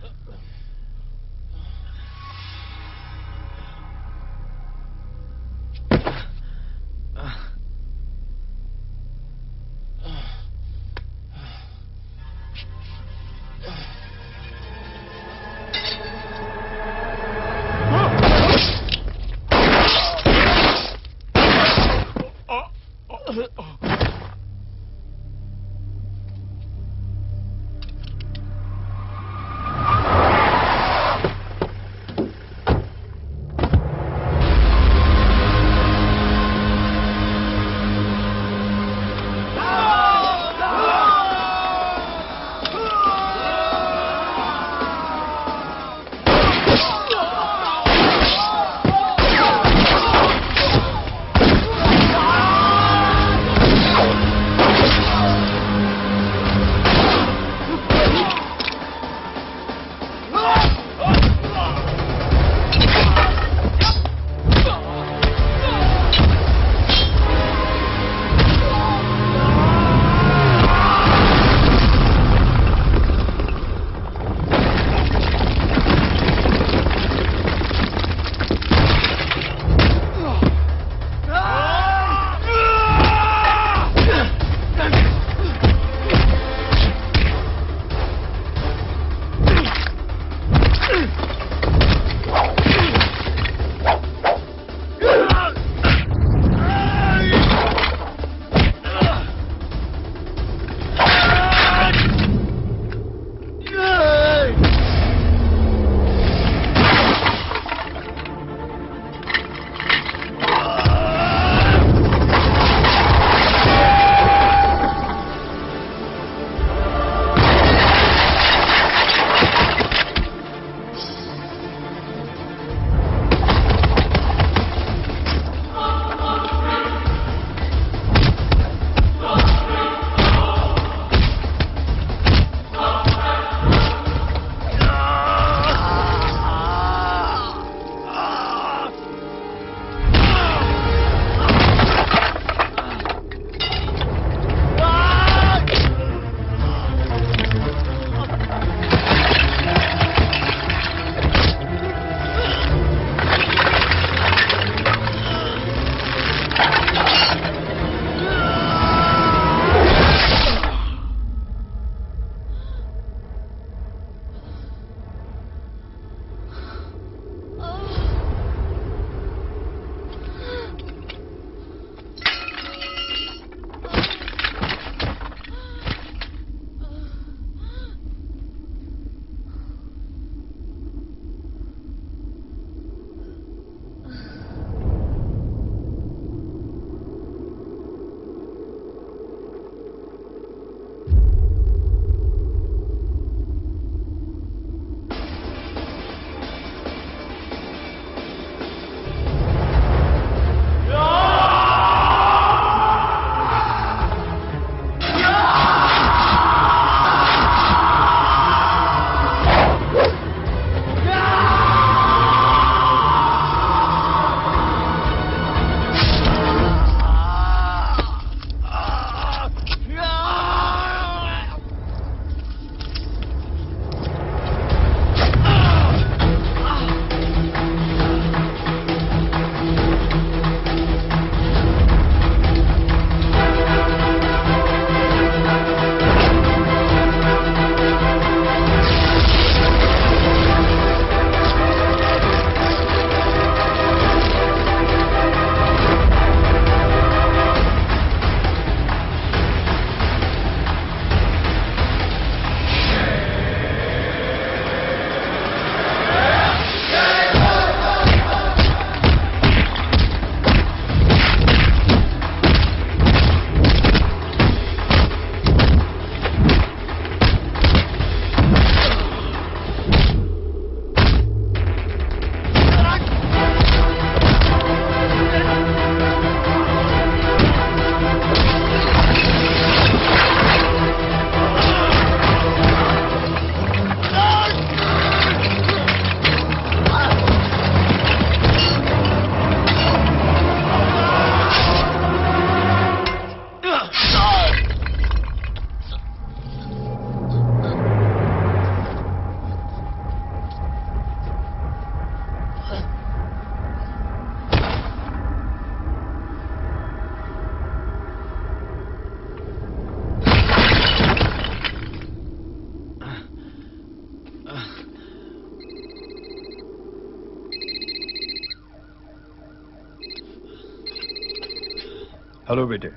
हेलो बेटे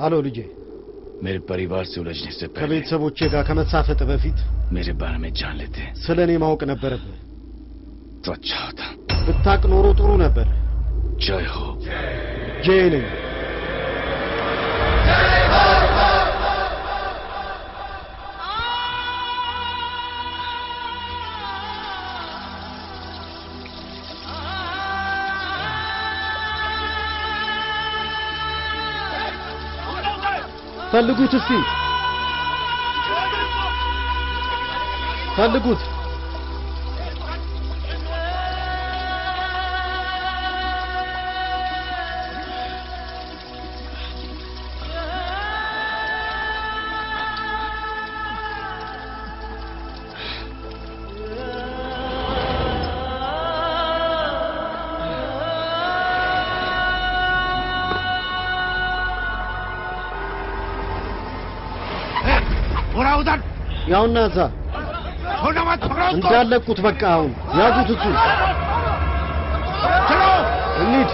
हेलो ልጄ मेरे परिवार से उलझने से पहले ከቤተሰቦቼ ጋር ከመሳፈጥ በፊት मेरे बारे में जान लेते ስለኔ ማወቅ ነበረብህ तो अच्छा होता ብታቅ ኖሮ ጥሩ ነበር जय हो जय ነኝ ፈልጉት እስቲ ፈልጉት ያውና እዛ እንዳለቁት በቃ አሁን ያዙት እሱ እንሂድ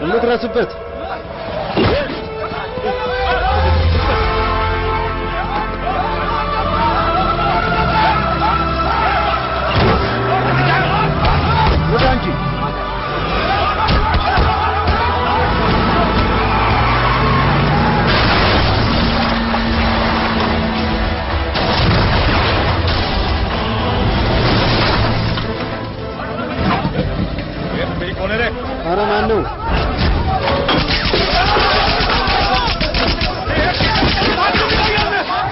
እንድረስበት ወደ አንቺ अरे मानो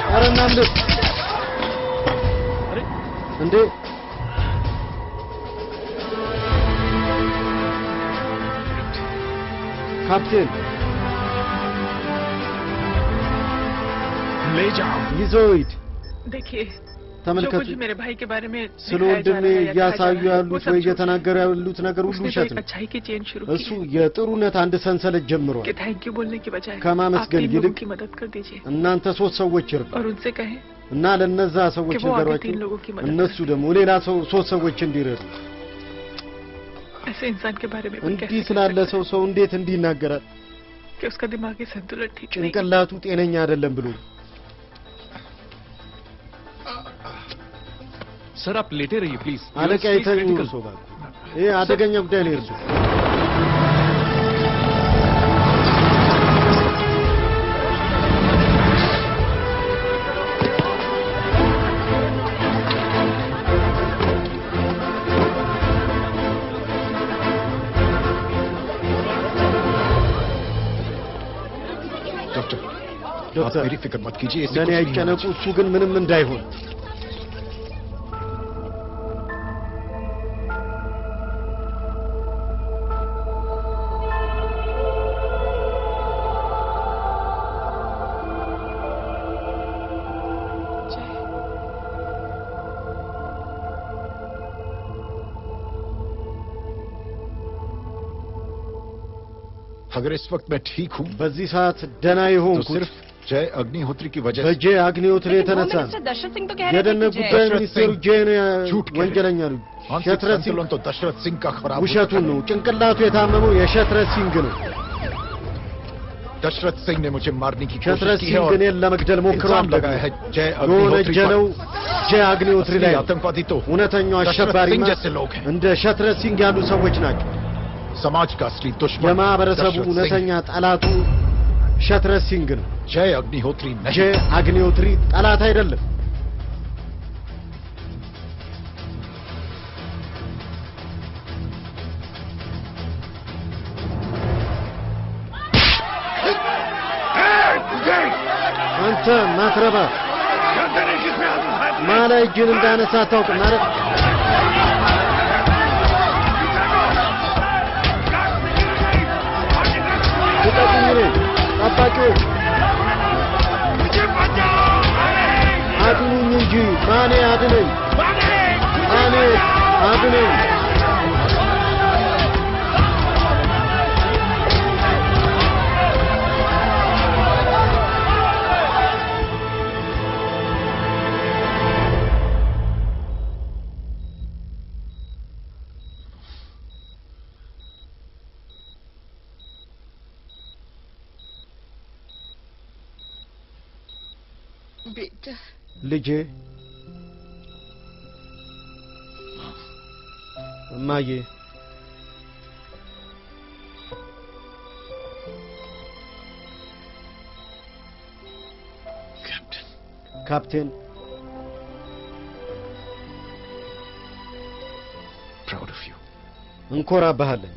अरे नाम दे अंदे कैप्टन ले जाओ ይዞት देखिए ተመልከቱ मेरे भाई के बारे में ስለወንድሜ ያሳዩ ያሉት ወይ የተናገሩ ያሉት ነገር ሁሉ ውሸት ነው अच्छाई की चेन शुरू እሱ የጥሩነት አንድ ሰንሰለት ጀምሯል कि थैंक यू बोलने की बजाय ከማመስገን ይልቅ की मदद कर दीजिए እናንተ ሶስት ሰዎች ይርዱ और उनसे कहें እና ለነዛ ሰዎች ነገሯቸው እነሱ ደግሞ ሌላ ሰው ሶስት ሰዎች እንዲረዱ ऐसे इंसान के बारे में እንዲህ ስላለ ሰው እንዴት እንዲናገራል कि उसका दिमागी संतुलन ठीक नहीं ጭንቅላቱ ጤነኛ አይደለም ብሎ सर आप लेटे रहिए प्लीज አለቃ ይተኙ ሰው ባክ ይሄ አደገኛ ጉዳይ ነው እርሱ डॉक्टर आप मेरी फिक्र मत कीजिए ለኔ አይጨነቁ እሱ ግን ምንም እንዳይሆን अगर इस वक्त मैं ठीक हूँ በዚህ ሰዓት ደና ይሆን तो सिर्फ जय अग्निहोत्री की वजह በጄ አግኒዮትሪ የተነሳ የደህንነት ጉዳይ ሚኒስቴሩ ጄን ወንጀለኛ ነው ሸትረት ሲንግ तो दशरथ सिंह का खराब ውሸቱን ነው ጭንቅላቱ የታመመው የሸትረት ሲንግ ነው दशरथ सिंह ने मुझे मारने की ሸትረት कोशिश की है ሲንግ और እኔን ለመግደል ሞክሯል लगाया है जय अग्निहोत्री የወነጀለው ጄ አግኒዮትሪ ላይ आतंकवादी तो እውነተኛው አሸባሪማ እንደ ሸትረት ሲንግ ያሉ ሰዎች ናቸው समाज का असली दुश्मन የማህበረሰቡ እውነተኛ ጠላቱ ሸትረት ሲንግ ነው जय अग्निहोत्री नहीं ጄ አግኒዮትሪ ጠላት አይደለም አንተ ማትረባ ማላ እጅን እንዳነሳ አታውቅም ማለት ጠባቂዎች አድኑኝ እንጂ ማኔ አድነኝ ማኔ አድነኝ बेटा ልጄ እማዬ ካፕቴን proud of you. እንኮራባለን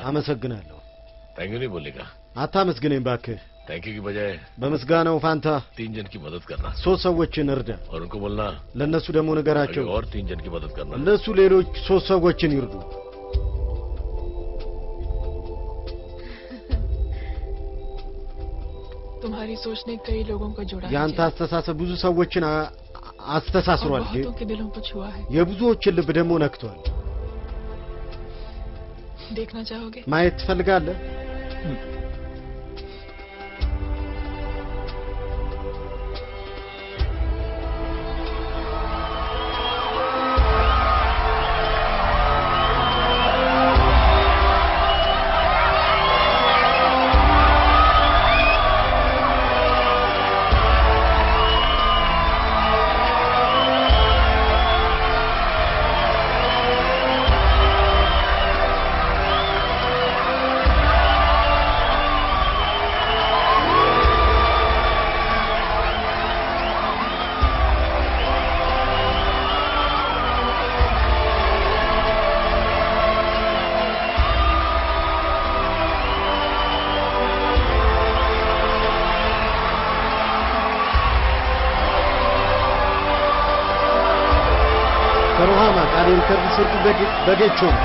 አመሰግናለሁ thank you नहीं बोलेगा አታመስግነኝ ባክህ थैंक यू की बजाय በመስጋናው ፋንታ 3 जन की मदद करना 3 ሰዎችን እርዳ और उनको बोलना ለነሱ ደግሞ ነገራቸው और 3 जन की मदद करना እነሱ ሌሎች 3 ሰዎችን ይርዱ तुम्हारी सोच ने कई लोगों को जोड़ा है ያንተ አስተሳሰብ ብዙ ሰዎችን አስተሳስሯል बहुतों के दिलों को छुआ है የብዙዎችን ልብ ደግሞ ነክቷል देखना चाहोगे ማየት ትፈልጋለህ ከሮሃማ ቃሌን ከርብ ስርቱ በጌቾም